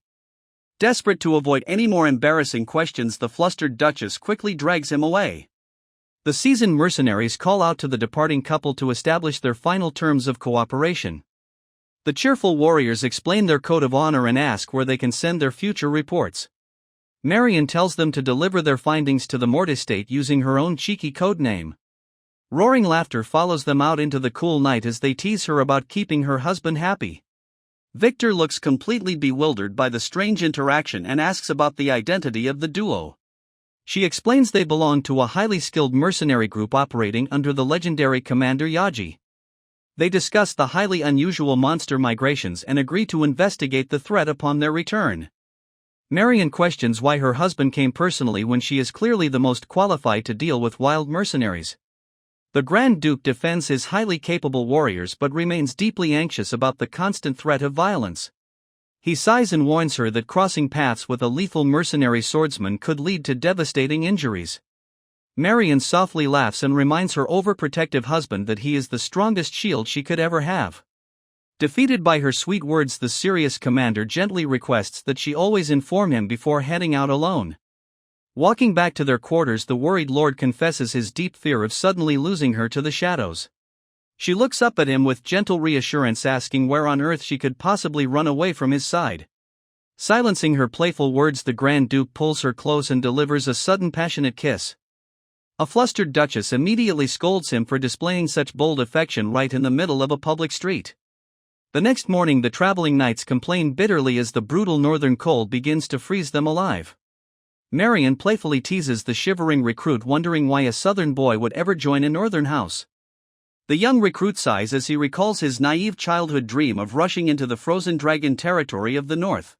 Desperate to avoid any more embarrassing questions, the flustered Duchess quickly drags him away. The seasoned mercenaries call out to the departing couple to establish their final terms of cooperation. The cheerful warriors explain their code of honor and ask where they can send their future reports. Marion tells them to deliver their findings to the Mort estate using her own cheeky code name. Roaring laughter follows them out into the cool night as they tease her about keeping her husband happy. Victor looks completely bewildered by the strange interaction and asks about the identity of the duo. She explains they belong to a highly skilled mercenary group operating under the legendary Commander Yaji. They discuss the highly unusual monster migrations and agree to investigate the threat upon their return. Marion questions why her husband came personally when she is clearly the most qualified to deal with wild mercenaries. The Grand Duke defends his highly capable warriors but remains deeply anxious about the constant threat of violence. He sighs and warns her that crossing paths with a lethal mercenary swordsman could lead to devastating injuries. Marion softly laughs and reminds her overprotective husband that he is the strongest shield she could ever have. Defeated by her sweet words, the serious commander gently requests that she always inform him before heading out alone. Walking back to their quarters, the worried lord confesses his deep fear of suddenly losing her to the shadows. She looks up at him with gentle reassurance, asking where on earth she could possibly run away from his side. Silencing her playful words, the Grand Duke pulls her close and delivers a sudden passionate kiss. A flustered Duchess immediately scolds him for displaying such bold affection right in the middle of a public street. The next morning, the traveling knights complain bitterly as the brutal northern cold begins to freeze them alive. Marion playfully teases the shivering recruit, wondering why a southern boy would ever join a northern house. The young recruit sighs as he recalls his naive childhood dream of rushing into the frozen dragon territory of the north.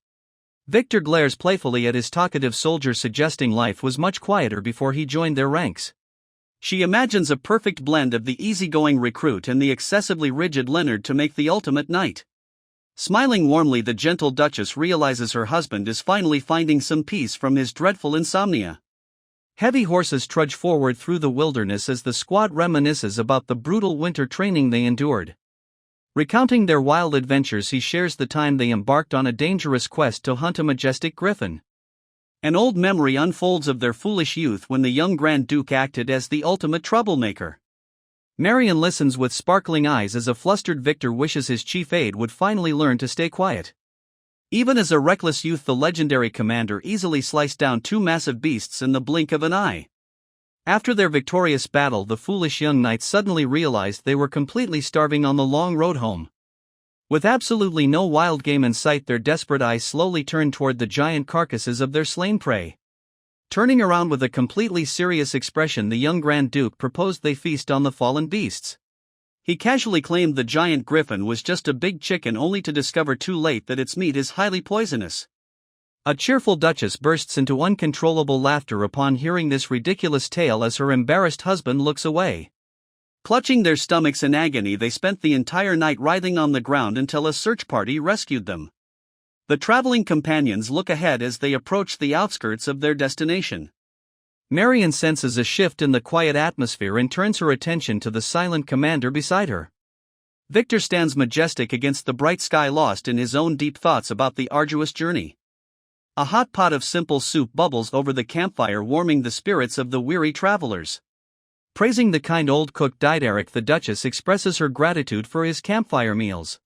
Victor glares playfully at his talkative soldier, suggesting life was much quieter before he joined their ranks. She imagines a perfect blend of the easygoing recruit and the excessively rigid Leonard to make the ultimate knight. Smiling warmly, the gentle Duchess realizes her husband is finally finding some peace from his dreadful insomnia. Heavy horses trudge forward through the wilderness as the squad reminisces about the brutal winter training they endured. Recounting their wild adventures, he shares the time they embarked on a dangerous quest to hunt a majestic griffin. An old memory unfolds of their foolish youth when the young Grand Duke acted as the ultimate troublemaker. Marion listens with sparkling eyes as a flustered Victor wishes his chief aide would finally learn to stay quiet. Even as a reckless youth, the legendary commander easily sliced down two massive beasts in the blink of an eye. After their victorious battle, the foolish young knights suddenly realized they were completely starving on the long road home. With absolutely no wild game in sight, their desperate eyes slowly turned toward the giant carcasses of their slain prey. Turning around with a completely serious expression, the young Grand Duke proposed they feast on the fallen beasts. He casually claimed the giant griffin was just a big chicken, only to discover too late that its meat is highly poisonous. A cheerful Duchess bursts into uncontrollable laughter upon hearing this ridiculous tale as her embarrassed husband looks away. Clutching their stomachs in agony, they spent the entire night writhing on the ground until a search party rescued them. The traveling companions look ahead as they approach the outskirts of their destination. Marion senses a shift in the quiet atmosphere and turns her attention to the silent commander beside her. Victor stands majestic against the bright sky, lost in his own deep thoughts about the arduous journey. A hot pot of simple soup bubbles over the campfire, warming the spirits of the weary travelers. Praising the kind old cook Diderik, the Duchess expresses her gratitude for his campfire meals.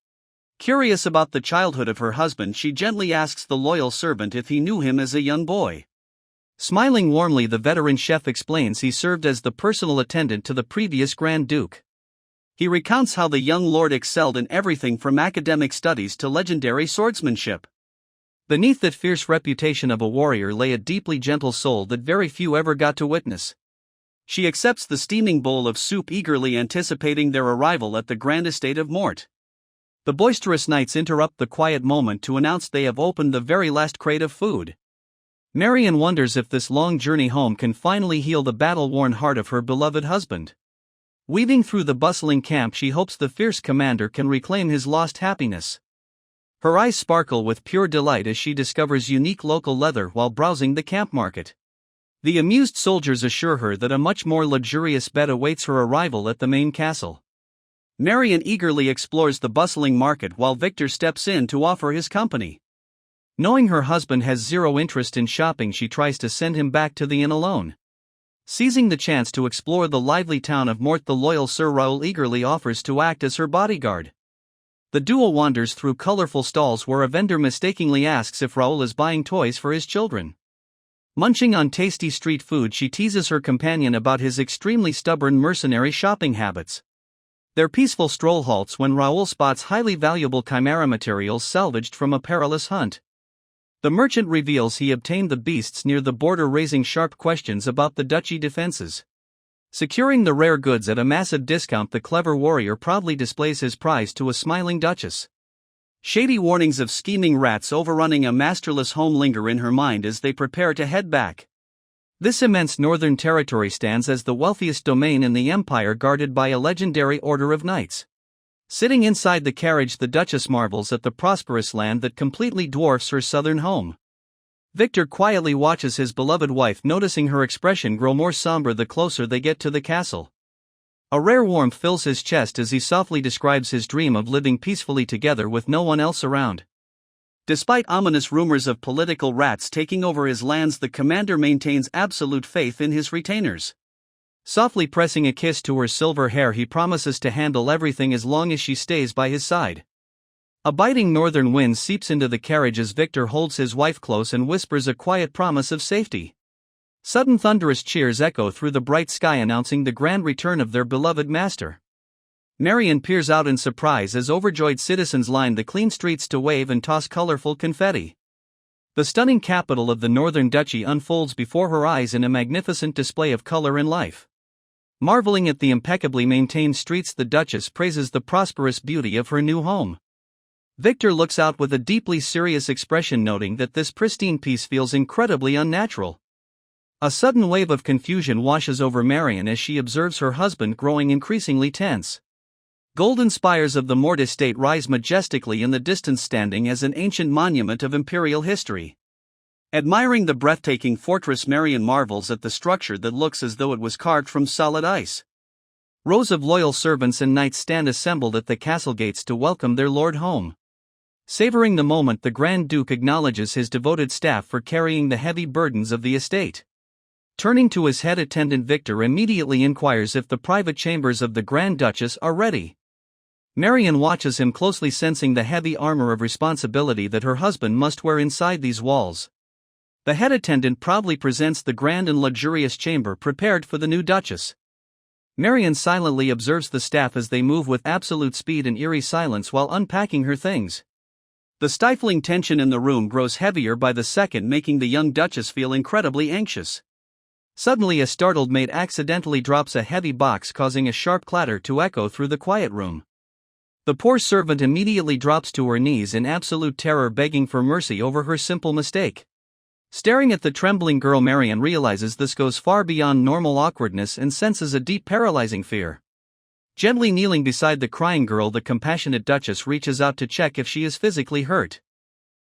Curious about the childhood of her husband, she gently asks the loyal servant if he knew him as a young boy. Smiling warmly, the veteran chef explains he served as the personal attendant to the previous Grand Duke. He recounts how the young lord excelled in everything from academic studies to legendary swordsmanship. Beneath that fierce reputation of a warrior lay a deeply gentle soul that very few ever got to witness. She accepts the steaming bowl of soup, eagerly anticipating their arrival at the grand estate of Mort. The boisterous knights interrupt the quiet moment to announce they have opened the very last crate of food. Marion wonders if this long journey home can finally heal the battle-worn heart of her beloved husband. Weaving through the bustling camp, she hopes the fierce commander can reclaim his lost happiness. Her eyes sparkle with pure delight as she discovers unique local leather while browsing the camp market. The amused soldiers assure her that a much more luxurious bed awaits her arrival at the main castle. Marion eagerly explores the bustling market while Victor steps in to offer his company. Knowing her husband has zero interest in shopping, she tries to send him back to the inn alone. Seizing the chance to explore the lively town of Mort, the loyal Sir Raoul eagerly offers to act as her bodyguard. The duo wanders through colorful stalls where a vendor mistakenly asks if Raoul is buying toys for his children. Munching on tasty street food, she teases her companion about his extremely stubborn mercenary shopping habits. Their peaceful stroll halts when Raoul spots highly valuable chimera materials salvaged from a perilous hunt. The merchant reveals he obtained the beasts near the border, raising sharp questions about the duchy defenses. Securing the rare goods at a massive discount, the clever warrior proudly displays his prize to a smiling Duchess. Shady warnings of scheming rats overrunning a masterless home linger in her mind as they prepare to head back. This immense northern territory stands as the wealthiest domain in the empire, guarded by a legendary order of knights. Sitting inside the carriage, the Duchess marvels at the prosperous land that completely dwarfs her southern home. Victor quietly watches his beloved wife, noticing her expression grow more somber the closer they get to the castle. A rare warmth fills his chest as he softly describes his dream of living peacefully together with no one else around. Despite ominous rumors of political rats taking over his lands, the commander maintains absolute faith in his retainers. Softly pressing a kiss to her silver hair, he promises to handle everything as long as she stays by his side. A biting northern wind seeps into the carriage as Victor holds his wife close and whispers a quiet promise of safety. Sudden thunderous cheers echo through the bright sky, announcing the grand return of their beloved master. Marian peers out in surprise as overjoyed citizens line the clean streets to wave and toss colorful confetti. The stunning capital of the Northern Duchy unfolds before her eyes in a magnificent display of color and life. Marveling at the impeccably maintained streets, the Duchess praises the prosperous beauty of her new home. Victor looks out with a deeply serious expression, noting that this pristine peace feels incredibly unnatural. A sudden wave of confusion washes over Marian as she observes her husband growing increasingly tense. Golden spires of the Mort estate rise majestically in the distance, standing as an ancient monument of imperial history. Admiring the breathtaking fortress, Marian marvels at the structure that looks as though it was carved from solid ice. Rows of loyal servants and knights stand assembled at the castle gates to welcome their lord home. Savoring the moment, the Grand Duke acknowledges his devoted staff for carrying the heavy burdens of the estate. Turning to his head attendant, Victor immediately inquires if the private chambers of the Grand Duchess are ready. Marian watches him closely, sensing the heavy armor of responsibility that her husband must wear inside these walls. The head attendant proudly presents the grand and luxurious chamber prepared for the new Duchess. Marian silently observes the staff as they move with absolute speed and eerie silence while unpacking her things. The stifling tension in the room grows heavier by the second, making the young Duchess feel incredibly anxious. Suddenly, a startled maid accidentally drops a heavy box, causing a sharp clatter to echo through the quiet room. The poor servant immediately drops to her knees in absolute terror, begging for mercy over her simple mistake. Staring at the trembling girl, Marian realizes this goes far beyond normal awkwardness and senses a deep, paralyzing fear. Gently kneeling beside the crying girl, the compassionate Duchess reaches out to check if she is physically hurt.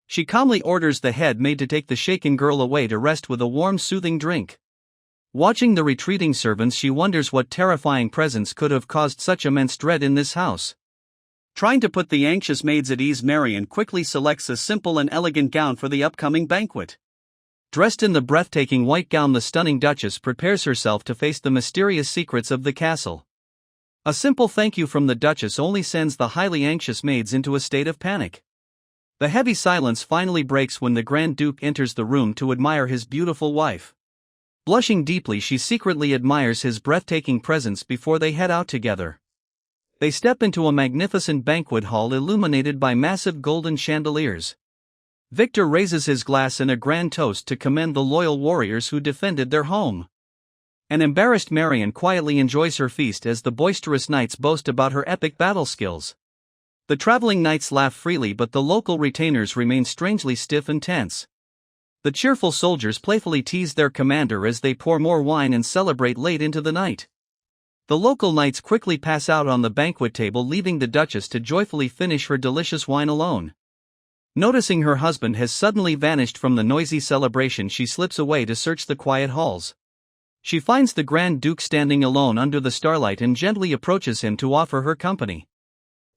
She calmly orders the head maid to take the shaken girl away to rest with a warm, soothing drink. Watching the retreating servants, she wonders what terrifying presence could have caused such immense dread in this house. Trying to put the anxious maids at ease, Marian quickly selects a simple and elegant gown for the upcoming banquet. Dressed in the breathtaking white gown, the stunning Duchess prepares herself to face the mysterious secrets of the castle. A simple thank you from the Duchess only sends the highly anxious maids into a state of panic. The heavy silence finally breaks when the Grand Duke enters the room to admire his beautiful wife. Blushing deeply, she secretly admires his breathtaking presence before they head out together. They step into a magnificent banquet hall illuminated by massive golden chandeliers. Victor raises his glass in a grand toast to commend the loyal warriors who defended their home. An embarrassed Marian quietly enjoys her feast as the boisterous knights boast about her epic battle skills. The traveling knights laugh freely, but the local retainers remain strangely stiff and tense. The cheerful soldiers playfully tease their commander as they pour more wine and celebrate late into the night. The local knights quickly pass out on the banquet table, leaving the Duchess to joyfully finish her delicious wine alone. Noticing her husband has suddenly vanished from the noisy celebration, she slips away to search the quiet halls. She finds the Grand Duke standing alone under the starlight and gently approaches him to offer her company.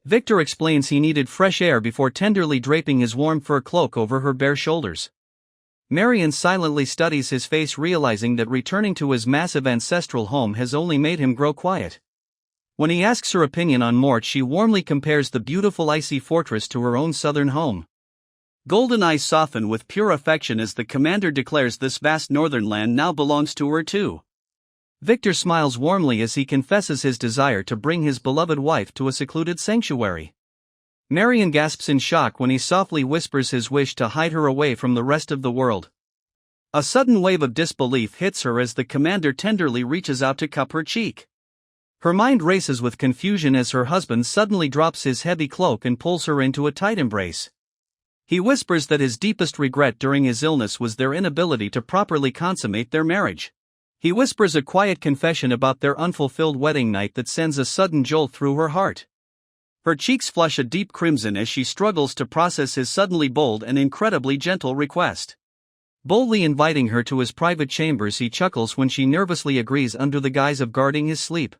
Victor explains he needed fresh air before tenderly draping his warm fur cloak over her bare shoulders. Marian silently studies his face, realizing that returning to his massive ancestral home has only made him grow quiet. When he asks her opinion on Mort, she warmly compares the beautiful icy fortress to her own southern home. Golden eyes soften with pure affection as the commander declares this vast northern land now belongs to her too. Victor smiles warmly as he confesses his desire to bring his beloved wife to a secluded sanctuary. Marian gasps in shock when he softly whispers his wish to hide her away from the rest of the world. A sudden wave of disbelief hits her as the commander tenderly reaches out to cup her cheek. Her mind races with confusion as her husband suddenly drops his heavy cloak and pulls her into a tight embrace. He whispers that his deepest regret during his illness was their inability to properly consummate their marriage. He whispers a quiet confession about their unfulfilled wedding night that sends a sudden jolt through her heart. Her cheeks flush a deep crimson as she struggles to process his suddenly bold and incredibly gentle request. Boldly inviting her to his private chambers, he chuckles when she nervously agrees under the guise of guarding his sleep.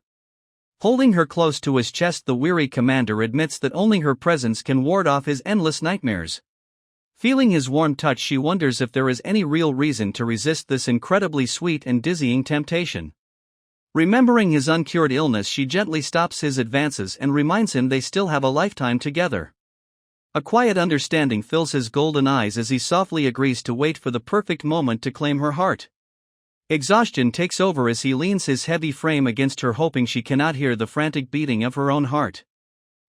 Holding her close to his chest, the weary commander admits that only her presence can ward off his endless nightmares. Feeling his warm touch, she wonders if there is any real reason to resist this incredibly sweet and dizzying temptation. Remembering his uncured illness, she gently stops his advances and reminds him they still have a lifetime together. A quiet understanding fills his golden eyes as he softly agrees to wait for the perfect moment to claim her heart. Exhaustion takes over as he leans his heavy frame against her, hoping she cannot hear the frantic beating of her own heart.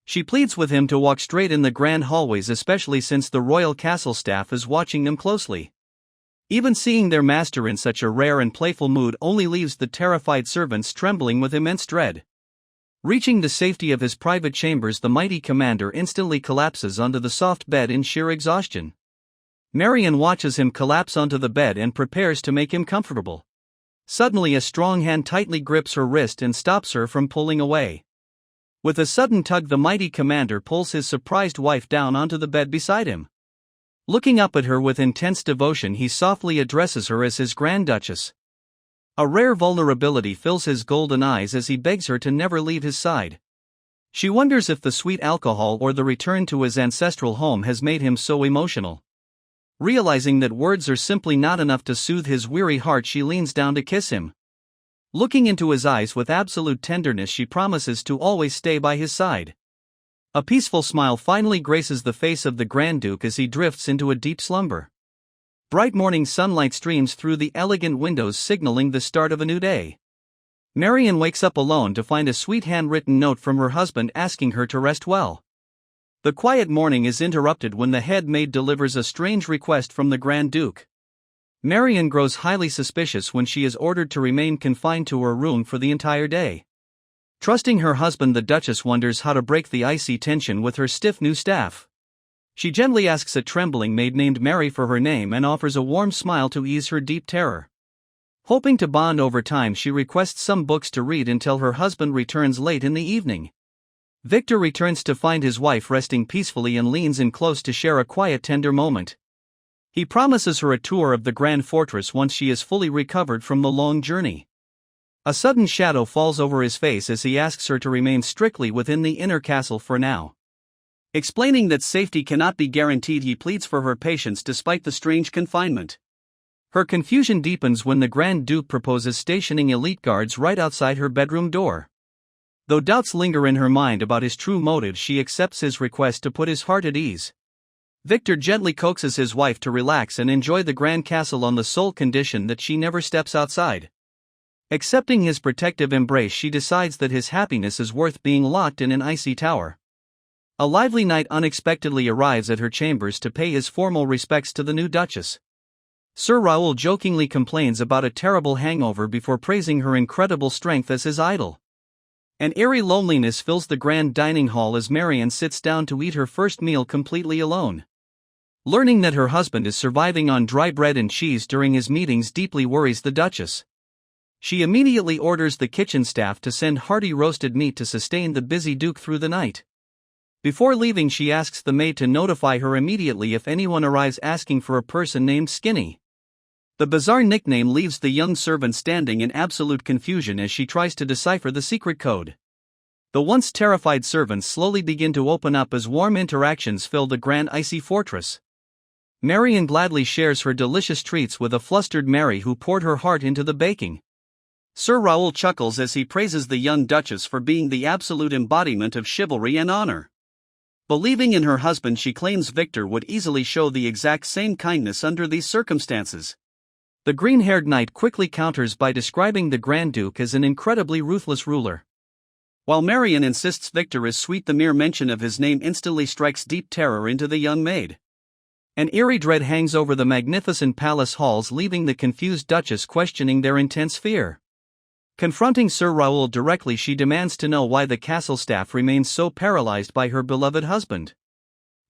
She pleads with him to walk straight in the grand hallways, especially since the royal castle staff is watching them closely. Even seeing their master in such a rare and playful mood only leaves the terrified servants trembling with immense dread. Reaching the safety of his private chambers, the mighty commander instantly collapses onto the soft bed in sheer exhaustion. Marion watches him collapse onto the bed and prepares to make him comfortable. Suddenly, a strong hand tightly grips her wrist and stops her from pulling away. With a sudden tug, the mighty commander pulls his surprised wife down onto the bed beside him. Looking up at her with intense devotion, he softly addresses her as his Grand Duchess. A rare vulnerability fills his golden eyes as he begs her to never leave his side. She wonders if the sweet alcohol or the return to his ancestral home has made him so emotional. Realizing that words are simply not enough to soothe his weary heart, she leans down to kiss him. Looking into his eyes with absolute tenderness, she promises to always stay by his side. A peaceful smile finally graces the face of the Grand Duke as he drifts into a deep slumber. Bright morning sunlight streams through the elegant windows, signaling the start of a new day. Marion wakes up alone to find a sweet handwritten note from her husband asking her to rest well. The quiet morning is interrupted when the head maid delivers a strange request from the Grand Duke. Marion grows highly suspicious when she is ordered to remain confined to her room for the entire day. Trusting her husband, the Duchess wonders how to break the icy tension with her stiff new staff. She gently asks a trembling maid named Mary for her name and offers a warm smile to ease her deep terror. Hoping to bond over time, she requests some books to read until her husband returns late in the evening. Victor returns to find his wife resting peacefully and leans in close to share a quiet, tender moment. He promises her a tour of the Grand Fortress once she is fully recovered from the long journey. A sudden shadow falls over his face as he asks her to remain strictly within the inner castle for now. Explaining that safety cannot be guaranteed, he pleads for her patience despite the strange confinement. Her confusion deepens when the Grand Duke proposes stationing elite guards right outside her bedroom door. Though doubts linger in her mind about his true motives, she accepts his request to put his heart at ease. Victor gently coaxes his wife to relax and enjoy the grand castle on the sole condition that she never steps outside. Accepting his protective embrace, she decides that his happiness is worth being locked in an icy tower. A lively knight unexpectedly arrives at her chambers to pay his formal respects to the new Duchess. Sir Raoul jokingly complains about a terrible hangover before praising her incredible strength as his idol. An eerie loneliness fills the grand dining hall as Marion sits down to eat her first meal completely alone. Learning that her husband is surviving on dry bread and cheese during his meetings deeply worries the Duchess. She immediately orders the kitchen staff to send hearty roasted meat to sustain the busy Duke through the night. Before leaving, she asks the maid to notify her immediately if anyone arrives asking for a person named Skinny. The bizarre nickname leaves the young servant standing in absolute confusion as she tries to decipher the secret code. The once terrified servants slowly begin to open up as warm interactions fill the grand icy fortress. Marion gladly shares her delicious treats with a flustered Mary who poured her heart into the baking. Sir Raoul chuckles as he praises the young Duchess for being the absolute embodiment of chivalry and honor. Believing in her husband, she claims Victor would easily show the exact same kindness under these circumstances. The green-haired knight quickly counters by describing the Grand Duke as an incredibly ruthless ruler. While Marion insists Victor is sweet, the mere mention of his name instantly strikes deep terror into the young maid. An eerie dread hangs over the magnificent palace halls, leaving the confused Duchess questioning their intense fear. Confronting Sir Raoul directly, she demands to know why the castle staff remains so paralyzed by her beloved husband.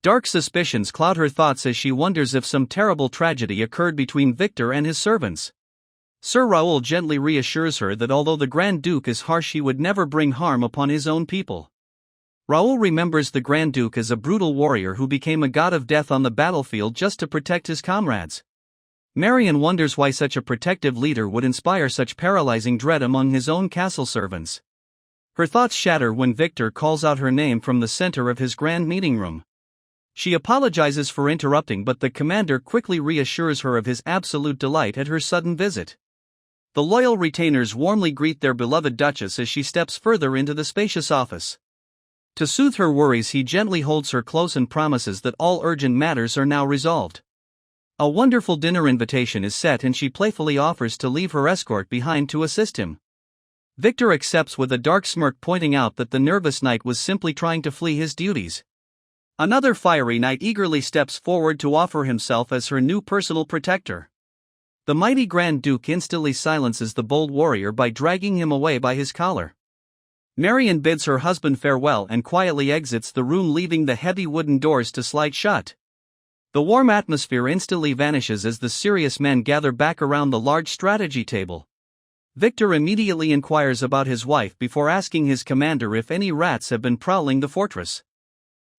Dark suspicions cloud her thoughts as she wonders if some terrible tragedy occurred between Victor and his servants. Sir Raoul gently reassures her that although the Grand Duke is harsh, he would never bring harm upon his own people. Raoul remembers the Grand Duke as a brutal warrior who became a god of death on the battlefield just to protect his comrades. Marion wonders why such a protective leader would inspire such paralyzing dread among his own castle servants. Her thoughts shatter when Victor calls out her name from the center of his grand meeting room. She apologizes for interrupting, but the commander quickly reassures her of his absolute delight at her sudden visit. The loyal retainers warmly greet their beloved Duchess as she steps further into the spacious office. To soothe her worries, he gently holds her close and promises that all urgent matters are now resolved. A wonderful dinner invitation is set and she playfully offers to leave her escort behind to assist him. Victor accepts with a dark smirk, pointing out that the nervous knight was simply trying to flee his duties. Another fiery knight eagerly steps forward to offer himself as her new personal protector. The mighty Grand Duke instantly silences the bold warrior by dragging him away by his collar. Marion bids her husband farewell and quietly exits the room, leaving the heavy wooden doors to slide shut. The warm atmosphere instantly vanishes as the serious men gather back around the large strategy table. Victor immediately inquires about his wife before asking his commander if any rats have been prowling the fortress.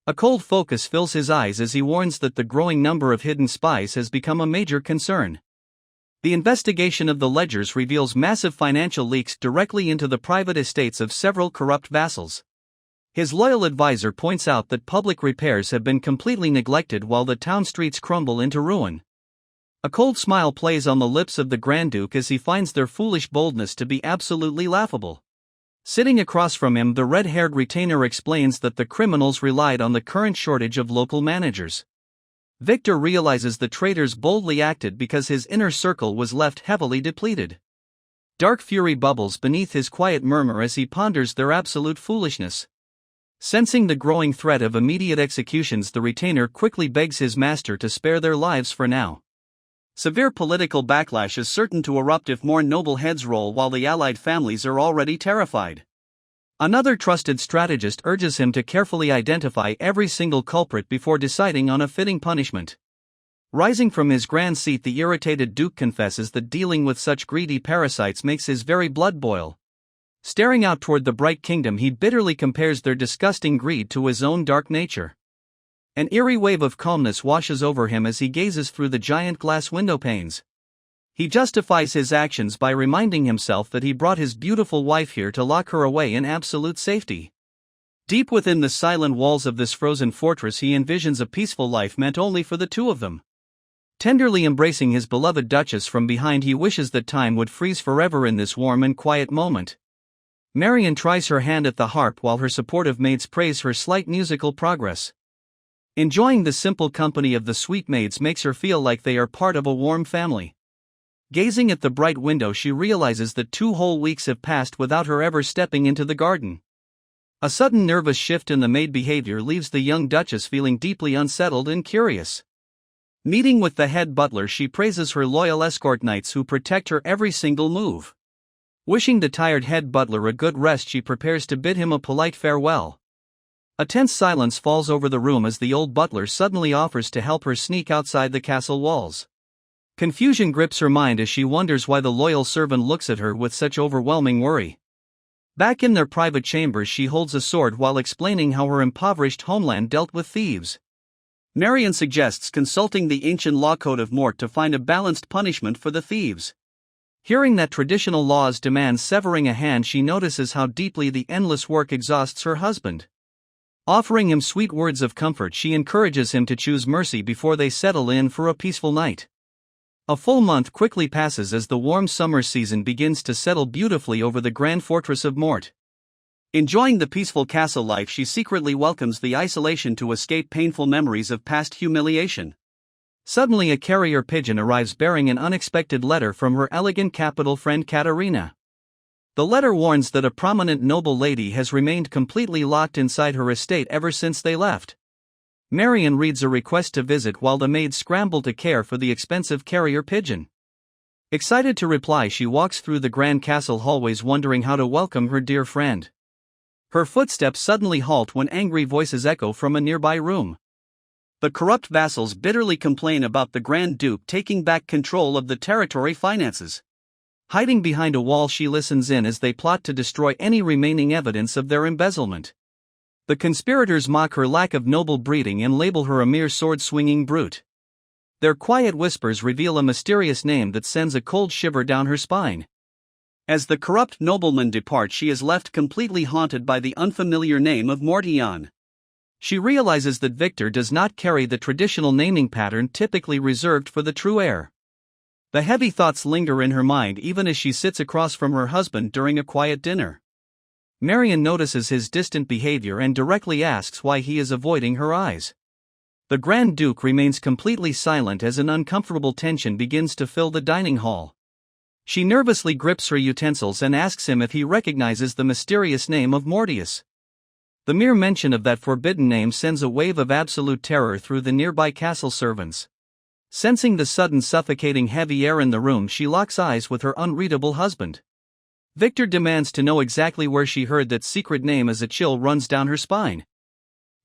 A cold focus fills his eyes as he warns that the growing number of hidden spies has become a major concern. The investigation of the ledgers reveals massive financial leaks directly into the private estates of several corrupt vassals. His loyal advisor points out that public repairs have been completely neglected while the town streets crumble into ruin. A cold smile plays on the lips of the Grand Duke as he finds their foolish boldness to be absolutely laughable. Sitting across from him, the red-haired retainer explains that the criminals relied on the current shortage of local managers. Victor realizes the traitors boldly acted because his inner circle was left heavily depleted. Dark fury bubbles beneath his quiet murmur as he ponders their absolute foolishness. Sensing the growing threat of immediate executions, the retainer quickly begs his master to spare their lives for now. Severe political backlash is certain to erupt if more noble heads roll while the allied families are already terrified. Another trusted strategist urges him to carefully identify every single culprit before deciding on a fitting punishment. Rising from his grand seat, the irritated Duke confesses that dealing with such greedy parasites makes his very blood boil. Staring out toward the bright kingdom, he bitterly compares their disgusting greed to his own dark nature. An eerie wave of calmness washes over him as he gazes through the giant glass window panes. He justifies his actions by reminding himself that he brought his beautiful wife here to lock her away in absolute safety. Deep within the silent walls of this frozen fortress, he envisions a peaceful life meant only for the two of them. Tenderly embracing his beloved Duchess from behind, he wishes that time would freeze forever in this warm and quiet moment. Marion tries her hand at the harp while her supportive maids praise her slight musical progress. Enjoying the simple company of the sweet maids makes her feel like they are part of a warm family. Gazing at the bright window, she realizes that 2 whole weeks have passed without her ever stepping into the garden. A sudden nervous shift in the maid behavior leaves the young Duchess feeling deeply unsettled and curious. Meeting with the head butler, she praises her loyal escort knights who protect her every single move. Wishing the tired head butler a good rest, she prepares to bid him a polite farewell. A tense silence falls over the room as the old butler suddenly offers to help her sneak outside the castle walls. Confusion grips her mind as she wonders why the loyal servant looks at her with such overwhelming worry. Back in their private chambers, she holds a sword while explaining how her impoverished homeland dealt with thieves. Marion suggests consulting the ancient law code of Mort to find a balanced punishment for the thieves. Hearing that traditional laws demand severing a hand, she notices how deeply the endless work exhausts her husband. Offering him sweet words of comfort, she encourages him to choose mercy before they settle in for a peaceful night. A full month quickly passes as the warm summer season begins to settle beautifully over the grand fortress of Mort. Enjoying the peaceful castle life, she secretly welcomes the isolation to escape painful memories of past humiliation. Suddenly, a carrier pigeon arrives bearing an unexpected letter from her elegant capital friend Katerina. The letter warns that a prominent noble lady has remained completely locked inside her estate ever since they left. Marion reads a request to visit while the maids scramble to care for the expensive carrier pigeon. Excited to reply, she walks through the grand castle hallways wondering how to welcome her dear friend. Her footsteps suddenly halt when angry voices echo from a nearby room. The corrupt vassals bitterly complain about the Grand Duke taking back control of the territory finances. Hiding behind a wall, she listens in as they plot to destroy any remaining evidence of their embezzlement. The conspirators mock her lack of noble breeding and label her a mere sword-swinging brute. Their quiet whispers reveal a mysterious name that sends a cold shiver down her spine. As the corrupt nobleman departs, she is left completely haunted by the unfamiliar name of Mortian. She realizes that Victor does not carry the traditional naming pattern typically reserved for the true heir. The heavy thoughts linger in her mind even as she sits across from her husband during a quiet dinner. Marion notices his distant behavior and directly asks why he is avoiding her eyes. The Grand Duke remains completely silent as an uncomfortable tension begins to fill the dining hall. She nervously grips her utensils and asks him if he recognizes the mysterious name of Mortius. The mere mention of that forbidden name sends a wave of absolute terror through the nearby castle servants. Sensing the sudden suffocating heavy air in the room, she locks eyes with her unreadable husband. Victor demands to know exactly where she heard that secret name as a chill runs down her spine.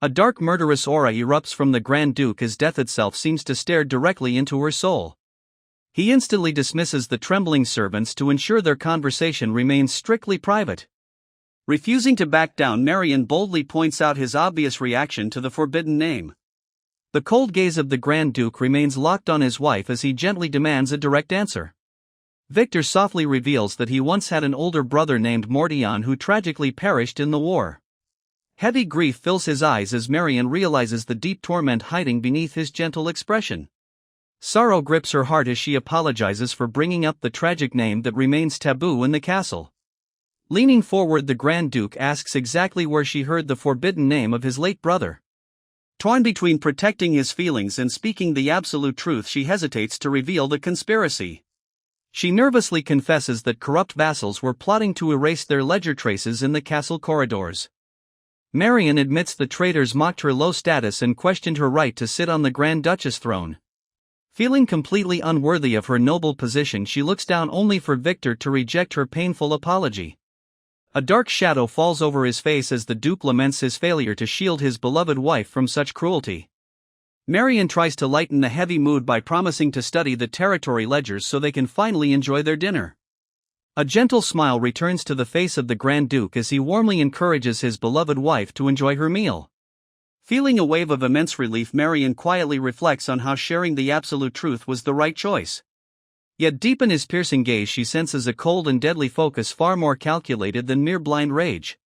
A dark murderous aura erupts from the Grand Duke as death itself seems to stare directly into her soul. He instantly dismisses the trembling servants to ensure their conversation remains strictly private. Refusing to back down, Marion boldly points out his obvious reaction to the forbidden name. The cold gaze of the Grand Duke remains locked on his wife as he gently demands a direct answer. Victor softly reveals that he once had an older brother named Mortian who tragically perished in the war. Heavy grief fills his eyes as Marion realizes the deep torment hiding beneath his gentle expression. Sorrow grips her heart as she apologizes for bringing up the tragic name that remains taboo in the castle. Leaning forward, the Grand Duke asks exactly where she heard the forbidden name of his late brother. Torn between protecting his feelings and speaking the absolute truth, she hesitates to reveal the conspiracy. She nervously confesses that corrupt vassals were plotting to erase their ledger traces in the castle corridors. Marion admits the traitors mocked her low status and questioned her right to sit on the Grand Duchess throne. Feeling completely unworthy of her noble position, she looks down only for Victor to reject her painful apology. A dark shadow falls over his face as the Duke laments his failure to shield his beloved wife from such cruelty. Marion tries to lighten the heavy mood by promising to study the territory ledgers so they can finally enjoy their dinner. A gentle smile returns to the face of the Grand Duke as he warmly encourages his beloved wife to enjoy her meal. Feeling a wave of immense relief, Marion quietly reflects on how sharing the absolute truth was the right choice. Yet deep in his piercing gaze she senses a cold and deadly focus far more calculated than mere blind rage.